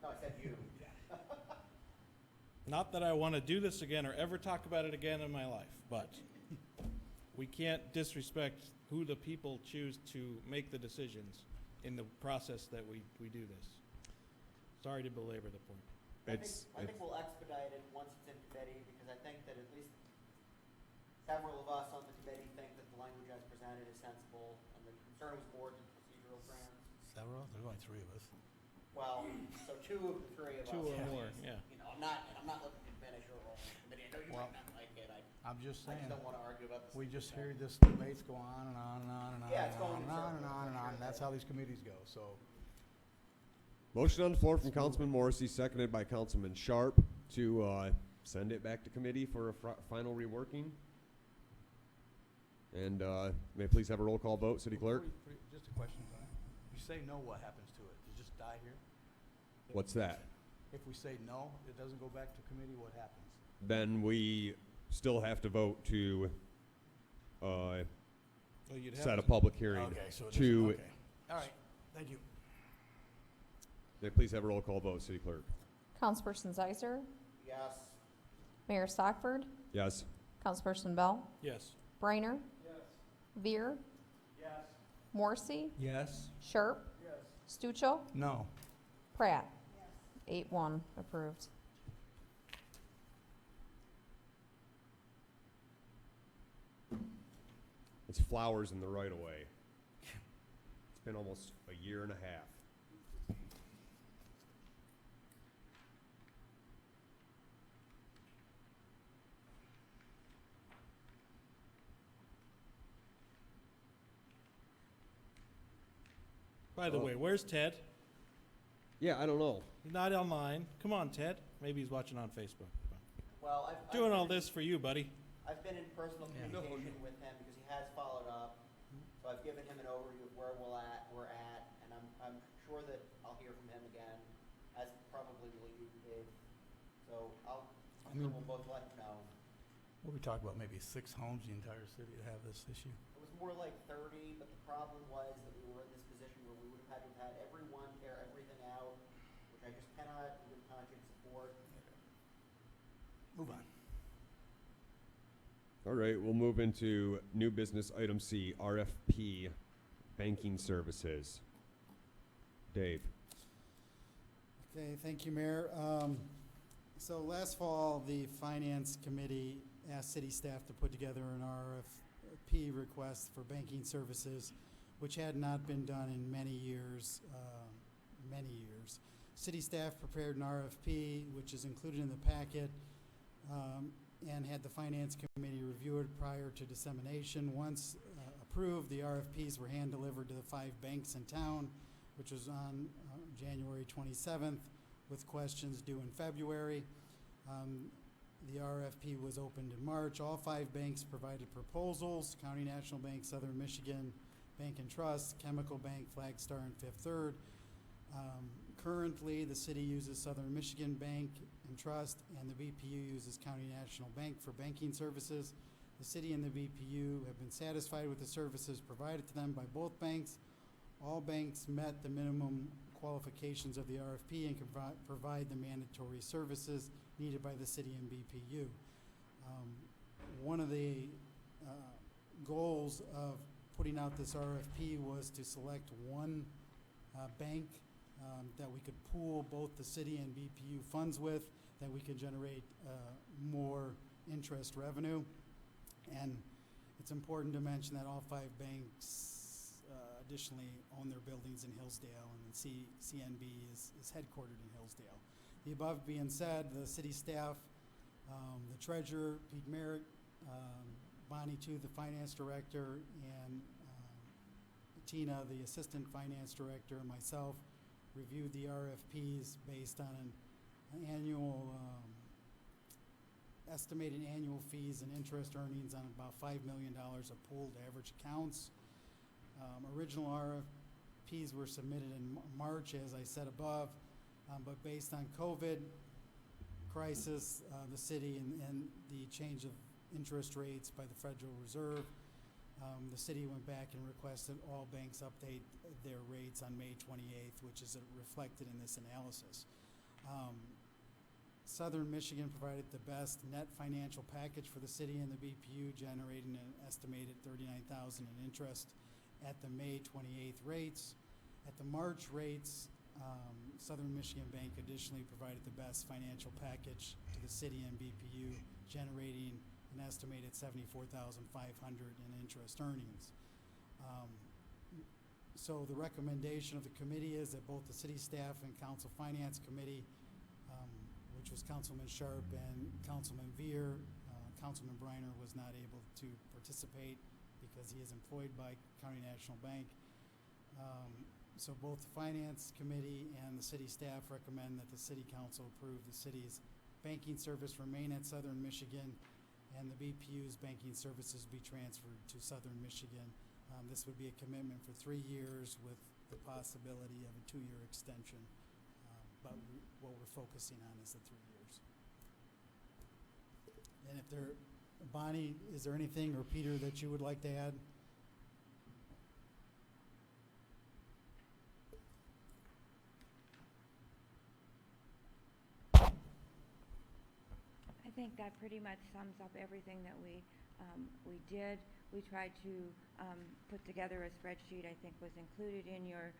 No, I said you. Not that I want to do this again or ever talk about it again in my life, but we can't disrespect who the people choose to make the decisions in the process that we do this. Sorry to belabor the point. I think we'll expedite it once it's in committee, because I think that at least several of us on the committee think that the language as presented is sensible, and the concern was more to procedural grounds. Several? There's only three of us. Well, so two of the three of us. Two or at more, least. yeah. You know, I'm not looking to diminish your role in the committee. I know you Well, might not like it. I'm just I saying. just don't want to argue about this. We just hear this debates go on and on and on and on Yeah, it's and on going in and on and circles. on and I'm on. sure That's that- how these committees go, so. Motion on the floor from Councilman Morrissey, seconded by Councilman Sharp, to send it back to committee for a final reworking. And may I please have a roll call vote, City Clerk? Just a question, Brian. If you say no, what happens to it? Does it just die here? What's that? If we say no, it doesn't go back to committee, what happens? Then we still have to vote to Well, you'd have set a to- public hearing Okay, so it to. doesn't, okay. All right, thank you. May I please have a roll call vote, City Clerk? Councilperson Zeiser, Yes. Mayor Stockford, Yes. Councilperson Bell, Yes. Briner, Yes. Veer, Yes. Morrissey, Yes? Sharp, Yes. Stuchel, No. Pratt. 8-1 approved. It's flowers in the right of way. It's been almost a year and a half. By the way, where's Ted? Yeah, I don't know. He's not online. Come on, Ted. Maybe he's watching on Facebook. Well, Doing all this for you, buddy. I've been in personal Yeah. communication with him because he has followed up. So I've given him an overview of where we're at, and I'm sure that I'll hear from him again, as probably will you, Dave. So I'm sure we'll both let him know. What we talk about, maybe 6 homes in the entire city that have this issue? It was more like 30, but the problem was that we were in this position where we would have had to have had everyone tear everything out, which I just cannot, in good conscience, support. Move on. All right, we'll move into new business item C, RFP banking services. Dave. Okay, thank you, Mayor. So last fall, the Finance Committee asked city staff to put together an RFP request for banking services, which had not been done in many years. City staff prepared an RFP, which is included in the packet, and had the Finance Committee review it prior to dissemination. Once approved, the RFPs were hand-delivered to the 5 banks in town, which was on January 27th, with questions due in February. The RFP was opened in March. All 5 banks provided proposals: County National Bank, Southern Michigan Bank and Trust, Chemical Bank, Flagstar, and Fifth Third. Currently, the city uses Southern Michigan Bank and Trust, and the BPU uses County National Bank for banking services. The city and the BPU have been satisfied with the services provided to them by both banks. All banks met the minimum qualifications of the RFP and can provide the mandatory services needed by the city and BPU. One of the goals of putting out this RFP was to select one bank that we could pool both the city and BPU funds with, that we could generate more interest revenue. And it's important to mention that all 5 banks additionally own their buildings in Hillsdale, and CNB is headquartered in Hillsdale. The above being said, the city staff, the treasurer, Pete Merritt, Bonnie Tu, the finance director, and Tina, the assistant finance director, and myself reviewed the RFPs based on an annual estimated annual fees and interest earnings on about $5 million of pooled average accounts. Original RFPs were submitted in March, as I said above, but based on COVID crisis, the city and the change of interest rates by the Federal Reserve, the city went back and requested all banks update their rates on May 28th, which is reflected in this analysis. Southern Michigan provided the best net financial package for the city and the BPU, generating an estimated $39,000 in interest at the May 28th rates. At the March rates, Southern Michigan Bank additionally provided the best financial package to the city and BPU, generating an estimated $74,500 in interest earnings. So the recommendation of the committee is that both the city staff and council finance committee, which was Councilman Sharp and Councilman Veer, Councilman Briner was not able to participate because he is employed by County National Bank. So both the finance committee and the city staff recommend that the city council approve the city's banking service remain at Southern Michigan and the BPU's banking services be transferred to Southern Michigan. This would be a commitment for 3 years with the possibility of a 2-year extension. But what we're focusing on is the 3 years. And if there, Bonnie, is there anything, or Peter, that you would like to add? I think that pretty much sums up everything that we did. We tried to put together a spreadsheet, I think was included in your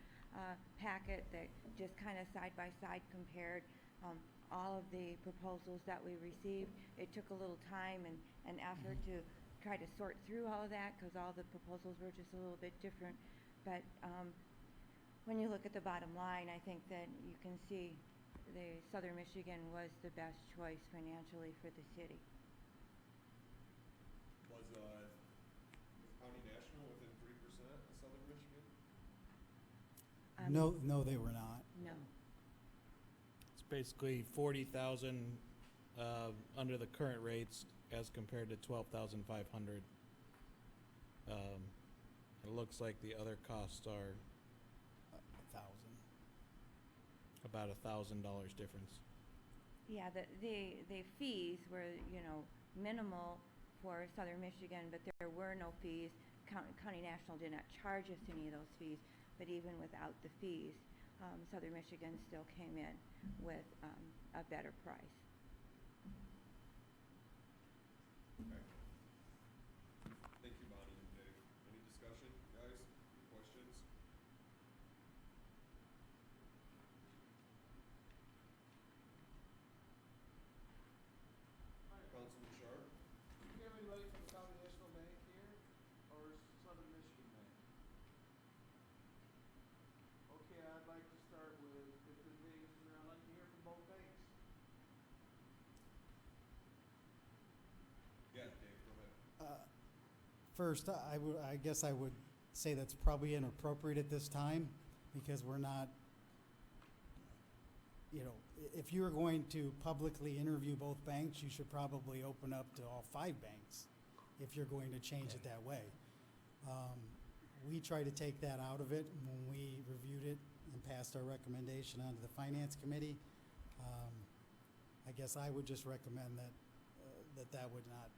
packet, that just kind of side by side compared all of the proposals that we received. It took a little time and effort to try to sort through all of that because all the proposals were just a little bit different. But when you look at the bottom line, I think that you can see the Southern Michigan was the best choice financially for the city. Was County National within 3% of Southern Michigan? No, they were not. No. It's basically 40,000 under the current rates as compared to 12,500. It looks like the other costs are about $1,000 difference. Yeah, the fees were, minimal for Southern Michigan, but there were no fees. County National did not charge us any of those fees, but even without the fees, Southern Michigan still came in with a better price. Okay. Thank you, Bonnie and Dave. Any discussion, guys? Questions? Councilman Sharp? Do you have anybody from County National Bank here, or Southern Michigan Bank? Okay, I'd like to start with different things, and I'd like to hear from both banks. Yeah, Dave, go ahead. First, I guess I would say that's probably inappropriate at this time because we're not, if you're going to publicly interview both banks, you should probably open up to all 5 banks if you're going to change it that way. We try to take that out of it when we reviewed it and passed our recommendation on to the Finance Committee. I guess I would just recommend that would not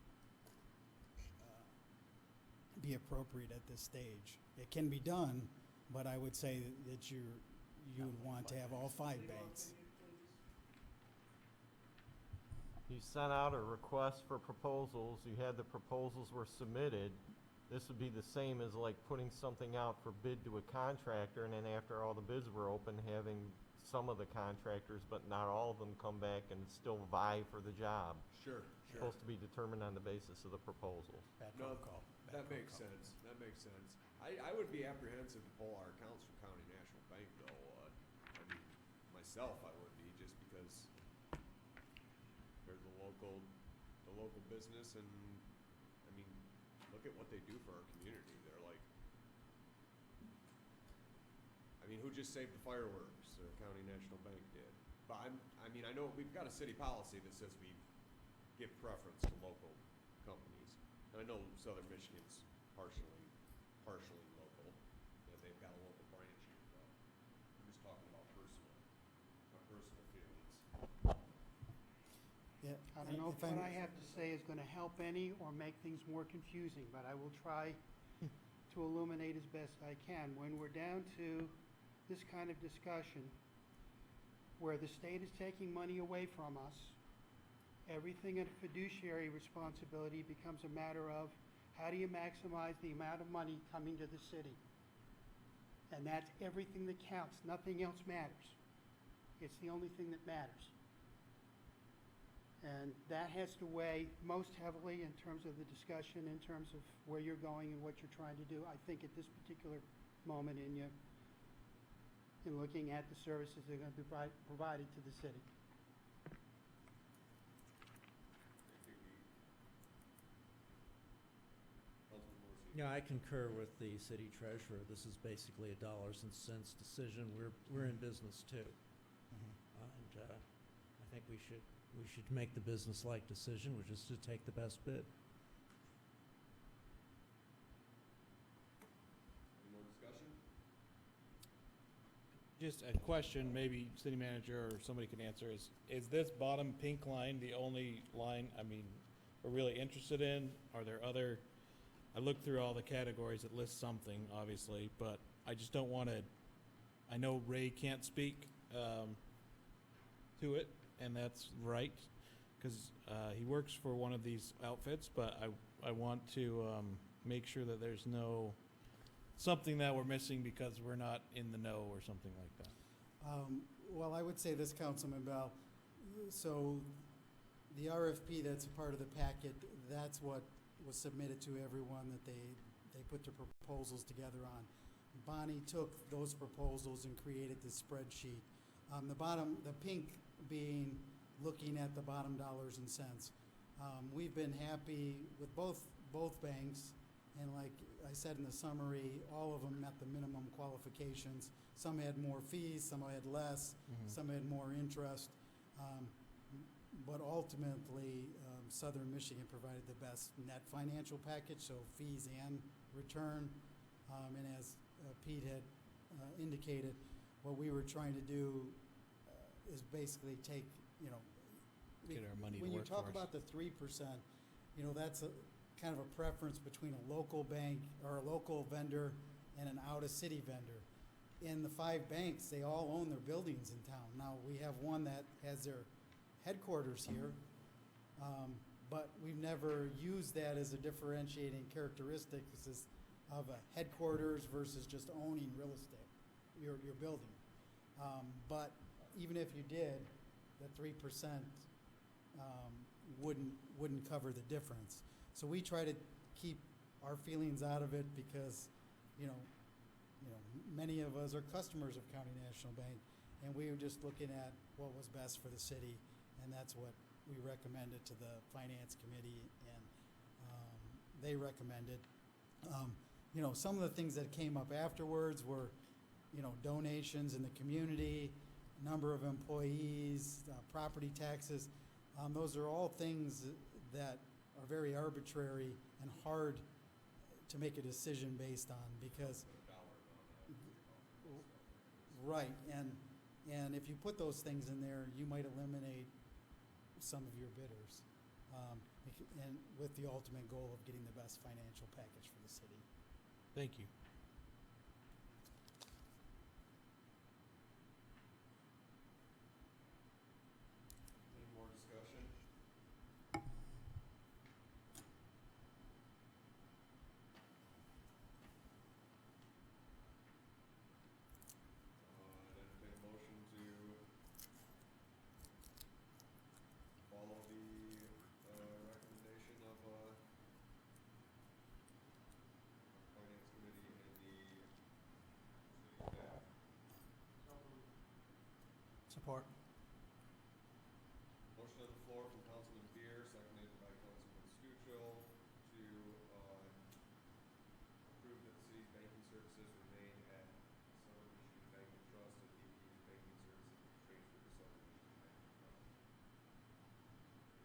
be appropriate at this stage. It can be done, but I would say that you would want to have all 5 banks. You sent out a request for proposals, you had the proposals were submitted. This would be the same as like putting something out for bid to a contractor, and then after all the bids were open, having some of the contractors, but not all of them come back and still vie for the job. Sure, It's supposed to be determined on the basis of the proposals. Bad No, phone call. Bad that phone makes call. sense. That makes sense. I would be apprehensive to pull our accounts from County National Bank, though. I mean, myself, I would be, just because they're the local business, and I mean, look at what they do for our community. They're like, I mean, who just saved the fireworks? County National Bank did. But I mean, I know we've got a city policy that says we give preference to local companies. And I know Southern Michigan's partially local, and they've got a local branch here, but I'm just talking about my personal feelings. Yeah, I don't know if what I have to say is gonna help any or make things more confusing, but I will try to illuminate as best I can. When we're down to this kind of discussion, where the state is taking money away from us, everything in fiduciary responsibility becomes a matter of how do you maximize the amount of money coming to the city? And that's everything that counts. Nothing else matters. It's the only thing that matters. And that has to weigh most heavily in terms of the discussion, in terms of where you're going and what you're trying to do. I think at this particular moment in looking at the services that are going to be provided to the city. Yeah, I concur with the city treasurer. This is basically a dollars and cents decision. We're in business too. And I think we should make the business-like decision, which is to take the best bid. Any more discussion? Just a question, maybe city manager or somebody can answer, is this bottom pink line the only line, I mean, we're really interested in? Are there other, I looked through all the categories, it lists something, obviously, but I just don't want to, I know Ray can't speak to it, and that's right, because he works for one of these outfits, but I want to make sure that there's no, something that we're missing because we're not in the know or something like that. Well, I would say this, Councilman Bell. So the RFP that's a part of the packet, that's what was submitted to everyone that they put their proposals together on. Bonnie took those proposals and created this spreadsheet. The pink being looking at the bottom dollars and cents. We've been happy with both banks, and like I said in the summary, all of them met the minimum qualifications. Some had more fees, some had less, some had more interest. But ultimately, Southern Michigan provided the best net financial package, so fees and return. And as Pete had indicated, what we were trying to do is basically take, Get our money to when you work talk for us. about the 3%, that's kind of a preference between a local bank or a local vendor and an out-of-city vendor. In the 5 banks, they all own their buildings in town. Now, we have one that has their headquarters here, but we've never used that as a differentiating characteristic of a headquarters versus just owning real estate, your building. But even if you did, the 3% wouldn't cover the difference. So we try to keep our feelings out of it because, many of us are customers of County National Bank, and we were just looking at what was best for the city, and that's what we recommended to the Finance Committee, and they recommended. Some of the things that came up afterwards were, donations in the community, number of employees, property taxes. Those are all things that are very arbitrary and hard to make a decision based on because, right, and if you put those things in there, you might eliminate some of your bidders, and with the ultimate goal of getting the best financial package for the city. Thank you. Any more discussion? I'd entertain a motion to Support. Motion on the floor from Councilman Beer, seconded by Councilman Stuchel to approve that the city's banking services remain at Southern Michigan Bank and Trust and DP's banking services be transferred to Southern Michigan Bank and Trust.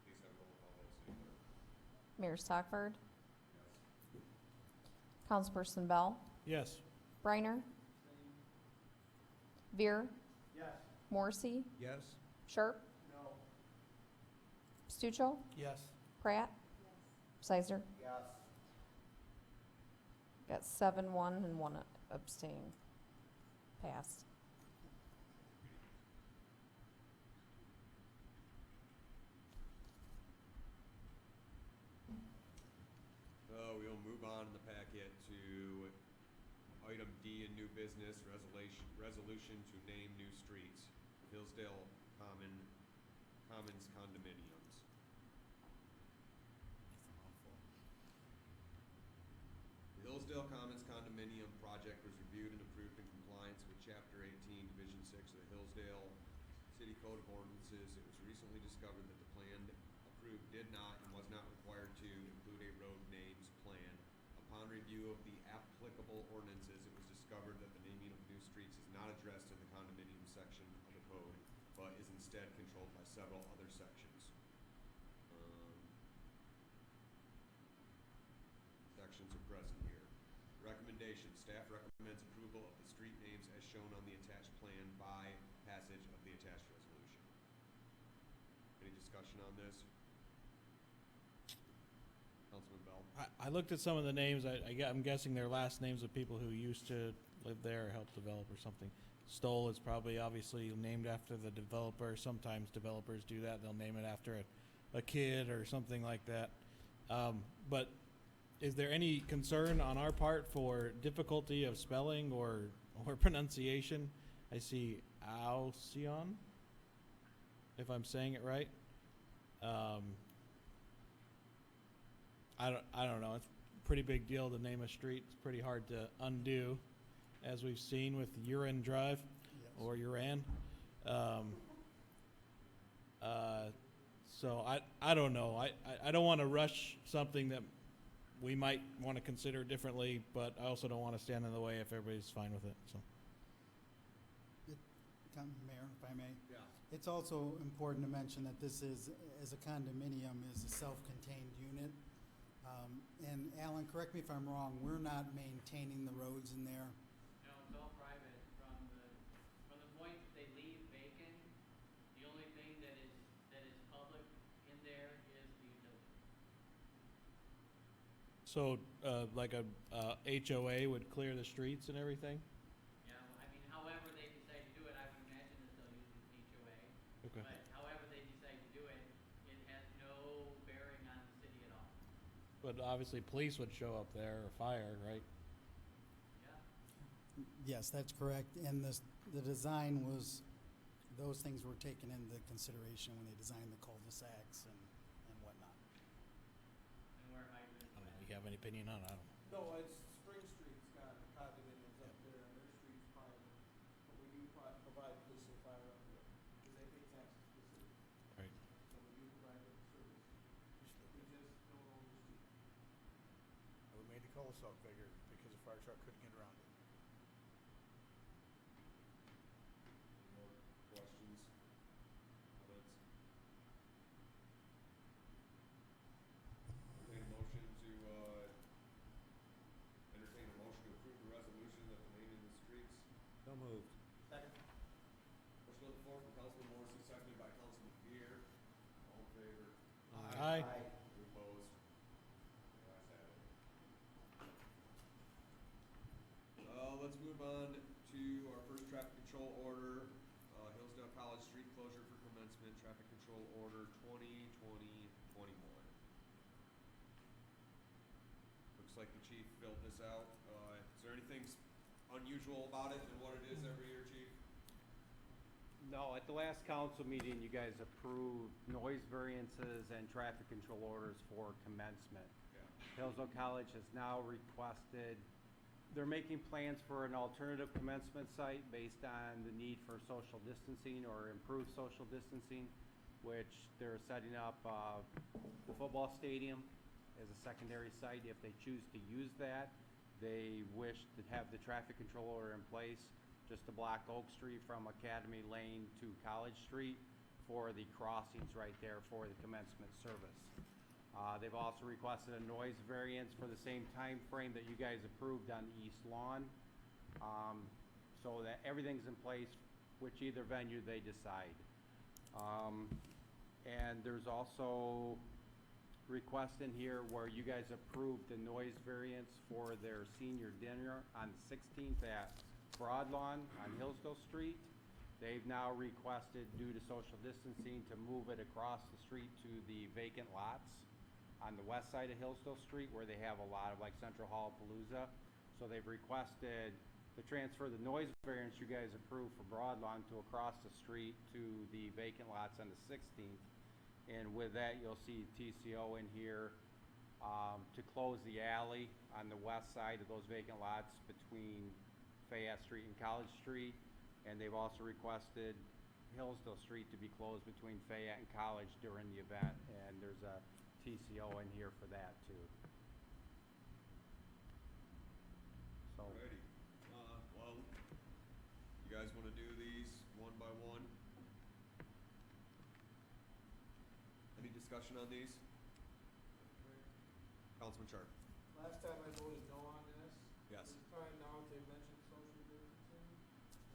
Please have roll call vote, city clerk. Mayor Stockford, Yes. Councilperson Bell, Yes. Briner, Veer, Yes. Morrissey, Yes? Sharp, No. Stuchel, Yes. Pratt, Sizer. Yes. Got 7-1 and 1 abstain. Passed. We'll move on in the packet to item D in new business, resolution to name new streets, Hillsdale Commons condominiums. The Hillsdale Commons condominium project was reviewed and approved in compliance with Chapter 18, Division 6 of the Hillsdale City Code of Ordinances. It was recently discovered that the plan approved did not and was not required to include a road names plan. Upon review of the applicable ordinances, it was discovered that the naming of new streets is not addressed in the condominium section of the code, but is instead controlled by several other sections. Sections are present here. Recommendation, staff recommends approval of the street names as shown on the attached plan by passage of the attached resolution. Any discussion on this? Councilman Bell? I looked at some of the names. I'm guessing they're last names of people who used to live there or help develop or something. Stoll is probably obviously named after the developer. Sometimes developers do that. They'll name it after a kid or something like that. But is there any concern on our part for difficulty of spelling or pronunciation? I see Alcyon, if I'm saying it right. I don't know. It's a pretty big deal to name a street. It's pretty hard to undo, as we've seen with Uran Drive or Uran. So I don't know. I don't want to rush something that we might want to consider differently, but I also don't want to stand in the way if everybody's fine with it. So. Mayor, if I may. Yeah. It's also important to mention that this is, as a condominium, is a self-contained unit. And Alan, correct me if I'm wrong, we're not maintaining the roads in there. No, it's all private. From the point that they leave vacant, the only thing that is public in there is the utility. So, like a HOA would clear the streets and everything? Yeah, I mean, however they decide to do it, I would imagine that they'll use an HOA. Okay. But however they decide to do it, it has no bearing on the city at all. But obviously police would show up there or fire, right? Yeah. Yes, that's correct. And the design was, those things were taken into consideration when they designed the cul-de-sacs and whatnot. And where hydrants. I don't know. You have any opinion on it? I don't know. No, it's Spring Street's got condominiums up there, and their street's private, but we do provide police and fire up there, because they pay taxes to the city. Right. So we do provide that service. We just don't own the street. We made the cul-de-sac bigger because the fire truck couldn't get around it. Any more questions? Comments? Entertain a motion to approve the resolution of the naming of the streets. So moved. Second. Motion on the floor from Councilman Morrissey, seconded by Councilman Beer. All in favor? Aye. Any opposed? The ayes have it. Let's move on to our first traffic control order, Hillsdale College Street closure for commencement, traffic control order 2020-21. Looks like the chief filled this out. Is there anything unusual about it than what it is every year, chief? No, at the last council meeting, you guys approved noise variances and traffic control orders for commencement. Yeah. Hillsdale College has now requested They're making plans for an alternative commencement site based on the need for social distancing or improved social distancing, which they're setting up the football stadium as a secondary site. If they choose to use that, they wish to have the traffic control order in place just to block Oak Street from Academy Lane to College Street for the crossings right there for the commencement service. They've also requested a noise variance for the same time frame that you guys approved on the East Lawn, so that everything's in place, which either venue they decide. And there's also request in here where you guys approved the noise variance for their senior dinner on the 16th at Broadlawn on Hillsdale Street. They've now requested, due to social distancing, to move it across the street to the vacant lots on the west side of Hillsdale Street, where they have a lot of like Central Hall Palooza. So they've requested to transfer the noise variance you guys approved for Broadlawn to across the street to the vacant lots on the 16th. And with that, you'll see TCO in here to close the alley on the west side of those vacant lots between Fayette Street and College Street. And they've also requested Hillsdale Street to be closed between Fayette and College during the event. And there's a TCO in here for that too. So. Alrighty. Well, you guys want to do these one by one? Any discussion on these? Councilman Sharp. Last time I voted no on this. Yes. This time now they mentioned social distancing,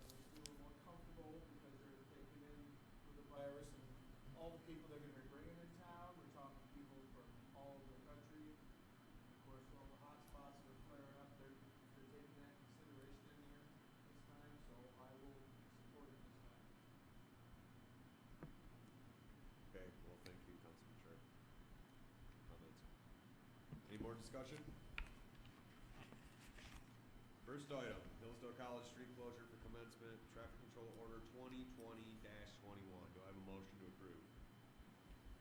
they feel more comfortable because they're taking in with the virus and all the people they're gonna be bringing in town. We're talking people from all over the country. Of course, all the hot spots that are flaring up, they're taking that consideration in here this time, so I will support it this time. Okay, well, thank you, Councilman Sharp. Comments? Any more discussion? First item, Hillsdale College Street closure for commencement, traffic control order 2020-21. Do I have a motion to approve?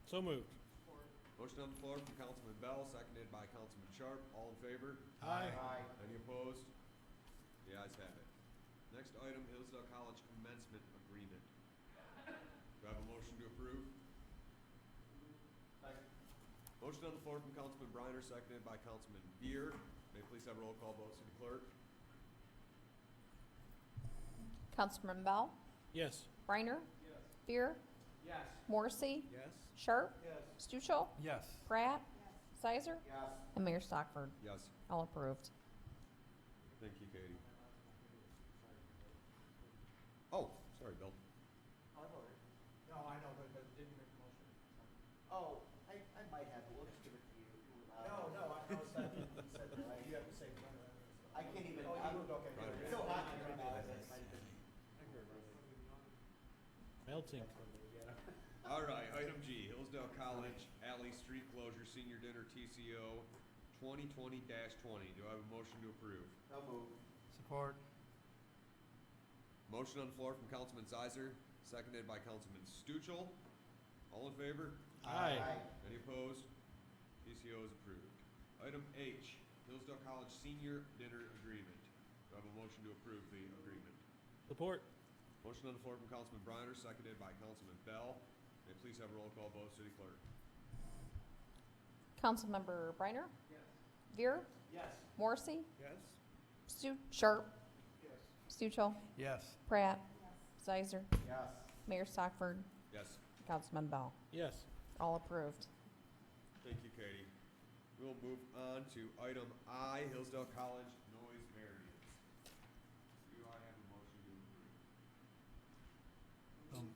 So moved. Motion on the floor from Councilman Bell, seconded by Councilman Sharp. All in favor? Aye. Any opposed? The ayes have it. Next item, Hillsdale College commencement agreement. Do I have a motion to approve? Motion on the floor from Councilman Briner, seconded by Councilman Beer. May I please have a roll call vote, City Clerk? Councilman Bell, Yes. Reiner, Yes. Beer, Yes. Morrissey, Yes? Sharp, Yes. Stuchel, Yes. Pratt, Sizer, Yes. and Mayor Stockford. Yes. All approved. Thank you, Katie. Oh, sorry, Bill. I voted. No, I know, but didn't make a motion. Oh, I might have, but we'll just give it to you if you allow. No, no, I know, it's not, He said that, right? you have to say. I can't even. Oh, you moved, okay. Right. It's so hot in here now, that might have been. Melting. All right, item G, Hillsdale College Alley Street Closure Senior Dinner TCO 2020-20. Do I have a motion to approve? So moved. Support. Motion on the floor from Councilman Sizer, seconded by Councilman Stuchel. All in favor? Aye. Any opposed? TCO is approved. Item H, Hillsdale College Senior Dinner Agreement. Do I have a motion to approve the agreement? Support. Motion on the floor from Councilman Briner, seconded by Councilman Bell. May I please have a roll call vote, City Clerk? Councilmember Briner, Yes. Beer, Yes. Morrissey, Yes? Sharp, Yes. Stuchel, Yes. Pratt, Sizer, Yes. Mayor Stockford, Yes. Councilman Bell. Yes. All approved. Thank you, Katie. We'll move on to item I, Hillsdale College Noise Variance. Do I have a motion to approve?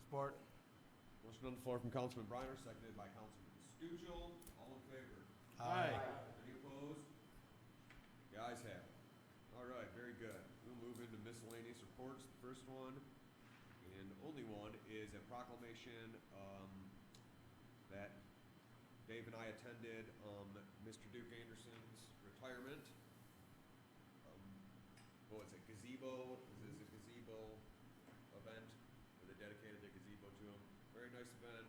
Support. Motion on the floor from Councilman Briner, seconded by Councilman Stuchel. All in favor? Aye. Any opposed? The ayes have it. All right, very good. We'll move into miscellaneous reports. The first one, and only one, is a proclamation that Dave and I attended Mr. Duke Anderson's retirement. What was it, gazebo? This is a gazebo event where they dedicated the gazebo to him. Very nice event.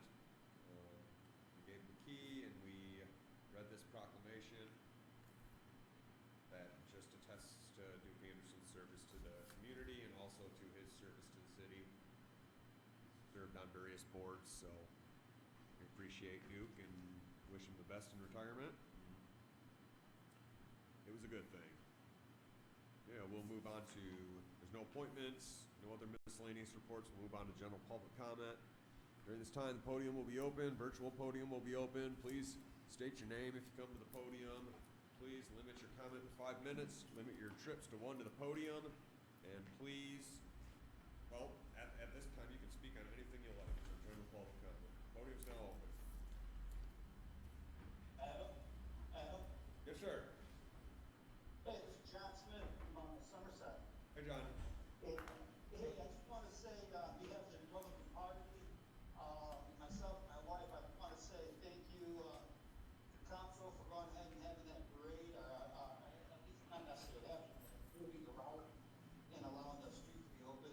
We gave him the key and we read this proclamation that just attests to Duke Anderson's service to the community and also to his service to the city. Served on various boards, so we appreciate Duke and wish him the best in retirement. It was a good thing. Yeah, we'll move on to, there's no appointments, no other miscellaneous reports. We'll move on to general public comment. During this time, the podium will be open, virtual podium will be open. Please state your name if you come to the podium. Please limit your comment to 5 minutes. Limit your trips to one to the podium. And please, well, at this time, you can speak on anything you like for general public comment. Podium's now open. Adam? Yes, sir. Hey, this is John Smith from Somerset. Hey, John. Hey, I just want to say, on behalf of the Republican Party, myself and my wife, I want to say thank you to council for going ahead and having that parade, at least not necessarily having it, moving the route and allowing the street to be open.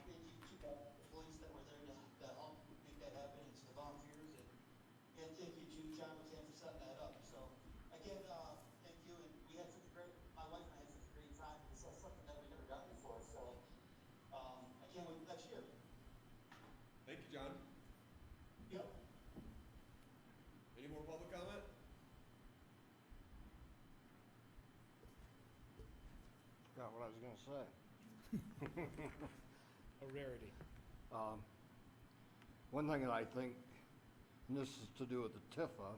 Thank you to the police that were there to help make that happen, and to the volunteers, and thank you to John McCann for setting that up. So, again, thank you, and we had such a great, my wife and I had such a great time. This is something that we never done before, so I can't wait next year. Thank you, John. Yep. Any more public comment? Forgot what I was gonna say. A rarity. One thing that I think, and this is to do with the Tifa,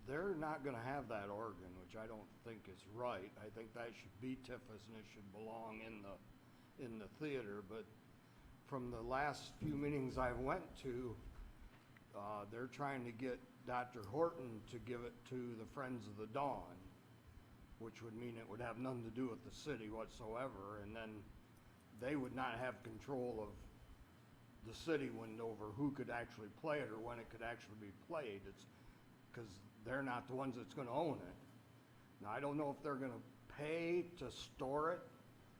they're not gonna have that organ, which I don't think is right. I think that should be Tifa's and it should belong in the theater, but from the last few meetings I went to, they're trying to get Dr. Horton to give it to the Friends of the Dawn, which would mean it would have nothing to do with the city whatsoever, and then they would not have control of the city when over who could actually play it or when it could actually be played. It's because they're not the ones that's gonna own it. Now, I don't know if they're gonna pay to store it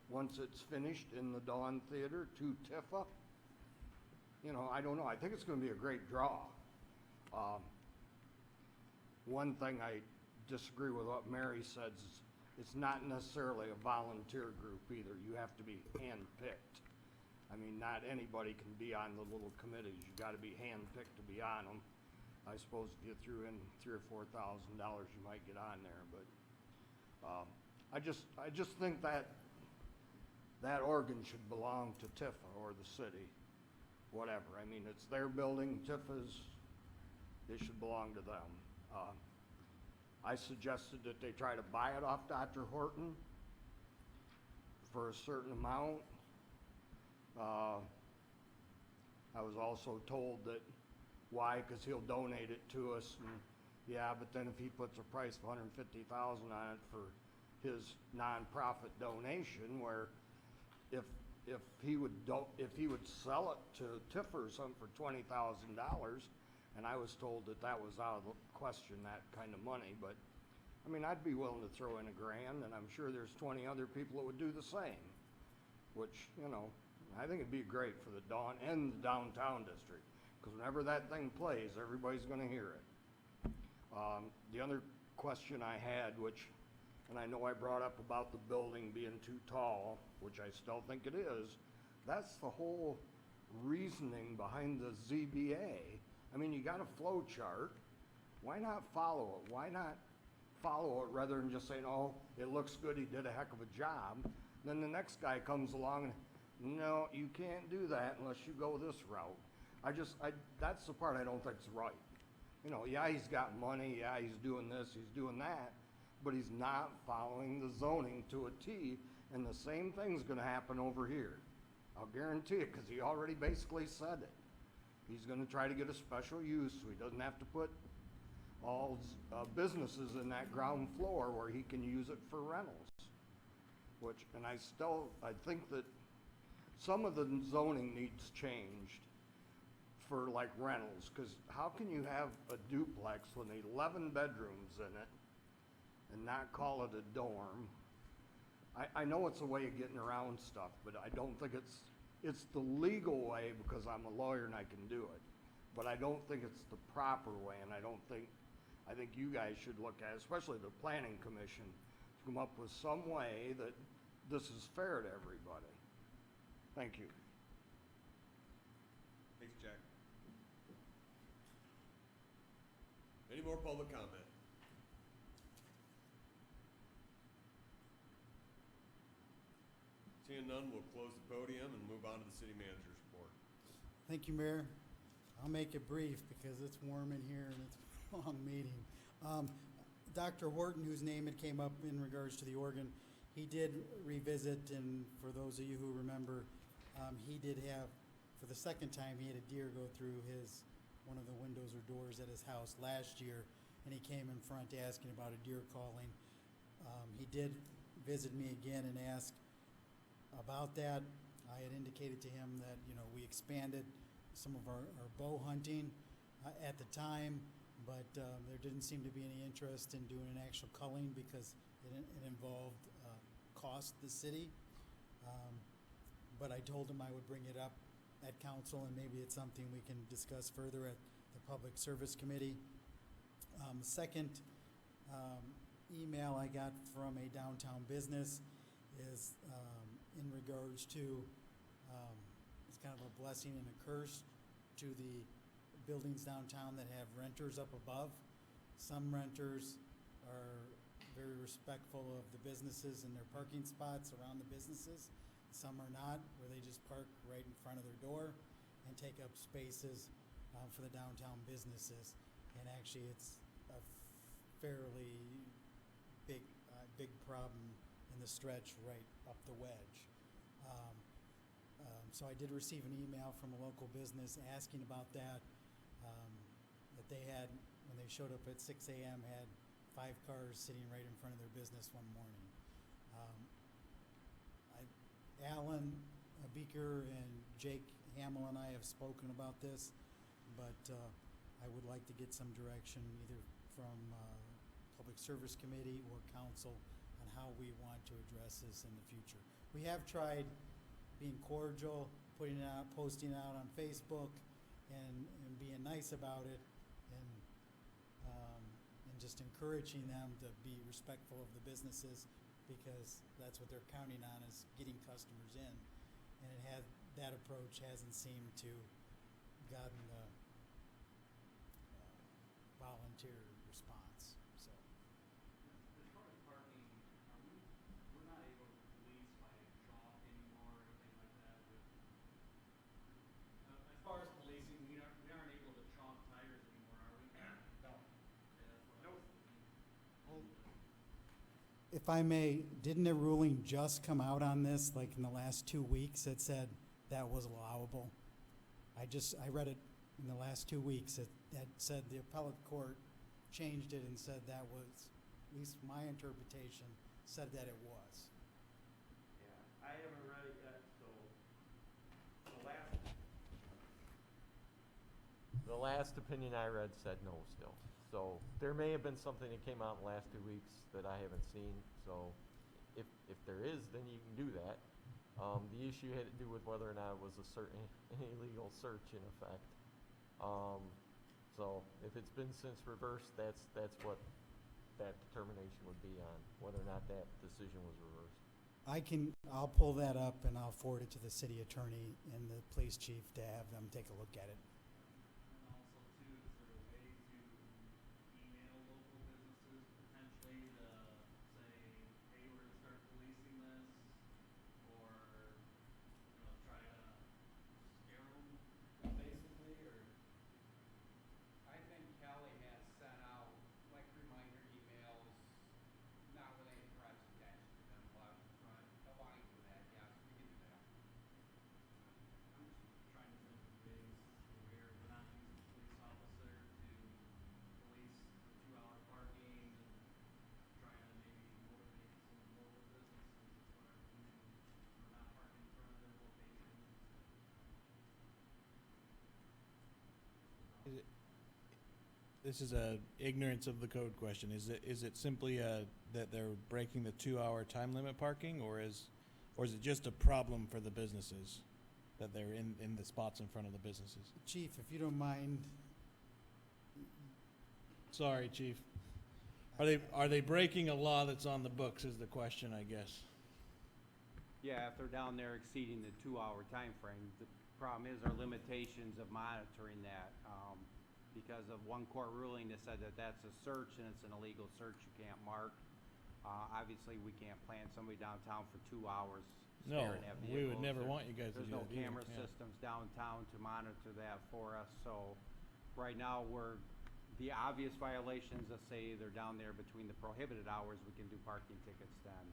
once it's finished in the Dawn Theater to Tifa. You know, I don't know. I think it's gonna be a great draw. One thing I disagree with what Mary says is it's not necessarily a volunteer group either. You have to be handpicked. I mean, not anybody can be on the little committees. You gotta be handpicked to be on them. I suppose if you threw in $3,000 or $4,000, you might get on there, but, I just think that organ should belong to Tifa or the city, whatever. I mean, it's their building, Tifa's, it should belong to them. I suggested that they try to buy it off Dr. Horton for a certain amount. I was also told that, why? Because he'll donate it to us, and yeah, but then if he puts a price of $150,000 on it for his nonprofit donation, where if he would sell it to Tiffer or something for $20,000, and I was told that that was out of the question, that kind of money, but I mean, I'd be willing to throw in $1,000, and I'm sure there's 20 other people that would do the same, which, you know, I think it'd be great for the Dawn and the downtown district, because whenever that thing plays, everybody's gonna hear it. The other question I had, which, and I know I brought up about the building being too tall, which I still think it is, that's the whole reasoning behind the ZBA. I mean, you got a flow chart. Why not follow it? Why not follow it rather than just saying, oh, it looks good, he did a heck of a job. Then the next guy comes along and, no, you can't do that unless you go this route. That's the part I don't think's right. You know, yeah, he's got money, yeah, he's doing this, he's doing that, but he's not following the zoning to a T, and the same thing's gonna happen over here. I'll guarantee it, because he already basically said it. He's gonna try to get a special use, so he doesn't have to put all businesses in that ground floor where he can use it for rentals. Which, and I think that some of the zoning needs changed for like rentals, because how can you have a duplex with 11 bedrooms in it and not call it a dorm? I know it's a way of getting around stuff, but I don't think it's the legal way, because I'm a lawyer and I can do it. But I don't think it's the proper way, and I think you guys should look at it, especially the planning commission, come up with some way that this is fair to everybody. Thank you. Thanks, Jack. Any more public comment? Seeing none, we'll close the podium and move on to the city manager's report. Thank you, Mayor. I'll make it brief because it's warm in here and it's a long meeting. Dr. Horton, whose name had came up in regards to the organ, he did revisit, and for those of you who remember, he did have, for the second time, he had a deer go through one of the windows or doors at his house last year, and he came in front asking about a deer calling. He did visit me again and ask about that. I had indicated to him that, we expanded some of our bow hunting at the time, but there didn't seem to be any interest in doing an actual culling because it involved cost the city. But I told him I would bring it up at council, and maybe it's something we can discuss further at the Public Service Committee. Second email I got from a downtown business is in regards to, it's kind of a blessing and a curse to the buildings downtown that have renters up above. Some renters are very respectful of the businesses and their parking spots around the businesses. Some are not, where they just park right in front of their door and take up spaces for the downtown businesses. And actually, it's a fairly big problem in the stretch right up the wedge. So I did receive an email from a local business asking about that. That they had, when they showed up at 6 a.m., had 5 cars sitting right in front of their business one morning. Alan Beaker and Jake Hamill and I have spoken about this, but I would like to get some direction either from Public Service Committee or Council on how we want to address this in the future. We have tried being cordial, putting it out, posting it out on Facebook, and being nice about it, and just encouraging them to be respectful of the businesses, because that's what they're counting on, is getting customers in. And that approach hasn't seemed to gotten the volunteer response. So. As far as parking, we're not able to police by chalk anymore or anything like that. As far as policing, we aren't able to chalk tires anymore, are we? No. Yeah, that's what I was thinking. If I may, didn't a ruling just come out on this, like in the last 2 weeks, that said that was allowable? I read it in the last 2 weeks. That said the appellate court changed it and said that was, at least my interpretation, said that it was. Yeah, I haven't read it yet, so the last opinion I read said no still. So there may have been something that came out in the last 2 weeks that I haven't seen. So if there is, then you can do that. The issue had to do with whether or not it was an illegal search in effect. So if it's been since reversed, that's what that determination would be on, whether or not that decision was reversed. I'll pull that up and I'll forward it to the city attorney and the police chief to have them take a look at it. And also, too, is there a way to email local businesses potentially to say, hey, we're gonna start policing this, or, try to scare them, basically, or? I think Kelly has sent out like reminder emails, not with any threats attached to them, but aligned with that, yes, we can do that. I'm just trying to think of ways where we're not using a police officer to police the 2-hour parking, and trying to maybe motivate some local businesses as far as using, or not parking in front of their location. This is a ignorance of the code question. Is it simply that they're breaking the 2-hour time limit parking, or is it just a problem for the businesses that they're in the spots in front of the businesses? Chief, if you don't mind, Sorry, Chief. Are they breaking a law that's on the books is the question, I guess. Yeah, if they're down there exceeding the 2-hour time frame, the problem is our limitations of monitoring that. Because of one court ruling that said that that's a search and it's an illegal search, you can't mark. Obviously, we can't plan somebody downtown for 2 hours No, staring at vehicles. we would never want you guys to There's do no that either, camera yeah. systems downtown to monitor that for us, so right now, the obvious violations, let's say they're down there between the prohibited hours, we can do parking tickets then.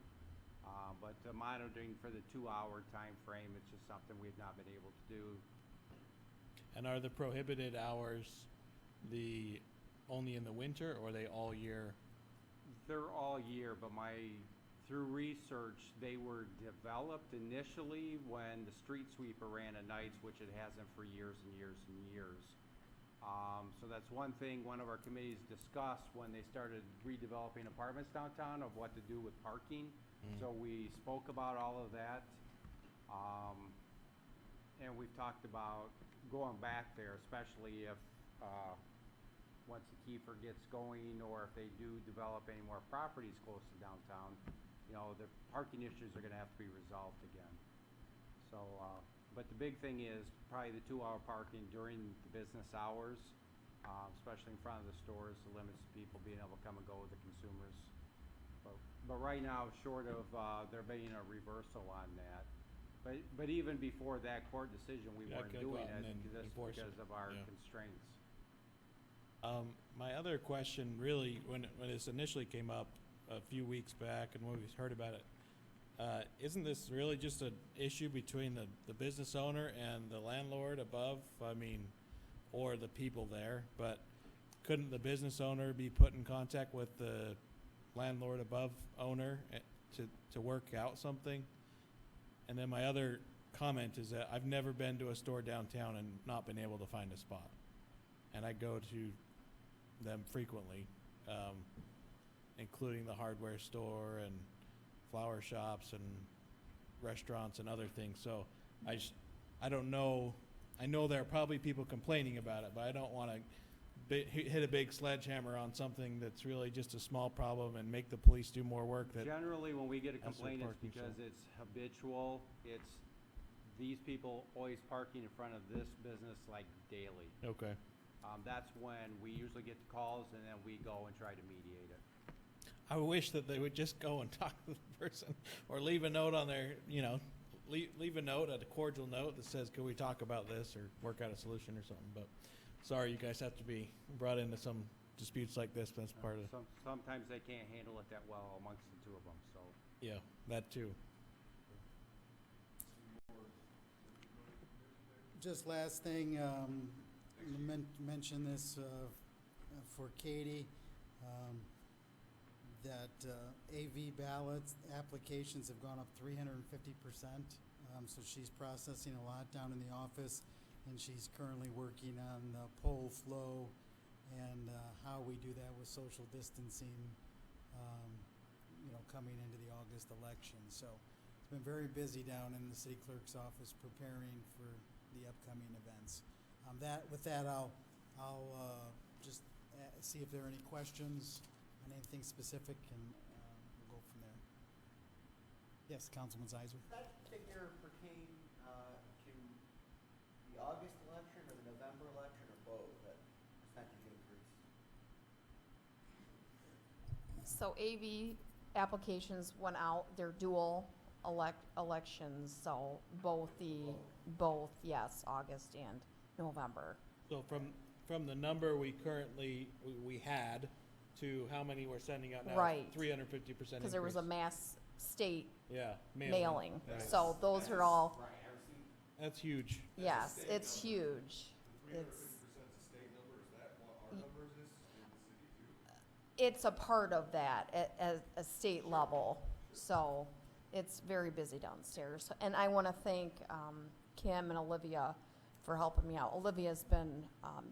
But the monitoring for the 2-hour time frame, it's just something we've not been able to do. And are the prohibited hours only in the winter, or are they all year? They're all year, but through research, they were developed initially when the street sweeper ran at nights, which it hasn't for years and years and years. So that's one thing one of our committees discussed when they started redeveloping apartments downtown of what to do with parking. So we spoke about all of that. And we've talked about going back there, especially if once the Kiefer gets going, or if they do develop any more properties close to downtown, the parking issues are gonna have to be resolved again. So, but the big thing is probably the 2-hour parking during the business hours, especially in front of the stores, the limits to people being able to come and go with the consumers. But right now, short of there being a reversal on that, but even before that court decision, we weren't gotta go doing out it and then enforce it. because of our Yeah. constraints. My other question, really, when this initially came up a few weeks back and when we heard about it, isn't this really just an issue between the business owner and the landlord above? I mean, or the people there, but couldn't the business owner be put in contact with the landlord above owner to work out something? And then my other comment is that I've never been to a store downtown and not been able to find a spot. And I go to them frequently, including the hardware store and flower shops and restaurants and other things. So I don't know. I know there are probably people complaining about it, but I don't want to hit a big sledgehammer on something that's really just a small problem and make the police do more work. Generally, when we get a That's their complaint, it's parking, because so. it's habitual. It's these people always parking in front of this business like daily. Okay. That's when we usually get the calls, and then we go and try to mediate it. I wish that they would just go and talk to the person or leave a note on their, leave a note, a cordial note that says, can we talk about this or work out a solution or something? But sorry, you guys have to be brought into some disputes like this. That's part of it. Sometimes they can't handle it that well amongst the two of them, so. Yeah, that too. Just last thing, mention this for Katie, that AV ballots applications have gone up 350%. So she's processing a lot down in the office, and she's currently working on the poll flow and how we do that with social distancing, coming into the August election. So it's been very busy down in the city clerk's office preparing for the upcoming events. With that, I'll just see if there are any questions on anything specific, and we'll go from there. Yes, Councilman Zeiser. Does that figure pertain to the August election or the November election, or both, that percentage increase? So AV applications went out, they're dual elections, so both, yes, August and November. So from the number we currently we had to how many we're sending out now? Right. 350% Because there was a mass state mailing. mailing. Right. So those are all, That's huge. yes, it's huge. It's a part of that at a state level, so it's very busy downstairs. And I want to thank Kim and Olivia for helping me out. Olivia's been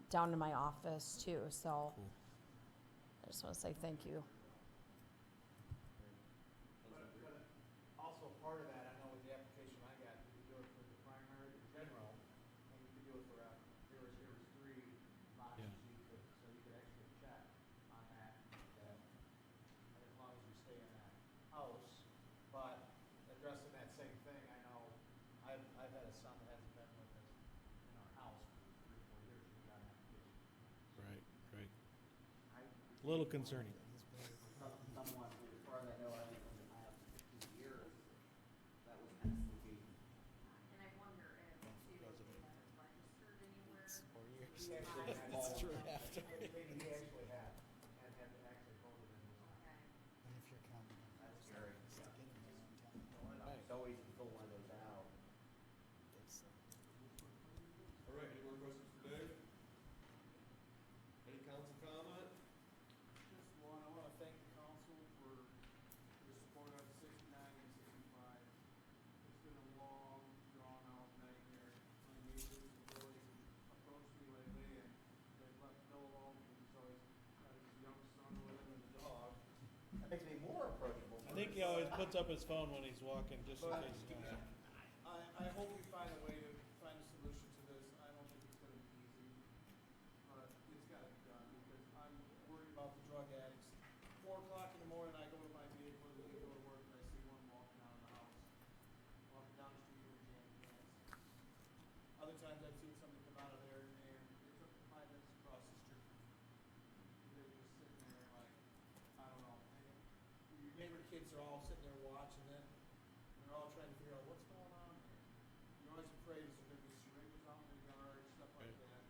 down in my office too, so I just want to say thank you. But also part of that, I know with the application I got, you could do it for the primary, the general, and you could do it for there was 3 boxes you could, so you could actually check on that a little concerning. Someone, as far as I know, I haven't lived in my house in 15 years. That was kind of spooky. And I wonder if they were registered anywhere. 4 years. He actually had. It's true after. Maybe he actually had, and had actually voted in his own. Okay. And if you're counting. That's scary. Stick it in there on time. It's always you fill one of those out. It's, All right, any more questions for Dave? Any council comment? Just one, I want to thank the council for your support of 69 and 65. It's been a long, drawn-out nightmare. My neighbors have really approached me lately, and they've left Bill alone because he's always got his young son with him and the dog. That makes me more approachable. I think he always puts up his phone when he's walking, just in But case he comes up. I hope we find a way to find a solution to this. I don't think it's gonna be easy, but it's gotta be done because I'm worried about the drug addicts. 4 o'clock in the morning, I go to my vehicle to go to work and I see one walking out of the house, walking down the street with jamming pants. Other times I've seen somebody come out of there and it took 5 minutes to cross the street. They're just sitting there like, I don't know. Your neighbor kids are all sitting there watching it. And they're all trying to figure out what's going on here. You're always afraid is there going to be syringes out in the yard, stuff like that.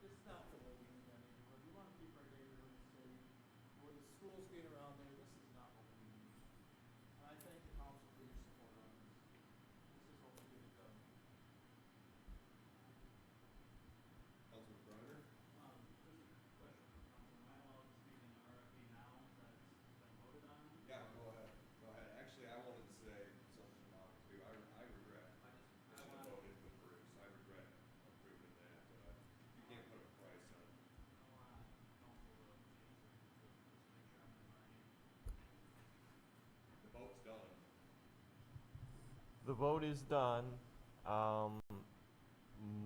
It's not the way we need our neighborhood. We want to keep our neighborhood safe. With the schools being around there, this is not what we need. And I thank the council for your support on this. This is what we get it done. Councilman Brenner? Just a question for council. Am I allowed to speak in the RFP now that's been voted on? Yeah, go ahead. Go ahead. Actually, I wanted to say something about it too. I regret. I should have voted with Bruce. I regret approving that. You can't put a price on it. I want council to answer, to just make sure I'm in line. The vote's done. The vote is done.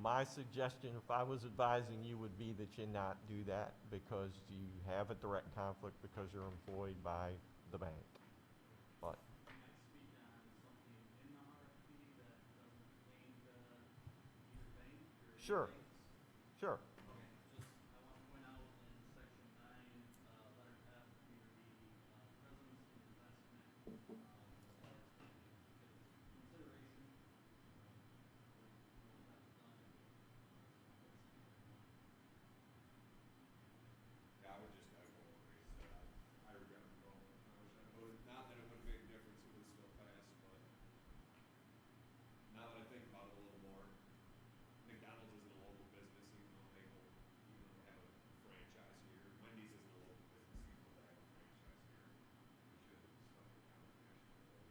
My suggestion, if I was advising you, would be that you not do that because you have a direct conflict because you're employed by the bank. But Can I speak on something in the RFP that doesn't pertain to either bank or any Sure. banks? Sure. Okay, just, I want to point out in section 9, letter F, under the presence and investment, as far as the consideration, we'll have it done. Yeah, I would go and raise that. I regret the vote. I wish I voted. Not that it would have made a difference. It would still pass, but now that I think about it a little more, McDonald's isn't a local business, even though they have a franchise here. Wendy's isn't a local business, even though they have a franchise here. We should have stuck with down national road.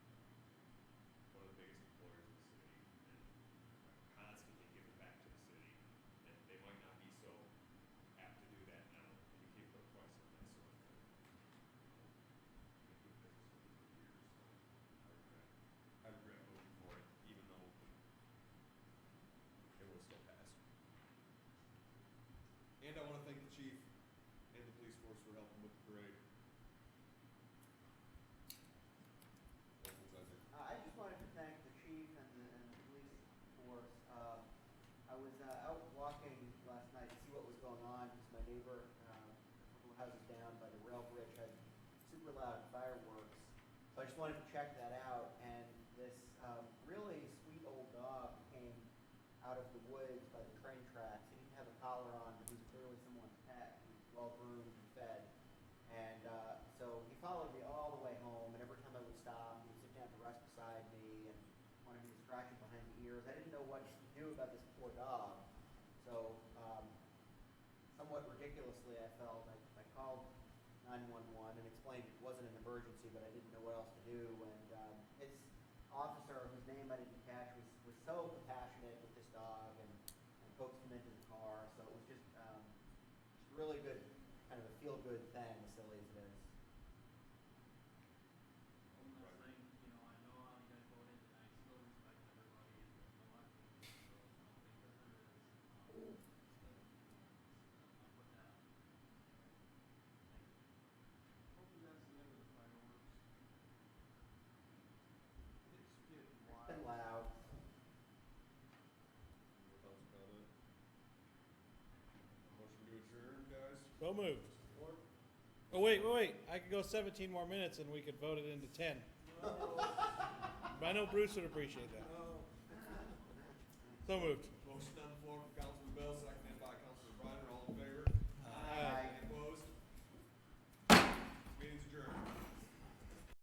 One of the biggest employers in the city, and constantly giving back to the city. And they might not be so apt to do that now, and you can't put a price on that sort of thing. Been doing business with them for years, so I regret voting for it, even though it will still pass. And I want to thank the chief and the police force for helping with the parade. Councilman Zeisler. I just wanted to thank the chief and the police force. I was out walking last night to see what was going on because my neighbor, a couple of houses down by the rail bridge, had super loud fireworks. So I just wanted to check that out. And this really sweet old dog came out of the woods by the train tracks. He didn't have a collar on, but he was clearly someone's pet. He was well groomed and fed. And so he followed me all the way home, and every time I would stop, he would sit down to rest beside me and wanted me to scratch him behind the ears. I didn't know what to do about this poor dog. So, somewhat ridiculously, I felt, I called 911 and explained it wasn't an emergency, but I didn't know what else to do. And his officer, whose name I didn't catch, was so compassionate with this dog and coaxed him into the car. So it was just really good, kind of a feel-good thing, as silly as it is. One last thing, I know how you guys voted, and I still respect everybody and no hard feelings, so I don't think that there is. I'll put that out. Thank you. Hopefully that's the end of the fireworks. It's getting It's wild. been loud. More council comment? Motion to adjourn, guys? So moved. Support? Oh, wait. I could go 17 more minutes and we could vote it into 10. But I know Bruce would appreciate that. So moved. Motion